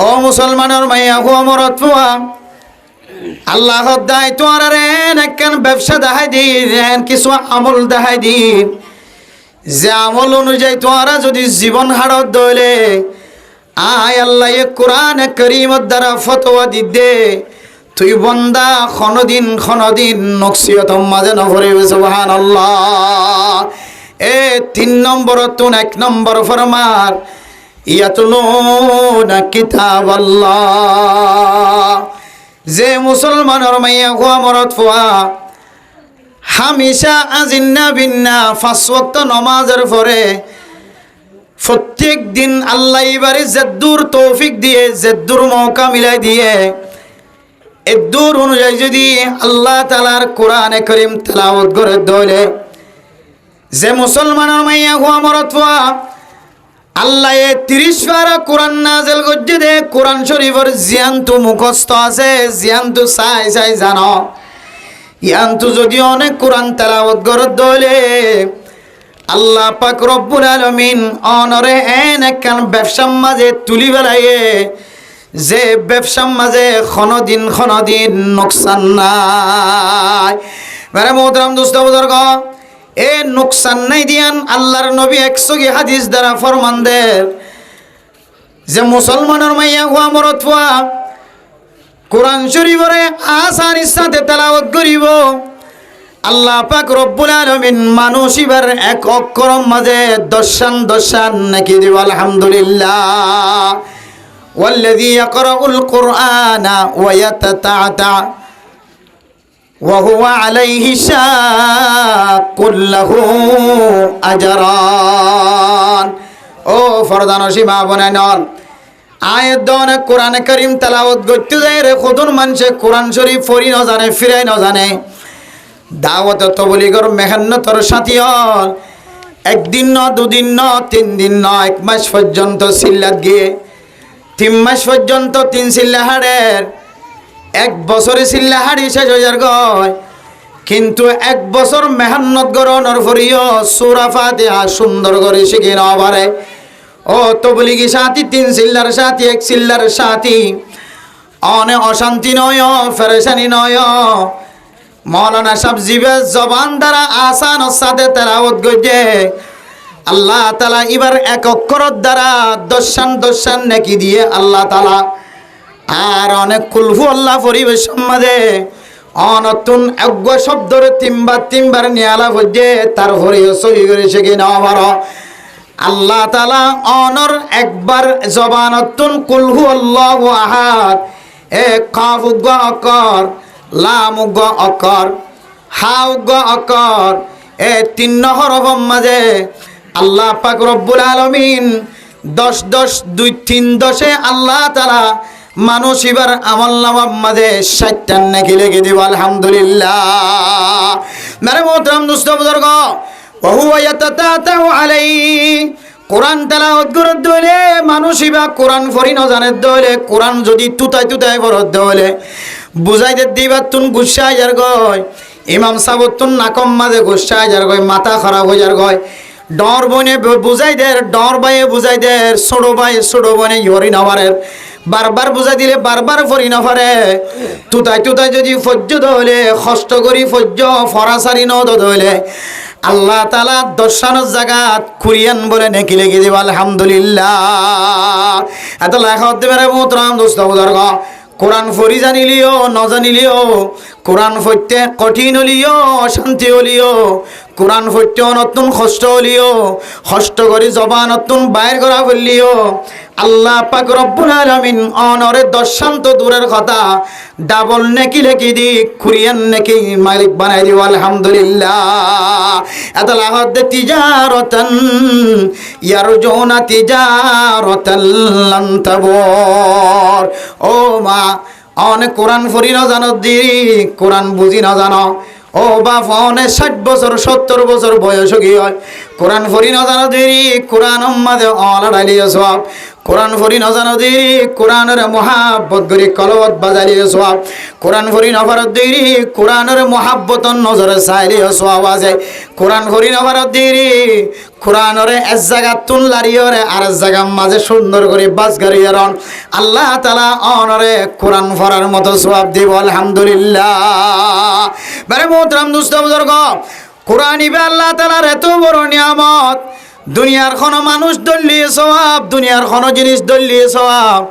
ও মুসলমানের মাইয়া হো মরত ফুয়া আল্লাহ দায় তোর একখান ব্যবসা দেখাই দিন কিছু আমল দেখাই দিন যে আমল অনুযায়ী তোরা যদি জীবন হারত দইলে আয় আল্লাহ কোরআন করিমত দ্বারা ফতোয়া দিদে তুই বন্দা খনদিন নকশিয়ত মাঝে নভরিবে সুবহানাল্লাহ। এ 3 নম্বর তুন 1 নম্বর ফরমার ইয়াতলুনা কিতাবাল্লাহ। যে মুসলমানের মাইয়া হুয়া মরত ফুয়া হামেশা আজিন্না বিন্না 5 ওয়াক্ত নামাজের পরে প্রত্যেক দিন আল্লাহ এবারে জেদ্দুর তৌফিক দিয়ে জেদ্দুর মৌকা মিলাই দিয়ে এদ্দুর অনুযায়ী যদি আল্লাহ তাআলার কোরআনে করিম তেলাওয়াত করে দইলে যে মুসলমানের মাইয়া হুয়া মরত ফুয়া আল্লাহ 30 পারা কোরআন নাযিল করতে দে কোরআন শরীফের জিয়ান্তু মুখস্থ আছে জিয়ান্তু চাই জানো ইয়ান্তু যদি অনেক কোরআন তেলাওয়াত করে দইলে আল্লাহ পাক রব্বুল আলামিন অনরে একখান ব্যবসার মাঝে তুলি বেলায়ে যে ব্যবসার মাঝে খনদিন নোকসান নাই। মেরে মোহতারাম দোস্ত বুজুর্গ এ নোকসান নাই দিয়ান আল্লাহর নবী 100 হাদিস দ্বারা ফরমান দে যে মুসলমানের মাইয়া হুয়া মরত ফুয়া কোরআন শরীফের আসানির সাথে তেলাওয়াত করিব আল্লাহ পাক রব্বুল আলামিন মানুষ ইবার এক অক্ষরের মাঝে দশান নাকি দিব আলহামদুলিল্লাহ। ওয়াল্লাযী ইয়াকরাউল কুরআনা ওয়া ইয়াতাতাআতা ওয়া হুয়া আলাইহি শাক্কুল লাহু আজরান। ও ফরদানসী মা বোনেন আয়াত দনে কোরআন কারীম তেলাওয়াত করতে যায় রে খুদুন মানুষে কোরআন শরীফ পড়ি না জানে ফিরাই না জানে দাওয়াত তবলীগর মেহনতর সাথী হল একদিন ন দুদিন ন 3 দিন ন 1 মাস পর্যন্ত সিল্লাত গিয়ে 3 মাস পর্যন্ত 3 সিল্লা হাড়ের 1 বছরে সিল্লা হাড়ি শেষ হয়ে যার গয় কিন্তু 1 বছর মেহনত গরনের ফরিও সূরা ফাতিহা সুন্দর করে শিখে না পারে। ও তবলীগী সাথী 3 সিল্লার সাথী 1 সিল্লার সাথী অনে অশান্তি নয় ফেরেশানি নয় মৌলানা সাহেব জিবে জবান দ্বারা আসান সাথে তেলাওয়াত করছে আল্লাহ তাআলা এবার এক অক্ষর দ্বারা দশান নাকি দিয়ে আল্লাহ তাআলা আর অনেক কুলহু আল্লাহ পরিবেশ মাঝে অনতুন অজ্ঞ শব্দরে 3 বার নিয়ালা হচ্ছে তার হরিও সহি করে শিখে নেওয়া বড় আল্লাহ তাআলা অনর একবার জবানতুন কুলহু আল্লাহু আহাদ এ কাফ গ অক্ষর লাম গ অক্ষর হাউ গ অক্ষর এ 3 হরফ মাঝে আল্লাহ পাক রব্বুল আলামিন 10 2 3 10 আল্লাহ তাআলা মানুষ এবার আমল নামার মাঝে 60টা নেকি লিখে দিব আলহামদুলিল্লাহ। মেরে মোহতারাম দোস্ত বুজুর্গ ওয়া হুয়া ইয়াতাতাউ আলাইহি কোরআন তেলাওয়াত করে দইলে মানুষ এবার কোরআন পড়ি না জানে দইলে কোরআন যদি তুতাই পড়ত দইলে বুঝাইতে দিবা তুন গুসা যার গয় ইমাম সাহেব তুন নাকম মাঝে গুসা যার গয় মাথা খারাপ হয়ে যার গয় ডর বনে বুঝাই দে ডর বাইয়ে বুঝাই দে ছোট বনে হরি নাবারের বারবার বুঝাই দিলে বারবার ফরি না পারে তুতাই যদি ফজ্জ দইলে কষ্ট করি ফজ্জ ফরাসারি ন দইলে আল্লাহ তাআলা দর্শনের জায়গাত কুরিয়ান বলে নেকি লেগে দিব আলহামদুলিল্লাহ। এত লেখা হতে পারে মোহতারাম দোস্ত বুজুর্গ কোরআন ফরি জানিলিও ন জানিলিও কোরআন পড়তে কঠিন হলিও অশান্তি হলিও কোরআন পড়তে নতুন কষ্ট হলিও কষ্ট করে জবান নতুন বাইর করা ফেললিও আল্লাহ পাক রব্বুল আলামিন অনরে দশান্ত দূরের কথা ডাবল নেকি লেখি দি কুরিয়ান নেকি মালিক বানাই দিব আলহামদুলিল্লাহ। এত লাহদ তিজারাতান ইয়ারজুনা তিজারাতাল লান তাবুর। ও মা অনেক কোরআন পড়ি না জানো দি কোরআন বুঝি না জানো ও বাপ অনেক 60 বছর 70 বছর বয়স কি হয় কোরআন পড়ি না জানো দি কোরআন মাঝে অলাড়াইলি সব কোরআন ফরি নজানো দিরি কোরআনের মহাব্বত গরি কলবত বাজালিয়ে সোয়াব কোরআন ফরি নফারত দিরি কোরআনের মহাব্বত নজরে চাইলিয়ে সোয়াব আছে কোরআন ফরি নফারত দিরি কোরআনের এক জায়গা তুনলারিয়রে আর এক জায়গা মাঝে সুন্দর করে বাস গাড়িয়ে রন আল্লাহ তাআলা অনরে কোরআন ফরার মতো সোয়াব দিব আলহামদুলিল্লাহ। বারে মোহতরম দুস্থ বুজুর্গ কোরআন ইবে আল্লাহ তাআলার এত বড় নিয়ামত দুনিয়ার কোনো মানুষ দলিয়ে সওয়াব দুনিয়ার কোনো জিনিস দলিয়ে সওয়াব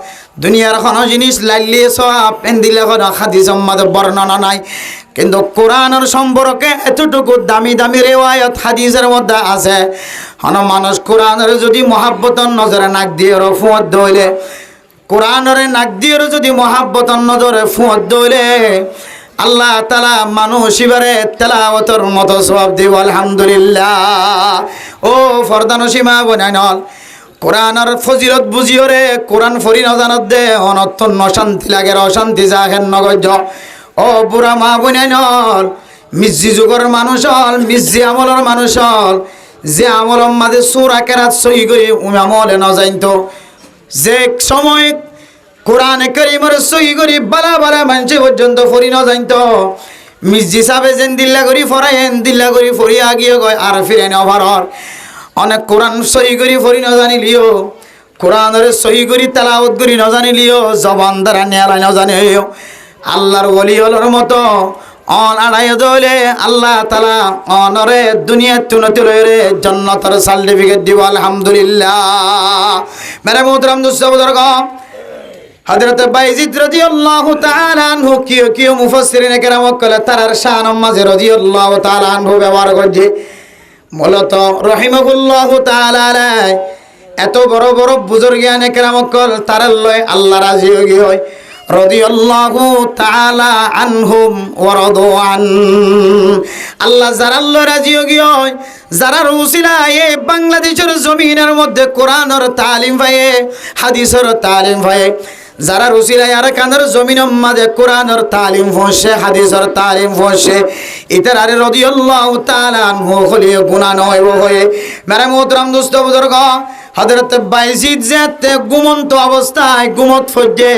দুনিয়ার কোনো জিনিস লাইলিয়ে সওয়াব পেন্দিলে কোনো হাদিসের মধ্যে বর্ণনা নাই কিন্তু কোরআনের সম্পর্কে এতটুকু দামি দামি রিওয়ায়াত হাদিসের মধ্যে আছে কোনো মানুষ কোরআনের যদি মহাব্বতর নজরে নাক দিয়ে ফুঁত দইলে কোরআনের নাক দিয়ে যদি মহাব্বতর নজরে ফুঁত দইলে আল্লাহ তাআলা মানুষ এবারে তেলাওয়াতের মতো সওয়াব দিব আলহামদুলিল্লাহ। ও ফরদানসীমা বনাইনল কোরআনের ফজিলত বুঝিও রে কোরআন ফরি নজানত দে অনর্থন অশান্তি লাগে অশান্তি যাহেন নগজ ও বুড়া মা বনাইনল মিজ্জি যুগের মানুষ হল মিজ্জি আমলের মানুষ হল যে আমলের মাঝে সূরা কেরাত সহি করে আমলে ন জানতো যে সময় কোরআন কারীমের সহি করি বালা বালা মানুষ পর্যন্ত ফরি ন জানতো মির্জি সাহেবে যেন দিল্লা করি ফরাইন দিল্লা করি ফরি আগিয়ে গয় আর ফিরে না ভারর অনেক কোরআন সহি করি ফরি ন জানিলিও কোরআনের সহি করি তেলাওয়াত করি ন জানিলিও জবান দ্বারা নেয়ালাই ন জানিও আল্লাহর ওলি হলোর মতো অন আড়াই দলে আল্লাহ তাআলা অনরে দুনিয়ার তুনতে লয়ে জান্নাতের সার্টিফিকেট দিব আলহামদুলিল্লাহ। মেরে মোহতরম দুস্থ বুজুর্গ হযরত বাইজিদ রাদিয়াল্লাহু তাআলা আনহু কিও মুফাসসিরিনে কেরাম কলে তার শান মাঝে রাদিয়াল্লাহু তাআলা আনহু ব্যবহার করছে মূলত রহিমাহুল্লাহু তাআলা এত বড় বড় বুজুর্গানে কেরাম কল তার লয় আল্লাহ রাজি হয়ে হয় রাদিয়াল্লাহু তাআলা আনহুম ওয়া রাদু আন আল্লাহ যারা আল্লাহ রাজি হয়ে হয় যারা উসিলায়ে বাংলাদেশের জমিনের মধ্যে কোরআনের তালিম পায় হাদিসের তালিম পায় যারা রুসিলাই আর কানের জমিনের মাঝে কোরআনের তালিম পৌঁছে হাদিসের তালিম পৌঁছে ইতার আরে রাদিয়াল্লাহু তাআলা আনহু হলে গুনাহ নয় হয়ে মেরে মোহতরম দোস্ত বুজুর্গ হযরত বাইজিদ যেতে ঘুমন্ত অবস্থায় ঘুমত ফজে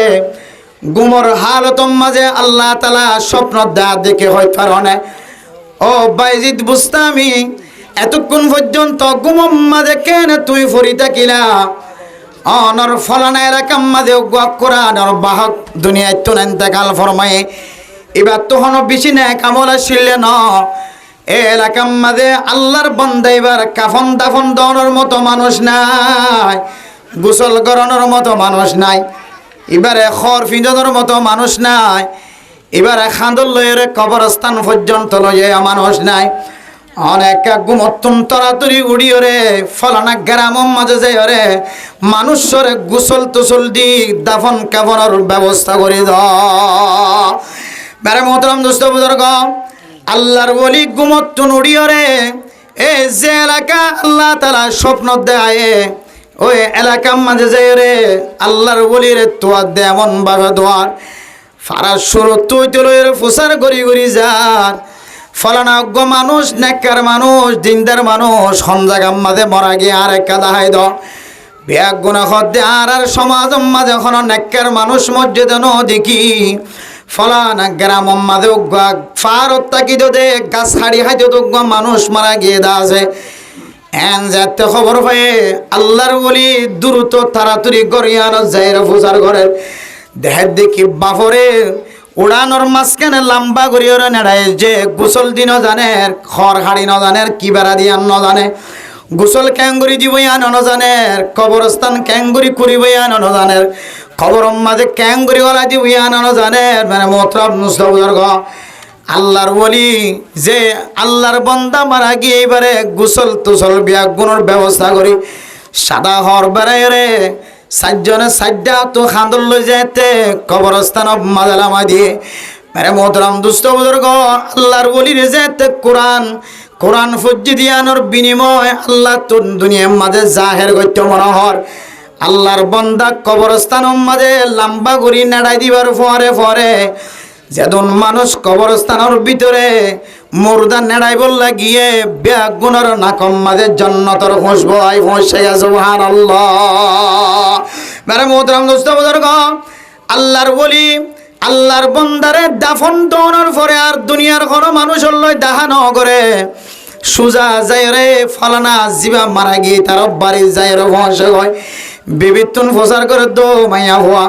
ঘুমর হালতম মাঝে আল্লাহ তাআলা স্বপ্ন দেখে হয় কারণে ও বাইজিদ বুস্তামি এতক্ষণ পর্যন্ত ঘুমম মাঝে কেন তুই ফরি থাকিলা অনর ফলানা এলাকার মাঝে কোরআনের বাহক দুনিয়ায় তো ইন্তেকাল ফরমায়ে এবার তখন বেশি না কামল আসলে ন এ এলাকার মাঝে আল্লাহর বান্দা এবার কাফন দাফন দেওয়ার মতো মানুষ নাই গোসল করানোর মতো মানুষ নাই এবারে খড় ফিঁজানোর মতো মানুষ নাই এবারে খান্দল লয়ে কবরস্থান পর্যন্ত লয়ে মানুষ নাই অনেক গুমত্তম তরাতরি উড়িও রে ফলানা গ্রামের মাঝে যাই রে মানুষের গোসল তোসল দি দাফন কাফনের ব্যবস্থা করে দারে মোহতরম দোস্ত বুজুর্গ আল্লাহর ওলি গুমত্তন উড়িও রে এ যে এলাকা আল্লাহ তাআলা স্বপ্ন দেয় ওই এলাকার মাঝে যাই রে আল্লাহর ওলির তোয়ার দে এমন ভাবে দোয়ার ফারাস শুরু তুই তুই ফুসার গড়ি গড়ি যার ফলানা অজ্ঞ মানুষ নেককার মানুষ দিনদার মানুষ হনজাগাম মাঝে মরা গিয়ে আর একটা দাহাই দ ব্যাগ গুণা খদ্দে আর সমাজ মাঝে এখন নেককার মানুষ মসজিদে ন দেখি ফলানা গ্রাম মাঝে ফারত তাকি দে গাছ হাড়ি হাইতে অজ্ঞ মানুষ মারা গিয়ে দা আছে এন যাতে খবর পায়ে আল্লাহর বলি দ্রুত তাড়াতাড়ি গড়িয়ানো যায় ফুসার ঘরের দেহের দেখি বাফরে উড়ানোর মাঝখানে লম্বা করিও নেড়ায় যে গোসল দিন জানে খড় হাড়ি ন জানে কি বেড়া দিয়ে ন জানে গোসল ক্যাঙ্গুরি দিবই আন ন জানে কবরস্থান ক্যাঙ্গুরি করিবই আন ন জানে খবর মাঝে ক্যাঙ্গুরি ওলা দিবই আন ন জানে মানে মোহতরম মুস্তাবুজুর্গ আল্লাহর ওলি যে আল্লাহর বান্দা মারা গিয়ে এবারে গোসল তুসল বিয়া গুণের ব্যবস্থা করি সাদা হর বেড়ায় রে সাতজনে সাজ্জা তো খান্দল লই যাইতে কবরস্থান মাজালামা দিয়ে মেরে মোহতরম দুস্থ বুজুর্গ আল্লাহর ওলি রে যাইতে কোরআন ফজ্জি দিয়ানোর বিনিময় আল্লাহ তো দুনিয়ার মাঝে জাহের গত্য মনোহর আল্লাহর বান্দা কবরস্থান মাঝে লম্বা করি নেড়াই দিবার ফরে যেদিন মানুষ কবরস্থানের ভিতরে মুর্দা নেড়াই বললা গিয়ে ব্যাগ গুণের নাকম মাঝে জান্নাতের খুশবু আই পৌঁছে সুবহানাল্লাহ। মেরে মোহতরম দোস্ত বুজুর্গ, আল্লাহর ওলি আল্লাহর বন্দারে দাফন দনের পরে আর দুনিয়ার কোনো মানুষের লই দেখা ন করে সুজা যায় রে ফলানা জিবা মারা গিয়ে তার বাড়ি যায় রে ভসে হয় বিবিতুন প্রচার করে দো মাইয়া হওয়া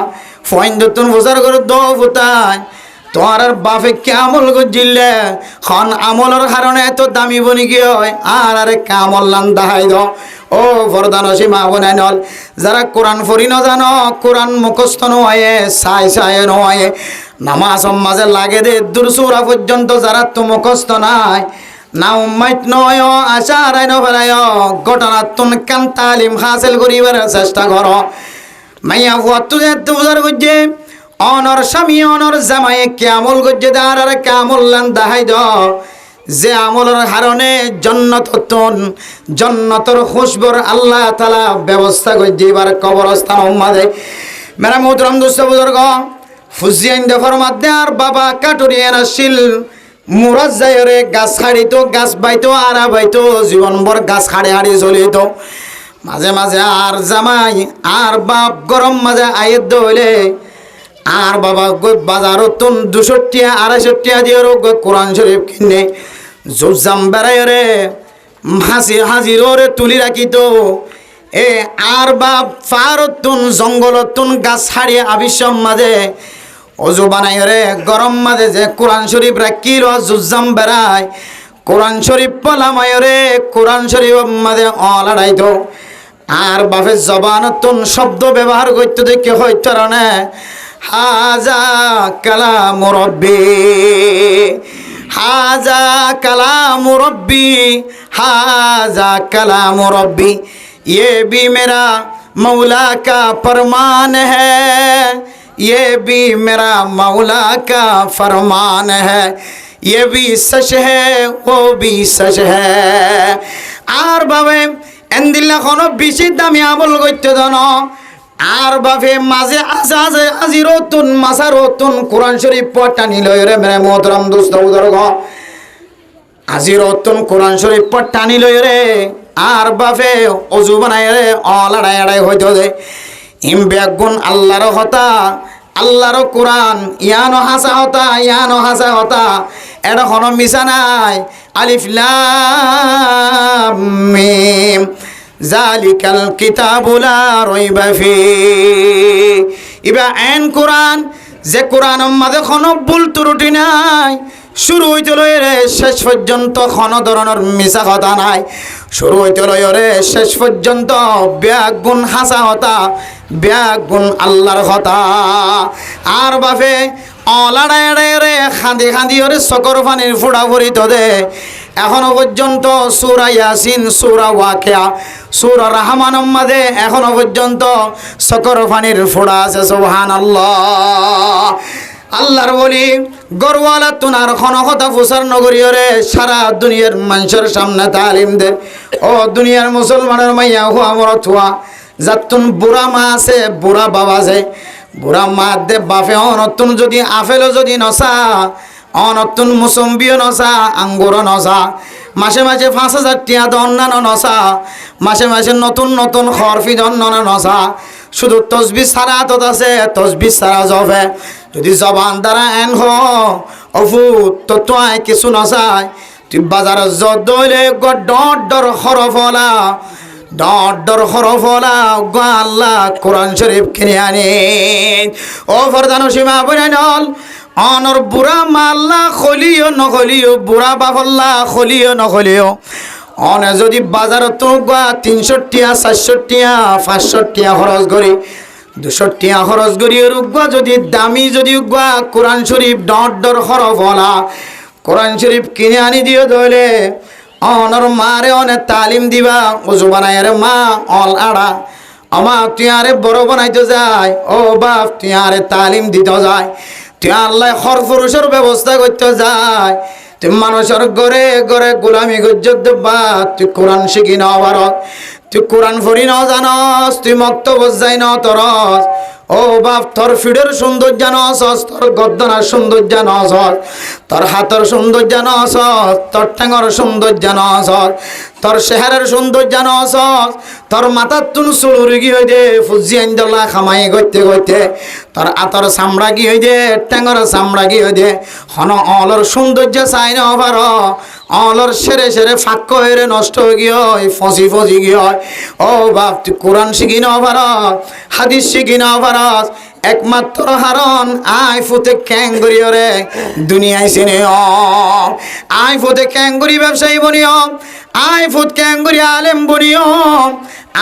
ফইন্দতুন প্রচার করে দো ফুতায় তোমার আর বাপে কে আমল করছিলে খন আমলের কারণে এত দামি বনি কি হয় আর আরে কামল লান দাহাই দ ও বরদানসী মা বোনাই নল যারা কোরআন ফরি ন জানো কোরআন মুখস্থ নয় সাই সাই নয় নামাজ মাঝে লাগে দে দূর সুরা পর্যন্ত যারা তো মুখস্থ নাই না উম্মাইত নয় আশা রায় নয় ঘটনা তুন কান তালিম হাসিল করিবার চেষ্টা কর মাইয়া ভুয়াত্তু যে বুঝার করছে অনর স্বামী অনর জামাই কে আমল করছে তার আর কে আমল লান দাহাই দ যে আমলের কারণে জন্নতর খুশবুর আল্লাহ তাআলা ব্যবস্থা করছে এবার কবরস্থান উম্মাদে মেরা মোহতরম দোস্ত বুজুর্গ ফুজিয়াইন দেফর মধ্যে আর বাবা কাটুরিয়ান আসিল মুরাজ যায়রে গাছ খাড়িতো গাছ বাইতো আর বাইতো জীবনভর গাছ খাড়ে হাড়ি চলিত মাঝে মাঝে আর জামাই আর বাপ গরম মাঝে আয়েদ হইলে আর বাবা বাজারত তুন 200 টাকা 250 টাকা দিয়ে কোরআন শরীফ কিনে জুজাম বেড়াই রে হাজির রে তুলি রাখিত এ আর বাপ ফারতুন জঙ্গলতুন গাছ ছাড়িয়ে আবিসম মাঝে অজু বানাই রে গরম মাঝে যে কোরআন শরীফ রাখিল জুজাম বেড়ায় কোরআন শরীফ পলামাই রে কোরআন শরীফ মাঝে লড়াইত আর বাপের জবানতুন শব্দ ব্যবহার করতে দেখে হইত না হাজা কালাম রব্বি হাজা কালাম রব্বি হাজা কালাম রব্বি ये भी मेरा मौला का फरमान है ये भी मेरा मौला का फरमान है ये भी सच है वो भी सच है আর বাবে এন্দিল্লা কোনো বেশি দামি আমল করতে দেন আর বাপে মাঝে আজে আজিরতুন মাসারতুন কোরআন শরীফ পড়া নিল রে মেরে মোহতরম দোস্ত বুজুর্গ আজিরতুন কোরআন শরীফ পড়া নিল রে আর বাপে অজু বানায় রে লড়াই লড়াই হইতো দে ইম বেগুন আল্লাহর হতা আল্লাহর কোরআন ইয়ানো হাসা হতা এটা কোনো মিশা নাই আলিফ লাম মিম জালিকাল কিতাবু লা রাইবা ফি ইবা আইন কোরআন যে কোরআনের মাঝে কোনো ভুল ত্রুটি নাই শুরু হইতে লয় রে শেষ পর্যন্ত কোনো ধরনের মিশা কথা নাই শুরু হইতে লয় রে শেষ পর্যন্ত ব্যাগুন হাসা হতা ব্যাগুন আল্লাহর কথা আর বাপে লড়াই রে খাঁদি খাঁদি ওরে চকর পানির ফুড়া ভরিত দে এখনো পর্যন্ত সূরা ইয়াসিন সূরা ওয়াকিয়া সূরা রহমানের মাঝে এখনো পর্যন্ত চকর পানির ফুড়া আছে সুবহানাল্লাহ আল্লাহর বলি গরওয়ালা তুনার খনকতা ফুসার নগরীয়রে সারা দুনিয়ার মানুষের সামনে তালিম দে ও দুনিয়ার মুসলমানের মাইয়া হুয়া মরত হুয়া যাতুন বুড়া মা আছে বুড়া বাবা আছে বুড়া মা দে বাপে অনতুন যদি আপেলও যদি নসা অনতুন মুসম্বিও নসা আঙ্গুরও নসা মাসে মাসে 5,000 টাকা দন্নানো নসা মাসে মাসে নতুন নতুন খরফি দন্নানো নসা শুধু তসবিহ সারা তো আছে তসবিহ সারা জবে যদি জবান দ্বারা এন হফু তো তোয় কিছু নসায় তুই বাজারে যদলে ডর হরফলা ডর হরফলা আল্লাহ কোরআন শরীফ কিনে আনে ও ফরদানো সীমা বনে নল অনর বুড়া মাল্লা খলিও নখলিও বুড়া বাফল্লা খলিও নখলিও অনে যদি বাজারে তো 300 টাকা 400 টাকা 500 টাকা খরচ করি 200 টাকা খরচ করি রুগা যদি দামি যদি কোরআন শরীফ ডর হরফলা কোরআন শরীফ কিনে আনি দিও দলে অনর মারে অনে তালিম দিবা ওজু বানায় রে মা আড়া আমা তুই আরে বড় বানাইতে যায় ও বাপ তুই আরে তালিম দিতে যায় তুই আল্লাহ খরফরুষের ব্যবস্থা করতে যায় তুই মানুষের ঘরে ঘরে গোলামি গজ্জত বা তুই কোরআন শিখি না পারত তুই কোরআন পড়ি ন জানস, তুই মক্তব্য যাই ন তরস। ও বাপ, তোর ফিডের সৌন্দর্য নসস, তোর গদ্দনার সৌন্দর্য নসস, তোর হাতের সৌন্দর্য নসস, তোর ঠ্যাঙর সৌন্দর্য নসস, তোর চেহারার সৌন্দর্য নসস, তোর মাথার তুন চুল কি হই দে ফুজি আইন্দলা খামাই গইতে গইতে, তোর আতর চামড়া কি হই দে, ঠ্যাঙর চামড়া কি হই দে, হন অলর সৌন্দর্য চাই ন পার, অলর সেরে সেরে ফাঁক হয়ে নষ্ট হয়ে গিয়ে হয়, ফসি ফসি গিয়ে হয়। ও বাপ, তুই কোরআন শিখি ন পার, হাদিস শিখি ন পার, একমাত্র হারণ আই ফুতে ক্যাঙ্গুরি রে দুনিয়ায় চিনে। আই ফুতে ক্যাঙ্গুরি ব্যবসায়ী বনিও, আই ফুত ক্যাঙ্গুরি আলেম বনিও,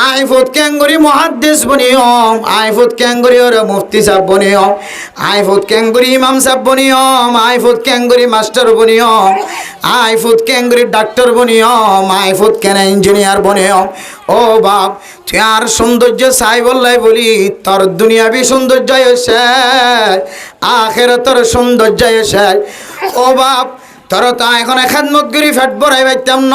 আই ফুত ক্যাঙ্গুরি মুহাদ্দিস বনিও, আই ফুত ক্যাঙ্গুরি ওরে মুফতি সাহেব বনিও, আই ফুত ক্যাঙ্গুরি ইমাম সাহেব বনিও, আই ফুত ক্যাঙ্গুরি মাস্টার বনিও, আই ফুত ক্যাঙ্গুরি ডাক্তার বনিও, আই ফুত কেন ইঞ্জিনিয়ার বনিও। ও বাপ, তুই আর সৌন্দর্য চাই বললাই বলি, তোর দুনিয়াবি সৌন্দর্য এসে আখেরাতের সৌন্দর্য এসে। ও বাপ, তোর তো এখন খেদমত করি ফেট বড়াই পাইতাম ন,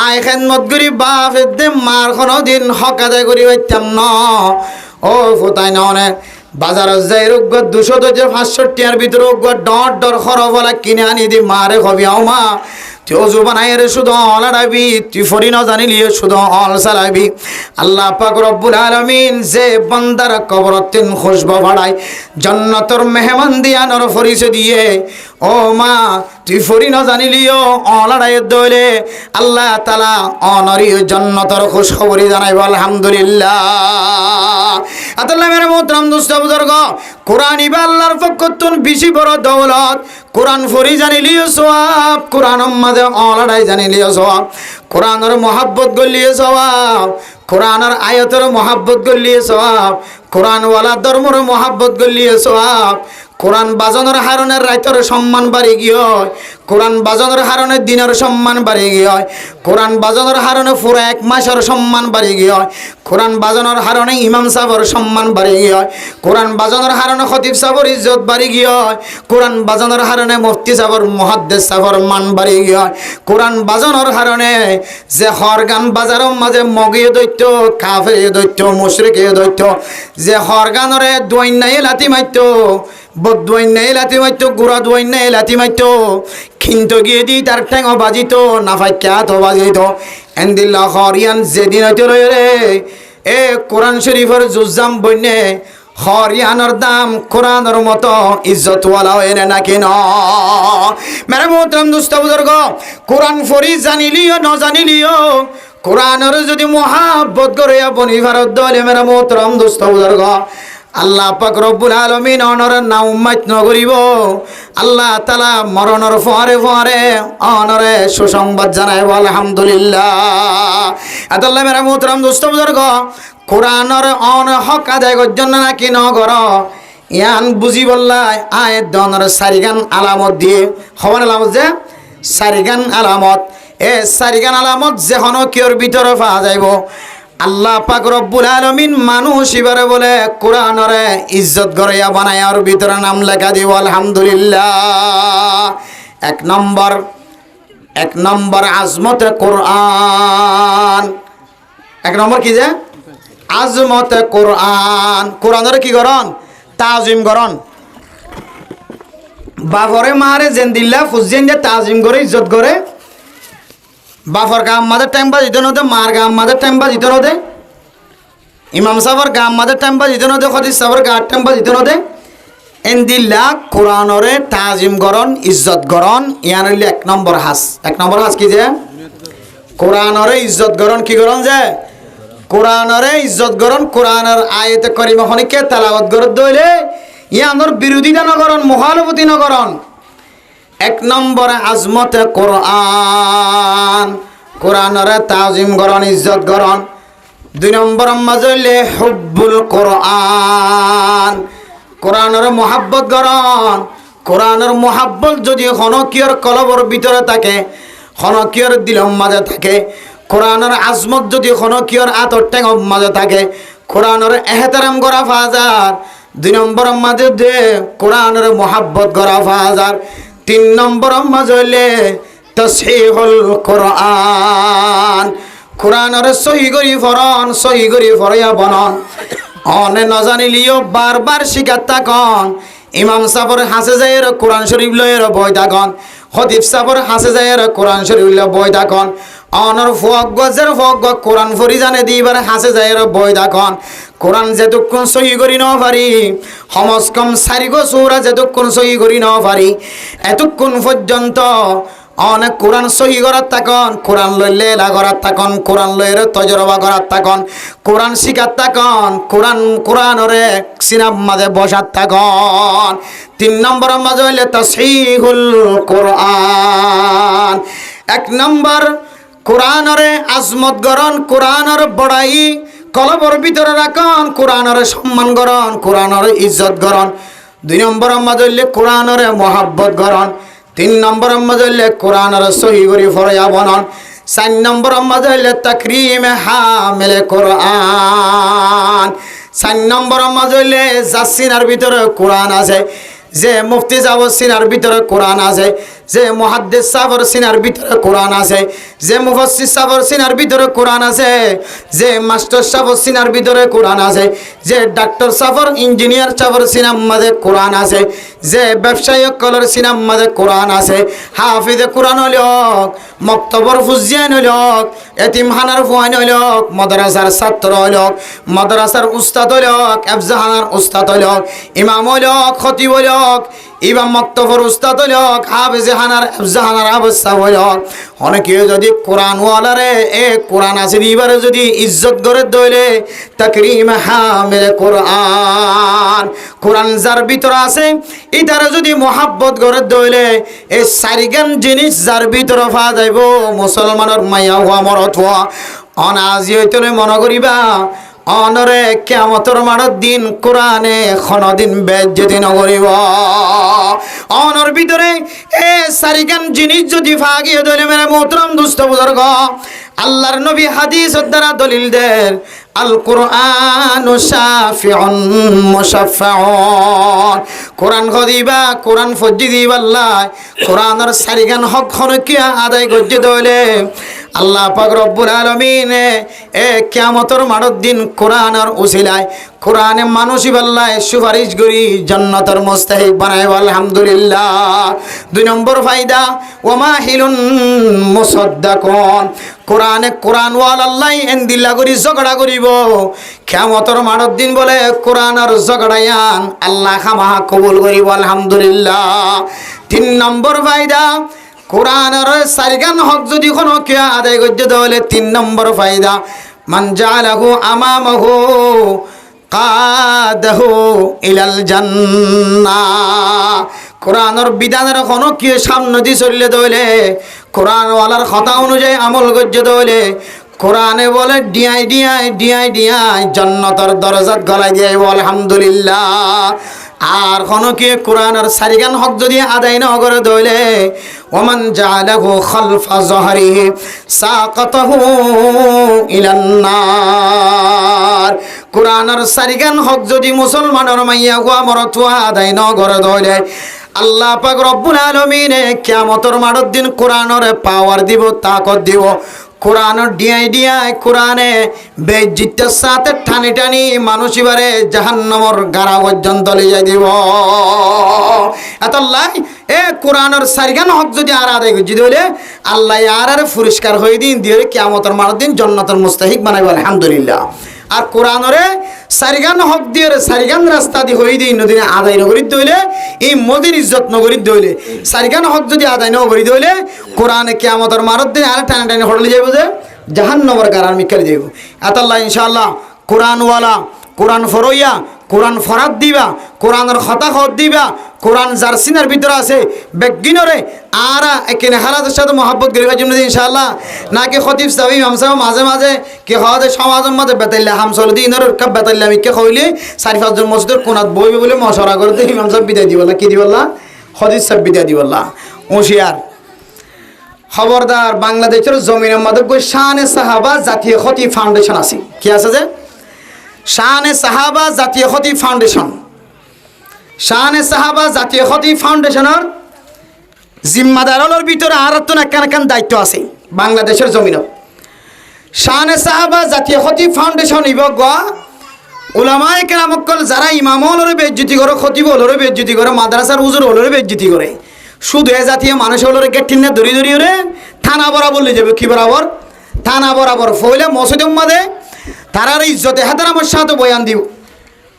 আয় খেদমত করি বাপ এদে মার কোনো দিন হক আদায় করি পাইতাম ন। ও ফোতাই না অনেক বাজারের যাই রোগ 200-500 ভিতরে ডর ডর খরফলা কিনে আনি দি মারে কবি আও মা তুই অজু বানাই রে শুধু অল আড়াবি, তুই ফরি ন জানিলি শুধু অল চালাবি। আল্লাহ পাক রব্বুল আলামিন যে বান্দার কবরতিন খুশবু বাড়ায়, জান্নাতের মেহমান দিয়ানোর পরিচয় দিয়ে, ও মা তুই ফরি ন জানিলিও অল আড়াই দইলে আল্লাহ তাআলা অনরি জান্নাতের খুশখবরি জানাইব আলহামদুলিল্লাহ। আল্লাহ মেরে মোহতারাম দোস্ত বুজুর্গ, কোরআন ইবা আল্লাহর পক্ষতুন বেশি বড় দৌলত। কোরআন ফরি জানিলিও সওয়াব, কোরআন মাঝে অলাড়াই জানিলিও সওয়াব, কোরআনের মহাব্বত গলিয়ে সওয়াব, কোরআনের আয়াতের মহাব্বত গলিয়ে সওয়াব, কোরআন ওয়ালা ধর্মের মহাব্বত গলিয়ে সওয়াব। কোরআন বাজানোর হারণের রাইতের সম্মান বাড়ি গিয়ে, কোরআন বাজানোর হারণের দিনের সম্মান বাড়ি গিয়ে, কোরআন বাজানোর হারণে পুরো 1 মাসের সম্মান বাড়ি গিয়ে, কোরআন বাজানোর হারণে ইমাম সাহেবের সম্মান বাড়ি গিয়ে, কোরআন বাজানোর হারণে খতিব সাহেবের ইজ্জত বাড়ি গিয়ে, কোরআন বাজানোর হারণে মুফতি সাহেবের মুহাদ্দিস সাহেবের মান বাড়ি গিয়ে, কোরআন বাজানোর হারণে যে হরগান বাজারের মাঝে মগিয়ে দৈত্য, কাফের দৈত্য, মুশরিক দৈত্য, যে হরগানরে দৈন্যায় লাথি মারত, বদুয়াইনাই লাথি মারত, গুড়া দুয়াইনাই লাথি মারত, কিন্তু গিয়ে দি তার ঠ্যাং বাজিত, নাফাক্যাত বাজিত। এন্দিল্লা হরিয়ান যেদিন হইতে রে এ কোরআন শরীফের জুজাম বন্যে হরিয়ানোর দাম কোরআনের মতো ইজ্জতওয়ালা হয় না কেন? মেরে মোহতারাম দোস্ত বুজুর্গ, কোরআন ফরি জানিলিও ন জানিলিও, কোরআনের যদি মহাব্বত করে বনি ভারত দলে মেরে মোহতারাম দোস্ত বুজুর্গ, আল্লাহ পাক রব্বুল আলামিন অনরের নাম উম্মাত নগরিব। আল্লাহ তাআলা মরণের পরে পরে অনরে সুসংবাদ জানাইব আলহামদুলিল্লাহ। আল্লাহ মেরা মোহতারাম দোস্ত বুজুর্গ, কোরআনের অন হক আদায় করজন নাকি নগর ইয়ান বুঝি বললাই আয়াত দনের সারিগান আলামত দিয়ে হওয়ার আলামত যে সারিগান আলামত, এ সারিগান আলামত যে হন কিয়র ভিতরে পাওয়া যাইব। আল্লাহ পাক রব্বুল আলামিন মানুষ এবারে বলে কোরআনরে ইজ্জত গড়াইয়া বানায়ার ভিতরে নাম লেখা দিব আলহামদুলিল্লাহ। এক নম্বর আজমতে কোরআন, 1 নম্বর কি যে আজমতে কোরআন। কোরআনের কি করন? তাজিম করন। বাপরে মারে যেন দিল্লা ফুজিয়েন যে তাজিম করে ইজ্জত করে, বাফর গাম মাদের টাইম বা জিতে নদে, মার গাম মাদের টাইম বা জিতে নদে, ইমাম সাহর গাম মাদের টাইম বা জিতে নদে, খদিস সাহর গার টাইম বা জিতে নদে। এন্দিল্লা কোরআনরে তাজিম গরণ ইজ্জত গরণ ইয়ান হইলে 1 নম্বর হাস। 1 নম্বর হাস কি যে কোরআনরে ইজ্জত গরণ কি গরণ যে কোরআনরে ইজ্জত গরণ, কোরআনের আয়াতে কারিমা হনিকে তেলাওয়াত গরদ দইলে ইয়ানোর বিরোধিতা নগরণ, মুখালফতি নগরণ। 1 নম্বর আজমতে কোরআন, কোরআনরে তাজিম গরণ ইজ্জত গরণ। 2 নম্বর মাঝে হুব্বুল কোরআন, কোরআনের মহাব্বত গরণ। কোরআনের মহাব্বত যদি হনকিয়র কলবর ভিতরে থাকে, হনকিয়র দিলম মাঝে থাকে, কোরআনের আজমত যদি হনকিয়র আতর টেঙ মাঝে থাকে, কোরআনের এহতারাম করা ফাজার। 2 নম্বর মাঝে দে কোরআনের মহাব্বত করা ফাজার। 3 নম্বর মাঝে হইলে তাসহিহুল কোরআন, কোরআনরে সহি করি ফরন সহি করি ফরয়া বনন অনে নজানিলিও বারবার শিকার তাকন ইমাম সাফর হাসে যায় কোরআন শরীফ লয়ের বই তাকন খতিব সাফর হাসে যায় কোরআন শরীফ লয়ের বই তাকন অনর ফক গজের ফক কোরআন ফরি জানে দিবার হাসে যায় বই তাকন কোরআন যেতক্ষণ সহি করি ন পারি সমস কম সারি গো সূরা যেতক্ষণ সহি করি ন পারি এতক্ষণ পর্যন্ত অনেক কোরআন সহি করার তাকন কোরআন লইলে লা করার তাকন কোরআন লইরে তজরবা করার তাকন কোরআন শিকার তাকন কোরআনরে সিনাম মাঝে বসার তাকন 3 নম্বর মাঝে হইলে তাসহিহুল কোরআন 1 নম্বর কোরআনরে আজমত গরণ কোরআনর বড়াই কলবর ভিতরে রাখন কোরআনরে সম্মান গরণ কোরআনরে ইজ্জত গরণ 2 নম্বর মাঝে হইলে কোরআনরে মহব্বত গরণ 3 নম্বর মাঝে হইলে কোরআনর সহি করি ফরয়া বনন 4 নম্বর মাঝে হইলে তাকরিমে হামিলে কোরআন 4 নম্বর মাঝে হইলে জাসিনার ভিতরে কোরআন আছে যে মুফতি সাহেব সিনার ভিতরে কোরআন আছে যে মুহাদ্দিস সাহেবের সিনার ভিতরে কোরআন আছে যে মুফাসসির সাহেবের সিনার ভিতরে কোরআন আছে যে মাস্টার সাহেবের সিনার ভিতরে কোরআন আছে যে ডাক্তার সাহেবের ইঞ্জিনিয়ার সাহেবের সিনার মধ্যে কোরআন আছে যে ব্যবসায়ী কলর সিনার মধ্যে কোরআন আছে হাফিজে কোরআন হলোক মক্তবর ফুজিয়ান হলোক এতিমখানার ফুয়ান হলোক মাদ্রাসার ছাত্র হলোক মাদ্রাসার উস্তাদ হলোক এফজাহানার উস্তাদ হলোক ইমাম হলোক খতিব হলোক ইমাম মক্তবর উস্তাদ হলোক হাফিজে হানার এফজাহানার অবস্থা হলোক অনেকে যদি কোরআন ওয়ালারে এ কোরআন আছে দিবারে যদি ইজ্জত করে দইলে তাকরিম হামিল কোরআন কোরআন যার ভিতরে আছে ইতারে যদি মোহাব্বত করে দইলে এই সারিগান জিনিস যার ভিতরে পা যাইব মুসলমানের মাইয়া হওয়া মরত হওয়া অনাজি হইতে মনে করিবা অনরে কিয়ামতের মাঠের দিন কোরআনে কোনদিন বেজ্জতি নকরিব অনর ভিতরে এ সারিগান জিনিস যদি ফাগিয়ে দইলে মেরে মোহতরম দুস্থ বুজুর্গ আল্লাহর নবী হাদিসের দ্বারা দলিল দেন আল কোরআন শাফিউন মুশাফফাউন কোরআন খদিবা কোরআন ফজি দিবা আল্লাহ কোরআনের সারিগান হক হনকিয়া আদায় করতে দইলে আল্লাহ পাক রব্বুল আলামিন এ কিয়ামতের মাঠের দিন কোরআনের উসিলায় কোরআনে মানুষই আল্লাহ সুপারিশ করি জান্নাতের মুস্তাহিক বানায় আলহামদুলিল্লাহ 2 নম্বর ফায়দা ওমা হিলুন মুসাদ্দাকুন কোরআনে কোরআন ওয়াল আল্লাহ এন্দিল্লা করি ঝগড়া করিব কিয়ামতের মাঠের দিন বলে কোরআনের ঝগড়ায়ান আল্লাহ খামাহা কবুল করিব আলহামদুলিল্লাহ 3 নম্বর ফায়দা কোরআনের সারিগান হক যদি কোনো কে আদায় করতে তাহলে 3 নম্বর ফায়দা মান জালাহু আমামাহু কাদাহু ইলাল জান্নাহ কোরআনের বিধানের কোনো কে সামনে দিয়ে চললে তাহলে কোরআন ওয়ালার কথা অনুযায়ী আমল করতে তাহলে কোরআনে বলে ডিয়াই ডিয়াই ডিয়াই ডিয়াই জান্নাতের দরজাত গলায় দিয়ে আলহামদুলিল্লাহ আর কোনো কি কোরআনের সারিগান হক যদি আদায় না করে দইলে ওমান জালাহু খালফা যহরিহি সাকাতাহু ইলান নার কোরআনের সারিগান হক যদি মুসলমানের মাইয়া গোয়া মরত আদায় না করে দইলে আল্লাহ পাক রব্বুল আলামিন কিয়ামতের মাঠের দিন কোরআনের পাওয়ার দিব তাকত দিব কোরআনের ডিয়াই ডিয়াই কোরআনে বেজ্জিতের সাথে টানি টানি মানুষ এবারে জাহান্নামের গাড়া পর্যন্ত লিয়ে দিব এতলাই এ কোরআনের সারিগান হক যদি আর আদায় করছি দিলে আল্লাহ আর পুরস্কার হয়ে দিন দিয়ে কিয়ামতের মাঠের দিন জান্নাতের মুস্তাহিক বানাইব আলহামদুলিল্লাহ আর কোরআনরে সারিগান হক দিয়ে সারিগান রাস্তা দিয়ে হয়ে দিই নদী আদায় নগরী দইলে এই মোদির ইজ্জত নগরী দইলে সারিগান হক যদি আদায় নগরী দইলে কোরআনে কিয়ামতের মারত দিন আর টানা টানি হটলে যাইব যে জাহান্নামের গারার মিকাল যাইব আতাল্লাহ ইনশাআল্লাহ কোরআনওয়ালা কোরআন ফরইয়া কোরআন ফরাত দিবা কোরআনের কথা খত দিবা কোরআন জার্সিনার ভিতরে আছে বেগিনরে আর এখানে হারাতের সাথে মহব্বত করিবার জন্য ইনশাআল্লাহ নাকি খতিব সাহেব ইমাম সাহেব মাঝে মাঝে কে হওয়াতে সমাজের মাঝে বেতাইলে হামসল দিনের কাপ বেতাইলে আমি কে কইলে 4-5 জন মসজিদের কোনাত বইবে বলে মশরা করে ইমাম সাহেব বিদায় দিবল্লা কি দিবল্লা খতিব সাহেব বিদায় দিবল্লা হুঁশিয়ার খবরদার বাংলাদেশের জমিনের মধ্যে শানে সাহাবা জাতীয় খতিব ফাউন্ডেশন আছে কি আছে যে শানে সাহাবা জাতীয় খতিব ফাউন্ডেশন শানে সাহাবা জাতীয় খতিব ফাউন্ডেশনের জিম্মাদারর ভিতরে আর তো একখান দায়িত্ব আছে বাংলাদেশের জমিনত শানে সাহাবা জাতীয় খতিব ফাউন্ডেশন ইবগ উলামায়ে কেরামকল যারা ইমাম হলরে বেজ্জতি করে খতিব হলরে বেজ্জতি করে মাদ্রাসার হুজুর হলরে বেজ্জতি করে শুধু এ জাতীয় মানুষ হলরে গেটিনে দড়ি দড়ি রে থানা বরাবর লই যাবে কি বরাবর থানা বরাবর ফইলে মসজিদের মধ্যে তারার ইজ্জতে হাতার আমার সাথে বয়ান দিও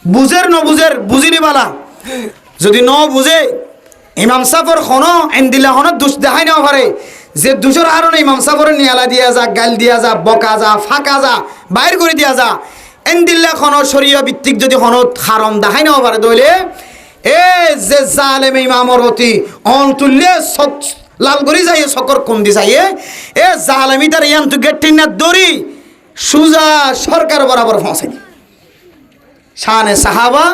বুঝের ন বুঝের বুঝিনি বালা যদি ন বুঝে ইমাম সাফর খনো এন্দিলা খনো দুষ দেখাই না পারে যে দুশোর কারণে ইমাম সাফর নিয়ালা দিয়া যা গাল দিয়া যা বকা যা ফাঁকা যা বাইর করে দিয়া যা এন্দিল্লা খনো শরীয় ভিত্তিক যদি খনো হারম দেখাই না পারে দইলে এ যে জালেম ইমামর হতি অন তুললে লাল করি যাই সকর কম দি যাইয়ে এ জালেমি তার ইয়ান তু গেট টিনা দড়ি সুজা সরকার বরাবর পৌঁছায়নি শানে সাহাবা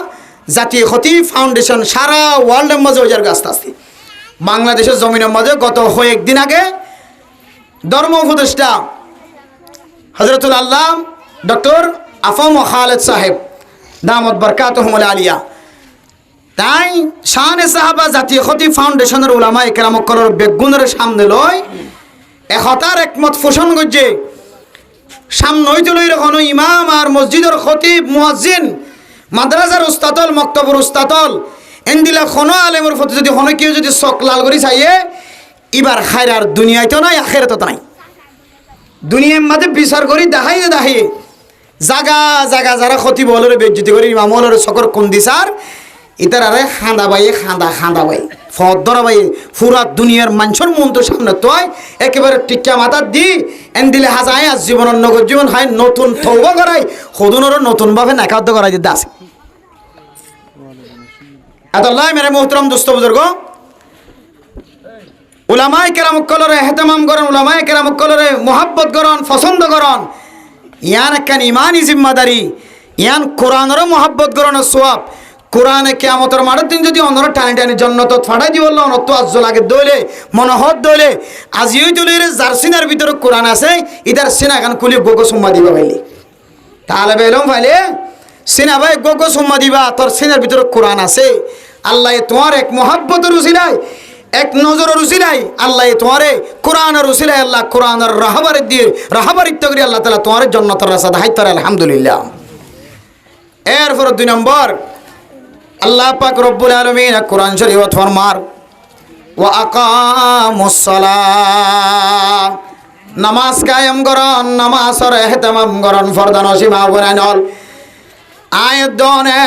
জাতীয় খতিব ফাউন্ডেশন সারা ওয়ার্ল্ডের মাঝে ওইজার গাছ আসছে বাংলাদেশের জমিনের মাঝে গত কয়েকদিন আগে ধর্ম উপদেষ্টা হজরতুল আল্লাহ ডক্টর আফম খালেদ সাহেব দামত বরকাতুহুমুল আলিয়া তাই শানে সাহাবা জাতীয় খতিব ফাউন্ডেশনের উলামা ইকরামকলর বেগুনের সামনে লয় একতার একমত পোষণ করছে সামনে হইতে লই কোনো ইমাম আর মসজিদের খতিব মুয়াজ্জিন মাদ্রাসার উস্তাদল মক্তবর উস্তাদল এন্দিলা কোনো আলেমের প্রতি যদি কোনো কেউ যদি চক লাল করে চাইয়ে এবার খায়রার দুনিয়ায় তো নাই আখেরাতে তো নাই দুনিয়ার মাঝে বিচার করি দেখাই দেখাইয়ে জাগা জাগা যারা খতিব হলরে বেজ্জতি করি ইমাম হলরে চকর কোন দিছার ইতার আরে খান্দা বাইয়ে খান্দা বাই ফদ ধরা বাইয়ে পুরা দুনিয়ার মানুষের মন তো সামনে তো একেবারে টিকা মাথা দি এন দিলে হাজায় আজ জীবনের নগর জীবন হয় নতুন থৌবা করাই সদুনরও নতুনভাবে নাকাদ্য করাই দিতে আছে আল্লাহ মেরে মোহতরম দোস্ত বুজুর্গ উলামায়ে কেরামকলরে ইহতিমাম করেন উলামায়ে কেরামকলরে মোহাব্বত করেন পছন্দ করেন ইয়ান একখান ইমানি জিম্মাদারি ইয়ান কোরআনেরও মোহাব্বত করেন সওয়াব কোরআনে কিয়ামতের মাঠের দিন যদি অন্যরা টানি টানি জন্নত ফাটাই দিব অনত আজ লাগে দইলে মনোহর দইলে আজিও দইলে যার সিনার ভিতরে কোরআন আছে ইদার সিনা খান খুলি গোগো সুম্মা দিবা ভাইলি তাহলে বেলম ভাইলে সিনা ভাই গোগো সুম্মা দিবা তোর সিনার ভিতরে কোরআন আছে আল্লাহ তোমার এক মোহাব্বতের উসিলায় এক নজরের উসিলায় আল্লাহ তোমারে কোরআনের উসিলায় আল্লাহ কোরআনের রাহবারে দিয়ে রাহবারিত্ব করে আল্লাহ তাআলা তোমার জান্নাতের রাস্তা দেখাইতে পারে আলহামদুলিল্লাহ এরপর 2 নম্বর আল্লাহ পাক রব্বুল আলামিন কোরআন শরীফত ফরমার ওয়া আকামুস সালাহ নামাজ কায়েম করন নামাজের ইহতিমাম করন ফরদান সীমা বনাইনল আয়াত দনে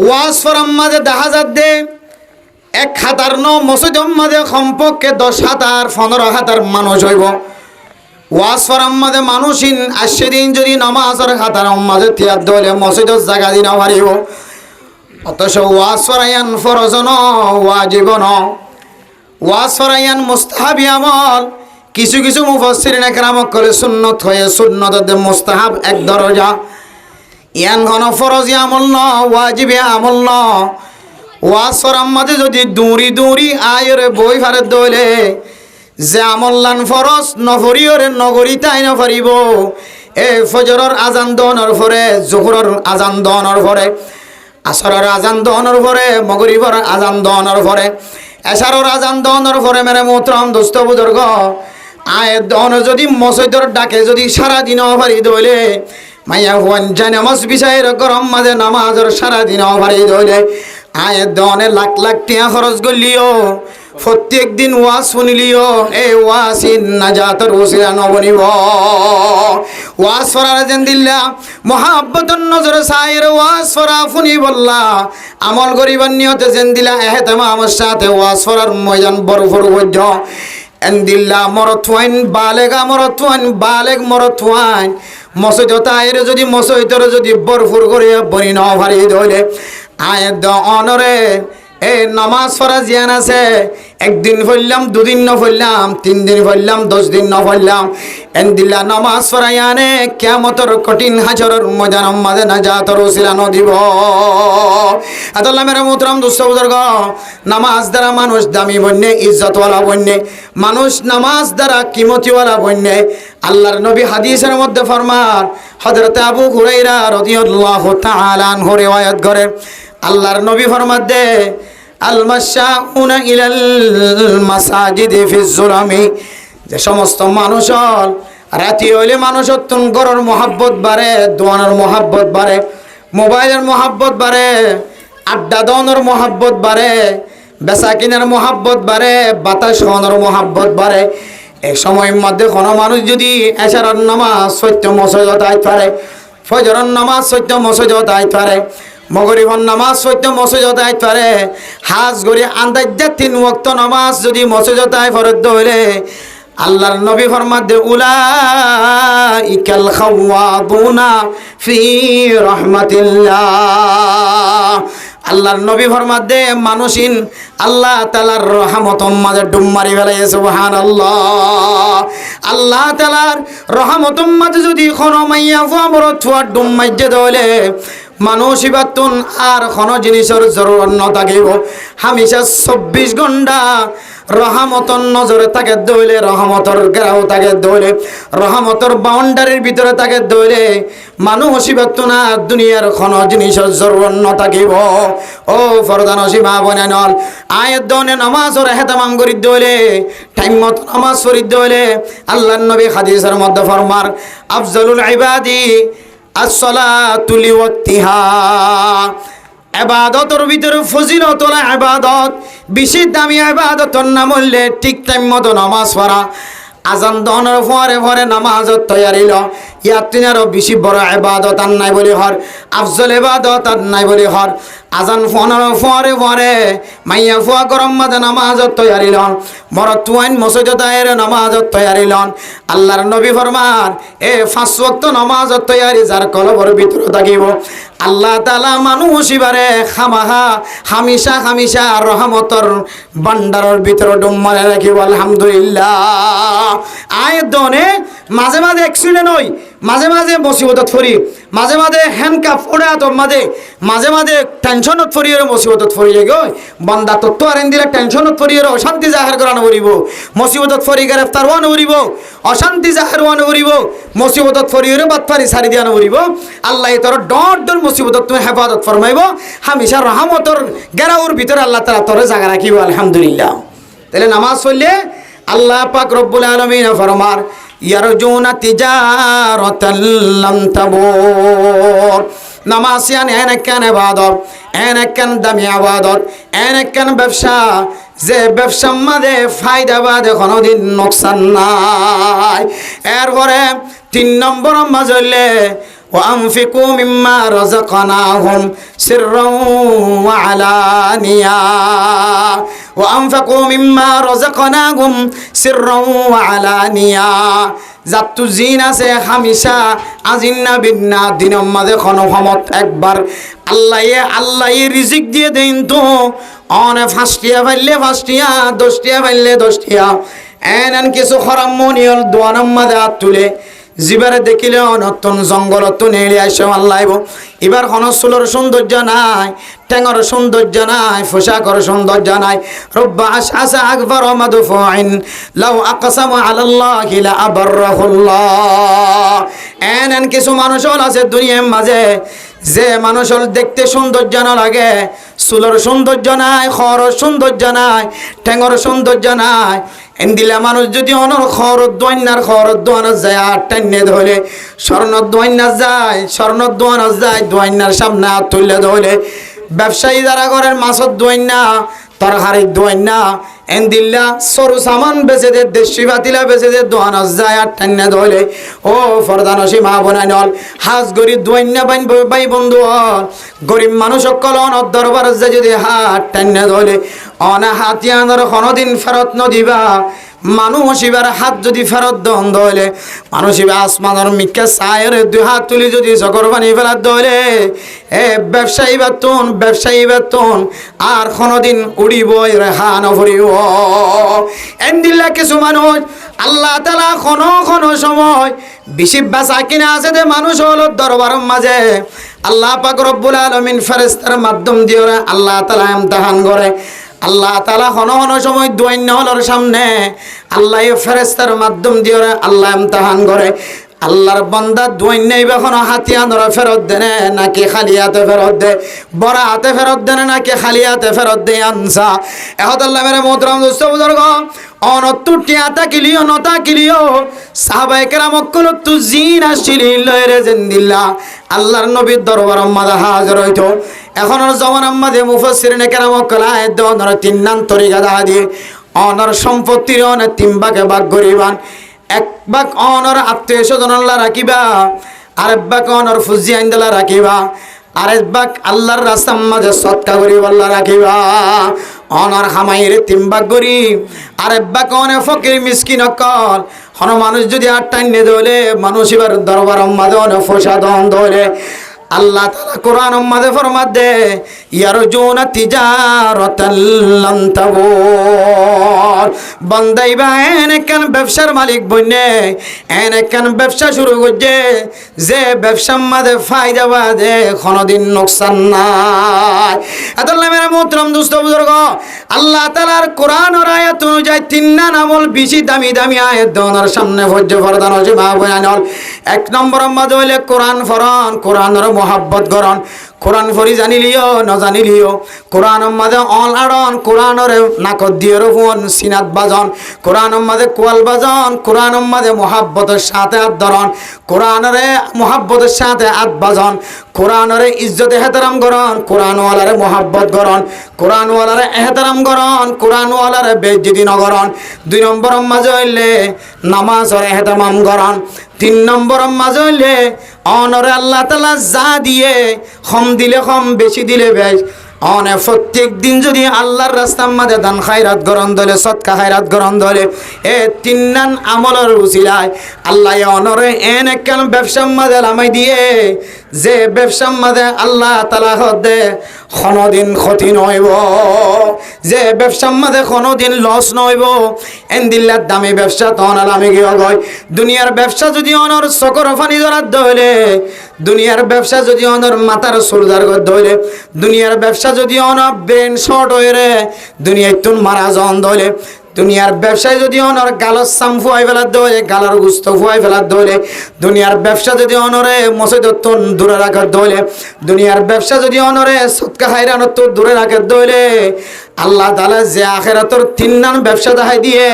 ওয়াজ ফরম মাঝে 10,000 দে 1,000 ন মসজিদের মাঝে কমপক্ষে 10,000 15,000 মানুষ হইব ওয়াজ ফরম মাঝে মানুষিন আসে দিন যদি নামাজের খাতার মাঝে তিয়াদ দলে মসজিদের জায়গা দিন পারিব অথচ ওয়াজ ফরায়ান ফরজ ন ওয়াজিব ন ওয়াজ ফরায়ান মুস্তাহাবি আমল কিছু কিছু মুফাসসিরিন একরাম করে সুন্নত হয়ে সুন্নততে মুস্তাহাব এক দরজা ইয়ান ঘন ফরজি আমল ন ওয়াজিবে আমল ন ওয়াজ ফরাম মাঝে যদি দৌড়ি দৌড়ি আয়রে বই ফারে দইলে যে আমল্লান ফরজ নফরিয়রে নগরী তাই নফরিব এ ফজরের আজান দনের পরে জোহরের আজান দনের পরে আসরের আজান দনের পরে মগরিবের আজান দনের পরে এশারের আজান দনের পরে মেরে মোহতরম দোস্ত বুজুর্গ আয়ের দন যদি মসজিদের ডাকে যদি সারা দিন ভারি দইলে মাইয়া হুয়ান জানে নামাজ বিষয়ের গরম মাঝে নামাজের সারা দিন ভারি দইলে আয়ের দনে লাখ লাখ টিয়া খরচ করলিও প্রত্যেক দিন ওয়াজ শুনিলিও এই ওয়াসিন নাজাতের ওসিলা নবনিব ওয়াজ ফরার যেন দিল্লা মহাব্বতন নজরে সাইর ওয়াজ ফরা ফুনি বললা আমল গরিবার নিয়তে যেন দিলা ইহতিমামের সাথে ওয়াজ ফরার ময়দান বড় বড় বৈধ এন দিল্লা মরথওয়াইন বালেগ মরথওয়াইন মসজিদ তাইরে যদি মসজিদের যদি বরফুর করে বনি ন ভারি ধইলে আয় দ অনরে এই নামাজ ফরা জিয়ান আছে একদিন পড়লাম দুদিন ন পড়লাম 3 দিন পড়লাম 10 দিন ন পড়লাম এন দিল্লা নামাজ ফরায়ানে কিয়ামতের কঠিন হাজরের ময়দানের মাঝে নাজাতের ওসিলা ন দিব আল্লাহ মেরে মোহতরম দোস্ত বুজুর্গ নামাজ দ্বারা মানুষ দামি বন্যে ইজ্জতওয়ালা বন্যে মানুষ নামাজ দ্বারা কিমতিওয়ালা বন্যে আল্লাহর নবী হাদিসের মধ্যে ফরমান হযরত আবু হুরায়রা রাদিয়াল্লাহু তাআলা আনহু রিওয়ায়াত করে আল্লাহর নবী ফরমান দে আল মাশাউনা ইলাল মাসাজিদি ফিজ জুলামি যে সমস্ত মানুষ রাতি হইলে মানুষের তুন গরর মহাব্বত বাড়ে, দোয়ানোর মহাব্বত বাড়ে, মোবাইলের মহাব্বত বাড়ে, আড্ডা দোয়ানোর মহাব্বত বাড়ে, বেচা কিনার মহাব্বত বাড়ে, বাতাস হওয়ানোর মহাব্বত বাড়ে। এই সময়ের মধ্যে কোনো মানুষ যদি এশারার নামাজ সত্য মসজিদত আইতে পারে, ফজরের নামাজ সত্য মসজিদত আইতে পারে, মগরিবর নামাজ সত্য মসজিদত আইতে পারে, হাজ গড়ি আন্দাজে 3 ওয়াক্ত নামাজ যদি মসজিদত আই ফরদ হইলে আল্লাহর নবী ফরমাতে উলাইকাল খাওয়াবুনা ফি রাহমাতিল্লাহ। আল্লাহর নবী ফরমাতে মানুষিন আল্লাহ তাআলার রহমতের মাঝে ডুব মারি ফেলে। সুবহানাল্লাহ। আল্লাহ তাআলার রহমতের মাঝে যদি কোনো মাইয়া ফুয়ামর ছুয়া ডুব মাইজে দলে মানুষ ইবাতুন আর কোনো জিনিসের জরুরত ন থাকিব। হামেশা 24 ঘন্টা রহমতর নজরে তাকে দইলে, রহমতর গেরাও তাকে দইলে, রহমতর বাউন্ডারির ভিতরে তাকে দইলে মানুষ ইবাতুন আর দুনিয়ার কোনো জিনিসের জরুরত ন থাকিব। ও ফরদান সীমা বনানল আয়াত দনে নামাজের হেতামাম করি দইলে, টাইম মতো নামাজ পড়ি দইলে আল্লাহর নবী হাদিসের মধ্যে ফরমার আফজালুল ইবাদি as-salatu li waqtiha। ইবাদতের ভিতরে ফজিলত হলো ইবাদত, বেশি দামি ইবাদতের নাম হইলে ঠিক টাইম মতো নামাজ পড়া। আজান দনের পরে পরে নামাজের তৈয়ারি ল ইয়াতিনারও বেশি বড় ইবাদত আর নাই বলি হর, আফজল ইবাদত আর নাই বলি হর। আজান ফোনের পরে পরে মাইয়া ফুয়া গরম মাঝে নামাজের তৈয়ারি লন, মর তুয়াইন মসজিদত আয়ের নামাজের তৈয়ারি লন। আল্লাহর নবী ফরমান 5 ওয়াক্ত নামাজের তৈয়ারি যার কলবের ভিতরে থাকিব আল্লাহ তাআলা মানুষ ইবারে খামাহা হামেশা হামেশা রহমতর ভান্ডারের ভিতরে ডুব মারে রাখিব। আলহামদুলিল্লাহ। আয়াত দনে মাঝে মাঝে অ্যাক্সিডেন্ট হই, মাঝে মাঝে মুসিবতত পড়ি, মাঝে মাঝে হ্যান্ডকাফ ওড়া তো মাঝে মাঝে টেনশনত পড়িয়ে মুসিবতত পড়িয়ে গই বান্দা তত্ত্ব আরেন দিলে টেনশনত পড়িয়ে অশান্তি জাহের করানো করিব, মুসিবতত পড়ি গ্রেফতার হওয়ানো করিব, অশান্তি জাহের হওয়ানো করিব, মুসিবতত পড়িয়ে বাতফারি সারি দিয়ানো করিব। আল্লাহ তোর ডর ডর মুসিবতত তুমি হেফাজত ফরমাইব, হামেশা রহমতর গেরাউর ভিতরে আল্লাহ তাআলা তোরে জায়গা রাখিব। আলহামদুলিল্লাহ। তাহলে নামাজ পড়লে আল্লাহ পাক রব্বুল আলামিন ফরমার ইয়ারজুনা তিজারাতাল লাম তাবুর। নামাজ ইয়ান এনেকান ইবাদত, এনেকান দামি ইবাদত, এনেকান ব্যবসা যে ব্যবসার মাঝে ফায়দা বাদে কোনোদিন নোকসান নাই। এরপরে 3 নম্বর মাঝলে وأنفقوا مما رزقناهم سرا وعلانية وأنفقوا مما رزقناهم سرا وعلانية। জাতু জিন আছে হামেশা আজিন্না বিন্না দিনের মাঝে ক্ষণসমত একবার আল্লাহ রিজিক দিয়ে দেন তো অনে 5টিয়া পাইলে 5টিয়া, 10টিয়া পাইলে 10টিয়া। এন কিছু খরাম মনিয়ল দোয়ানের মাঝে হাত তুলে জিবারে দেখিলে নতুন জঙ্গলত নেড়ে আসে আল্লাইব। এবার হনসুলোর সৌন্দর্য নাই, টেঙর সৌন্দর্য নাই, পোশাকর সৌন্দর্য নাই। রব্বা আসা আকবর মাদফুইন লাউ আকসামু আলাল্লাহি লা আবাররাহুল্লাহ। এন কিছু মানুষ আছে দুনিয়ার মাঝে যে মানুষ দেখতে সৌন্দর্য না লাগে, চুলোর সৌন্দর্য নাই, খরর সৌন্দর্য নাই, ঠেঙর সৌন্দর্য নাই। এন্দিলা মানুষ যদি অনর খরর দোয়ানা যায় আর টাইনে ধরে স্বর্ণ দোয়ানা যায়, স্বর্ণ দোয়ানা যায়, দোয়ানার সামনে হাত তুললে ধরে ব্যবসায়ী যারা করেন মাছের দোয়ানা, তরকারির দোয়ানা, এন্দিল্লা সরু সামান বেচে দে, দেশি বাতিলা বেচে দে, দোয়ানা যায় আর টাইনে ধরে। ও ফরদান সীমা বনাই নল হাজ গরি দোয়ানা বাই বন্ধু হল গরিব মানুষ সকল অনর দরবার যায় যদি হাত টাইনে ধরে অনা হাতিয়ানোর কোনোদিন ফেরত নদিবা। মানুষ এবার হাত যদি ফেরত দন দলে মানুষ এবার আসমানের মিক্কা সায়ের 2 হাত তুলি যদি চকর পানি ফেলার দলে ব্যবসায়ী বেতন আর কোনোদিন উড়িব রেহা নভরিব। এন্দিল্লা কিছু মানুষ আল্লাহ তাআলা কোনো সময় বেশি বেচা কিনা আছে যে মানুষ হল দরবারের মাঝে আল্লাহ পাক রব্বুল আলামিন ফেরেশতার মাধ্যম দিয়ে আল্লাহ তাআলা ইমতিহান করে। আল্লাহ তাআলা কোনো সময় দোয়াইন হলর সামনে আল্লাহ ফেরেশতার মাধ্যম দিয়ে আল্লাহ ইমতিহান করে। আল্লাহর বান্দা দুই নেই এখনো হাতিয়া ধরে ফেরত দেনে নাকি খালি হাতে ফেরত দে, বড় হাতে ফেরত দেনে নাকি খালি হাতে ফেরত দে আনসা। এখন আল্লাহ মেরে মোহতরম দোস্ত বুজুর্গ অনত্তর টিয়াতা কিলিও নতা কিলিও সাহাবায়ে কেরাম অকল তু জিন আসিলি লয়রে জিন্দিল্লাহ আল্লাহর নবীর দরবার মাদা হাজির হইতো। এখন জমানার মাঝে মুফাসসিরিনে কেরাম অকল আয়াত দনর তিন নাম তরিকা দা দিয়ে অনর সম্পত্তির অনেক তিন ভাগে ভাগ করিবান। এক ভাগ অনর আত্মীয় স্বজন আল্লাহ রাখিবা, আরেক ভাগ অনর ফুজি আইন্দালা রাখিবা, আরেক ভাগ আল্লাহর রাস্তার মাঝে সৎকা করিব আল্লাহ রাখিবা। অনর হামাইয়ের তিন ভাগ করি, আরেক ভাগ অনে ফকির মিসকিন অকল হন মানুষ যদি আর টাইনে দলে মানুষ এবার দরবার মাঝে অনে ফসা দন ধরে আল্লাহ তাআলা কোরআন মাঝে ফরমাত দে ইয়ারজুনা তিজারাতাল লান তাবুর। বান্দাইবা এনেকান ব্যবসার মালিক বনে এনেকান ব্যবসা শুরু করছে যে ব্যবসার মাঝে ফায়দা বাদে কোনোদিন নোকসান নাই। আল্লাহ মেরা মোহতরম দোস্ত বুজুর্গ আল্লাহ তাআলার কোরআনের আয়াত অনুযায়ী তিন আমল বেশি দামি দামি আয়াত দনের সামনে ভজ্য ফরদান হচ্ছে মা বয়ানল। এক নম্বর মাঝে হইলে কোরআন ফরন, কোরআনের মোহাব্বত করন। কোরআন ফরি জানিলিও ন জানিলিও কোরআন মাঝে অল আড়ন, কোরআনের নাকত দিয়ে রফুন সিনাত বাজন, কোরআন মাঝে কোয়াল বাজন, কোরআন মাঝে মোহাব্বতের সাথে হাত ধরন, কোরআনের মোহাব্বতের সাথে হাত বাজন, কোরআনের ইজ্জতে এহতারাম করন, কোরআনওয়ালারে মোহাব্বত করন, কোরআনওয়ালারে এহতারাম করন, কোরআনওয়ালারে বেইজ্জতি নগরন। দুই নম্বর মাঝে হইলে নামাজের এহতারাম করন। তিন নম্বর মাঝে হইলে অনরে আল্লাহ তাআলা যা দিয়ে কম দিলে কম বেশি দিলে বেশ অনে প্রত্যেক দিন যদি আল্লাহর রাস্তার মাঝে দান খায়রাত গরম দলে সৎকা খায়রাত গরম দলে এ তিন নান আমলের উসিলায় আল্লাহ অনরে এন একখান ব্যবসার মাঝে লামাই দিয়ে যে ব্যবসার মাঝে আল্লাহ তাআলা হদে কোনোদিন ক্ষতি নইব, যে ব্যবসার মাঝে কোনোদিন লস নইব। এন্দিল্লার দামি ব্যবসা তখন আলামে গিয়ে গয়। দুনিয়ার ব্যবসা যদি অনর চকর ফানি ধরার ধরে, দুনিয়ার ব্যবসা যদি অনর মাথার সোলদার করে ধরে, দুনিয়ার ব্যবসা যদি অনর ব্রেন শর্ট হয়ে রে দুনিয়ায় তুন মারা জন ধরে, দুনিয়ার ব্যবসায় যদি অনর গালর সাম ফুয়াই ফেলার দৌড়ে গালার গুস্ত ফুয়াই ফেলার দৌড়ে, দুনিয়ার ব্যবসা যদি অনরে মসজিদত্তন দূরে রাখার দৌড়ে, দুনিয়ার ব্যবসা যদি অনরে সৎকা হাইরানত দূরে রাখার দৌড়ে আল্লাহ তাআলা যে আখিরাতর তিন নাম ব্যবসা দেখাই দিয়ে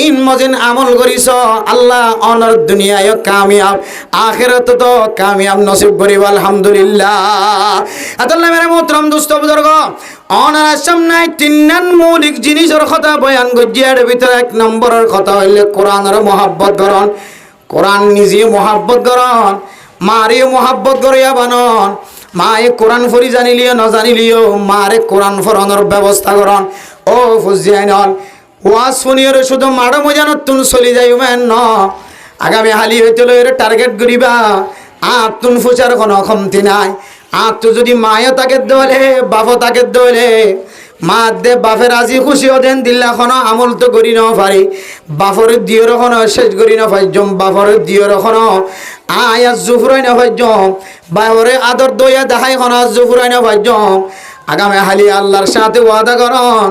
ইন মজিন আমল করিস আল্লাহ অনর দুনিয়ায় কামিয়াব আখিরাত তো কামিয়াব নসিব করিব আলহামদুলিল্লাহ। আল্লাহ মেরে মোহতরম দোস্ত বুজুর্গ অনার সামনে তিন নাম মৌলিক জিনিসের কথা বয়ান গজিয়ার ভিতরে এক নম্বরের কথা হইলে কোরআনের মোহাব্বত করন। কোরআন নিজে মোহাব্বত করন, মারে মোহাব্বত করিয়া বানন। মায়ে কোরআন ফরি জানিলিও ন জানিলিও মারে কোরআন ফরানোর ব্যবস্থা করন। ও ফুজিয়াইনল ওয়াজ শুনিয়রে শুধু মাড়ো মজানত তুন চলি যাই মেন ন আগামী হালি হইতে লইরে টার্গেট করিবা আর তুন ফুচার কোনো কমতি নাই। আর তো যদি মায়ও তাকে দলে বাপও তাকে দলে মা দে বাপের আজি খুশিও দেন দিল্লা কোনো আমল তো করি ন পারি, বাপর দিয়র কোনো শেষ করি না পাইজম, বাপর দিয়র কোনো আয়া জুফুরাই না পাইজম, বাপরে আদর দইয়া দেখাই কোনো জুফুরাই না পাইজম। আগামী হালি আল্লাহর সাথে ওয়াদা করন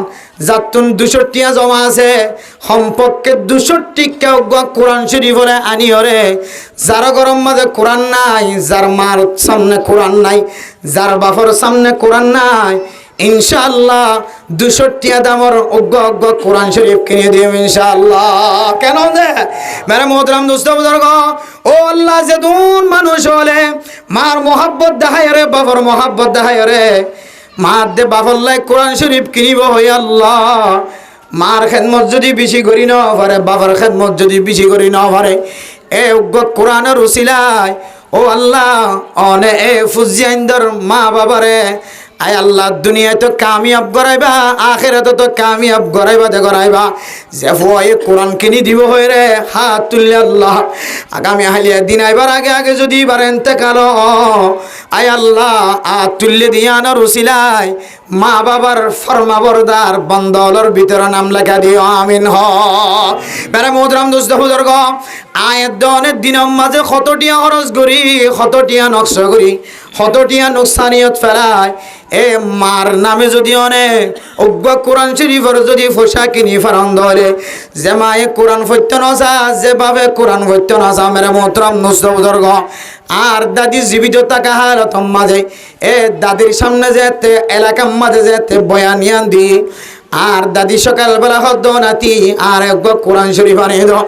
যাতুন 200 টিয়া জমা আছে সম্পর্কে 200 টিকা কোরআন শরীফরে আনি হরে। যার গরম মাঝে কোরআন নাই, যার মার সামনে কোরআন নাই, যার বাপর সামনে কোরআন নাই ইনশাআল্লাহ 200 টিয়া দামর অজ্ঞ অজ্ঞ কোরআন শরীফ কিনে দিও ইনশাআল্লাহ। কেন দে মেরে মোহতরম দোস্ত বুজুর্গ ও আল্লাহ যে দুন মানুষ হলে মার মোহাব্বত দেখায় রে, বাপর মোহাব্বত দেখায় রে, মার দে বাপল্লাই কোরআন শরীফ কিনিব হই আল্লাহ। মার খেদমত যদি বেশি করি না পারে, বাবার খেদমত যদি বেশি করি না পারে এ অজ্ঞ কোরআনের উসিলায় ও আল্লাহ অনে এ ফুজিয়াইন্দর মা বাবারে আয় আল্লাহ দুনিয়ায় তো কামিয়াব করাইবা, আখিরাতে তো কামিয়াব করাইবা দে করাইবা। যে ফুয়াই কোরআন কিনি দিব হয়ে রে হাত তুললে আল্লাহ আগামী হালিয়া দিন আইবার আগে আগে যদি এবার এতেকাল আয় আল্লাহ হাত তুললে দিয়ানোর উসিলায় মা বাবার ফরমা বরদার বন্দলর ভিতরে নাম লেখা দিও আমিন হ। মেরে মোহতরম দোস্ত বুজুর্গ আয়ের দনের দিনের মাঝে কতটিয়া খরচ করি, কতটিয়া নকশ করি, কতটিয়া নোকসানিয়ত ফেলায় এ মার নামে যদি অনে ও অজ্ঞ কোরআন শরীফের যদি পোশাক কিনি ফারন ধরে যে মায়ে কোরআন ফত্য নসা যেভাবে কোরআন ফত্য নসা মেরে মোহতরম নুসবুজুর্গ আর দাদি জীবিত থাকা হালতম মাঝে এ দাদির সামনে যেতে এলাকার মাঝে যেতে বয়ানিয়ান দি আর দাদি সকালবেলা হদ নাতি আর এক কোরআন শরীফ আনিয়ে দাও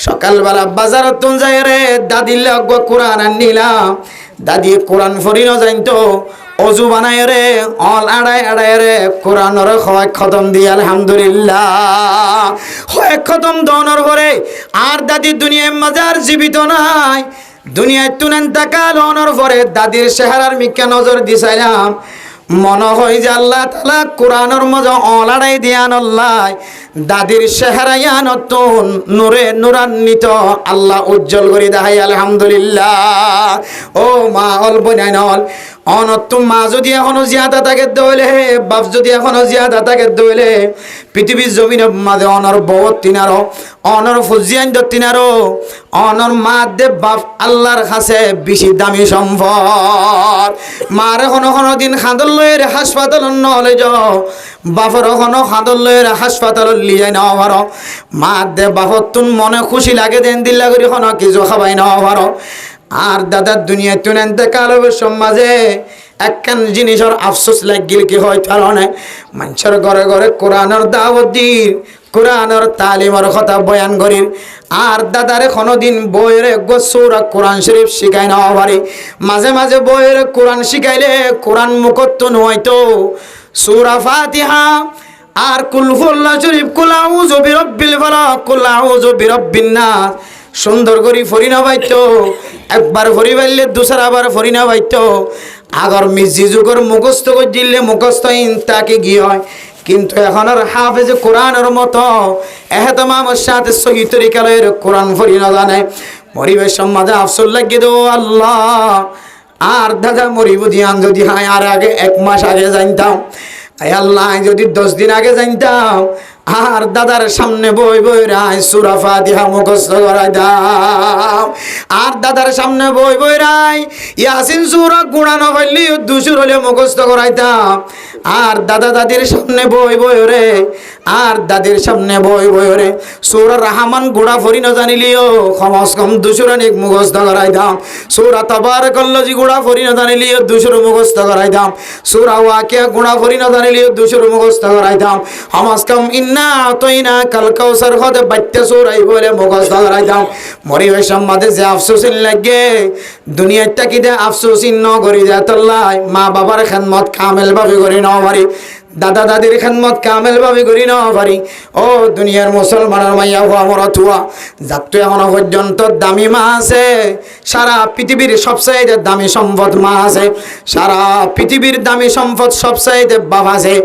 সকালবেলা বাজারত তুন যায় রে দাদির এক কোরআন আনিলাম দাদি কোরআন ফরি ন জানতো অজু বানায় রে অল আড়ায় রে কোরআনের হয় খতম দিয়ে আলহামদুলিল্লাহ হয় খতম দনর করে আর দাদি দুনিয়ার মাঝে আর জীবিত নাই দুনিয়ায় তুনেন তাকাল অনর পরে দাদির চেহারার মিক্কা নজর দিছাইলাম মনে হয় যে আল্লাহ তাআলা কোরআনের মধ্যে অলাড়াই দিয়ান আল্লাহ দাদির চেহারায়া নতুন নূরে নূরান্বিত আল্লাহ উজ্জ্বল করে দেখাই আলহামদুলিল্লাহ ও মা অল্প নাইনল অনত্তম মা যদি এখনো জিয়াদা থাকে দইলে বাপ যদি এখনো জিয়াদা থাকে দইলে পৃথিবীর জমিনের মাঝে অনর বহুত তিনারো অনর ফুজিয়ান তিনারো অনর মা দে বাপ আল্লাহর কাছে বেশি দামি সম্পদ মার কোনো দিন খাদল লয়ের হাসপাতাল নলে যাও বাপর কোনো খাদল লয়ের হাসপাতাল লিয়ে নেওয়া পারো মা দে বাপর তুন মনে খুশি লাগে দেন দিল্লা করি কোনো কিছু খাবাই নেওয়া পারো আর দাদার দুনিয়া তুনেনতে কালবের সমাজে একখান জিনিসের আফসোস লাগিল কি হয় কারণে মানুষের ঘরে ঘরে কোরআনের দাওয়াত দিন কোরআনের তালিমের কথা বয়ান করির আর দাদারে কোনোদিন বইয়ের গোসুরা কোরআন শরীফ শিখাই নেওয়া পারে মাঝে মাঝে বইয়ের কোরআন শিখাইলে কোরআন মুখত্ব নয়তো সূরা ফাতিহা আর কুল হুয়াল্লাহু শরীফ কুল আউযু বিরাব্বিল ফালাক কুল আউযু বিরাব্বিন নাস সুন্দর করি ফরি না বাইতো একবার ফরি বাইলে দুসরা বার ফরি না বাইতো আগর মিজি যুগর মুখস্থ করে দিলে মুখস্থ তাকে গিয়ে হয় কিন্তু এখন আর হাফেজ কোরআনের মতো এহতমামের সাথে সহি তরিকার কোরআন ফরি না জানে মরিবের সমাজে আফসোস লাগিয়ে দো আল্লাহ আর দাদা মরিব দিয়ান যদি হায় আর আগে 1 মাস আগে জানতাম আল্লাহ যদি 10 দিন আগে জানতাম আর দাদার সামনে বই বই রায় সূরা ফাতিহা মুখস্থ করাই দাও আর দাদার সামনে বই বই রায় ইয়াসিন সূরা গুণানো পারলি 200 হলে মুখস্থ করাইতাম আর দাদা দাদির সামনে বই বই রে আর দাদির সামনে বই বই রে সূরা রহমান গুণা ফরি না জানিলিও কমস কম 200 রানি মুখস্থ করাইতাম সূরা তাবারাকাল্লাজি গুণা ফরি না জানিলিও 200 মুখস্থ করাইতাম সূরা ওয়াকিয়া গুণা ফরি না জানিলিও 200 মুখস্থ করাইতাম কমস কম না আতাইনা কাল কাউসার হতে বাচ্চা সুরাই বলে মুখস্থ করাইতাম মরিবের সম্মাদে যে আফসোস লাগে দুনিয়াটা কি দে আফসোস ন করি যাতল্লাহ মা বাবার খেদমত কামেল ভাবে করি না পারি দাদা দাদির খেদমত কামেল ভাবে করি না পারি ও দুনিয়ার মুসলমানের মাইয়া হওয়া মরতুয়া যাত্রা এখনো পর্যন্ত দামি মা আছে সারা পৃথিবীর সবচাইতে দামি সম্পদ মা আছে সারা পৃথিবীর দামি সম্পদ সবচাইতে বাপ আছে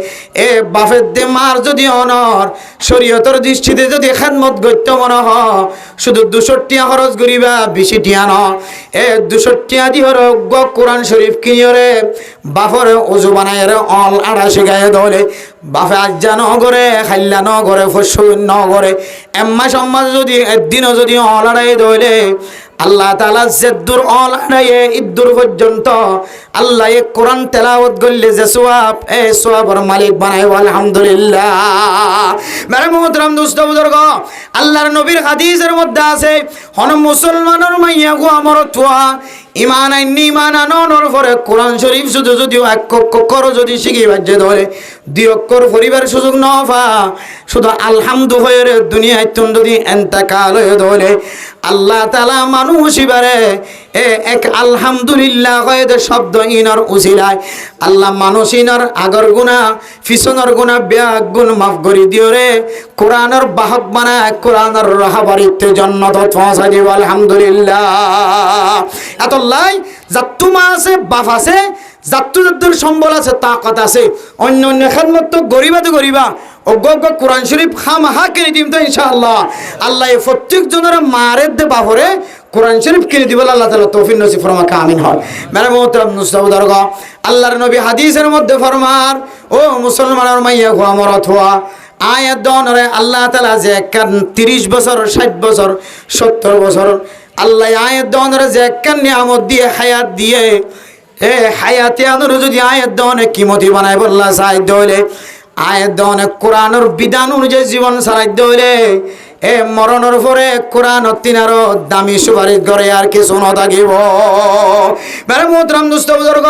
এ বাপের দে মার যদি অনর শরীয়তের দৃষ্টিতে যদি খেদমত গত্য মনে হ শুধু 200 টাকা খরচ করিবা বেশি টিয়া ন এ 200 টাকা দি হর কোরআন শরীফ কিনিয়রে বাপরে ওযু বানায় রে অল আড়া শিখায় দলে বাপে আজ্জা ন করে খাইলা ন করে ফসু ন করে এম্মা সম্মাজ যদি একদিনও যদি অল আড়াই দলে আল্লাহ তাআলা জেদ্দুর অল আড়াইয়ে ইদ্দুর পর্যন্ত আল্লাহ এই কোরআন তেলাওয়াত করলে যে সওয়াব এই সওয়াবের মালিক বানায় আলহামদুলিল্লাহ মেরে মুহতারাম দোস্ত বুজুর্গ আল্লাহর নবীর হাদিসের মধ্যে আছে হন মুসলমানের মাইয়া গো আমার তুয়া ইমান আইনি ইমান আনর পরে কোরআন শরীফ শুধু যদিও 1 অক্ষর যদি শিখি বাজে ধরে 2 অক্ষর পরিবার সুযোগ না পা শুধু আলহামদু হয়ে রে দুনিয়ায় তুন যদি ইন্তেকাল হয়ে ধরে আল্লাহ তাআলা মানুষ ইবারে এক আলহামদুলিল্লাহ কয়েদ শব্দ ইনার উসিলায় আল্লাহ মানুষ ইনার আগর গুনাহ পিছনের গুনাহ ব্যাগ গুণ মাফ করে দিও রে কোরআনের বাহক বানায় কোরআনের রাহবারিতে জান্নাত পৌঁছাই দিব আলহামদুলিল্লাহ এতলাই যাত্তু মা আছে বাপ আছে যাত্তু যাত্তুর সম্বল আছে তাকাত আছে অন্য অন্য খেদমত তো গরিবা তো গরিবা অজ্ঞ কোরআন শরীফ খামাহা কিনে দিম তো ইনশাআল্লাহ আল্লাহ এই প্রত্যেক জনের মারের দে বাপরে কোরআন শরীফ কিনে দিব আল্লাহ তাআলা তৌফিক নসিব ফরমাক আমিন হয় মেরে মোহতারাম মুস্তাফাদরগ আল্লাহর নবী হাদিসের মধ্যে ফরমান ও মুসলমানের মাইয়া গো আমার অথবা আয়াত দনরে আল্লাহ তাআলা যে 30 বছর 60 বছর 70 বছর আল্লাহ আয়াত দনরে যে নিয়ামত দিয়ে হায়াত দিয়ে হায়াতে আনর যদি আয়াত দনে কিমতি বানায় বললা চাই দলে আয়াত দনে কোরআনের বিধান অনুযায়ী জীবন চালাইতে হইলে এ মরণের পরে কোরআন তিনারও দামি সুপারিশ করে আর কিছু ন থাকিব। বেরে মোহতরম দুস্থ বুজুর্গ,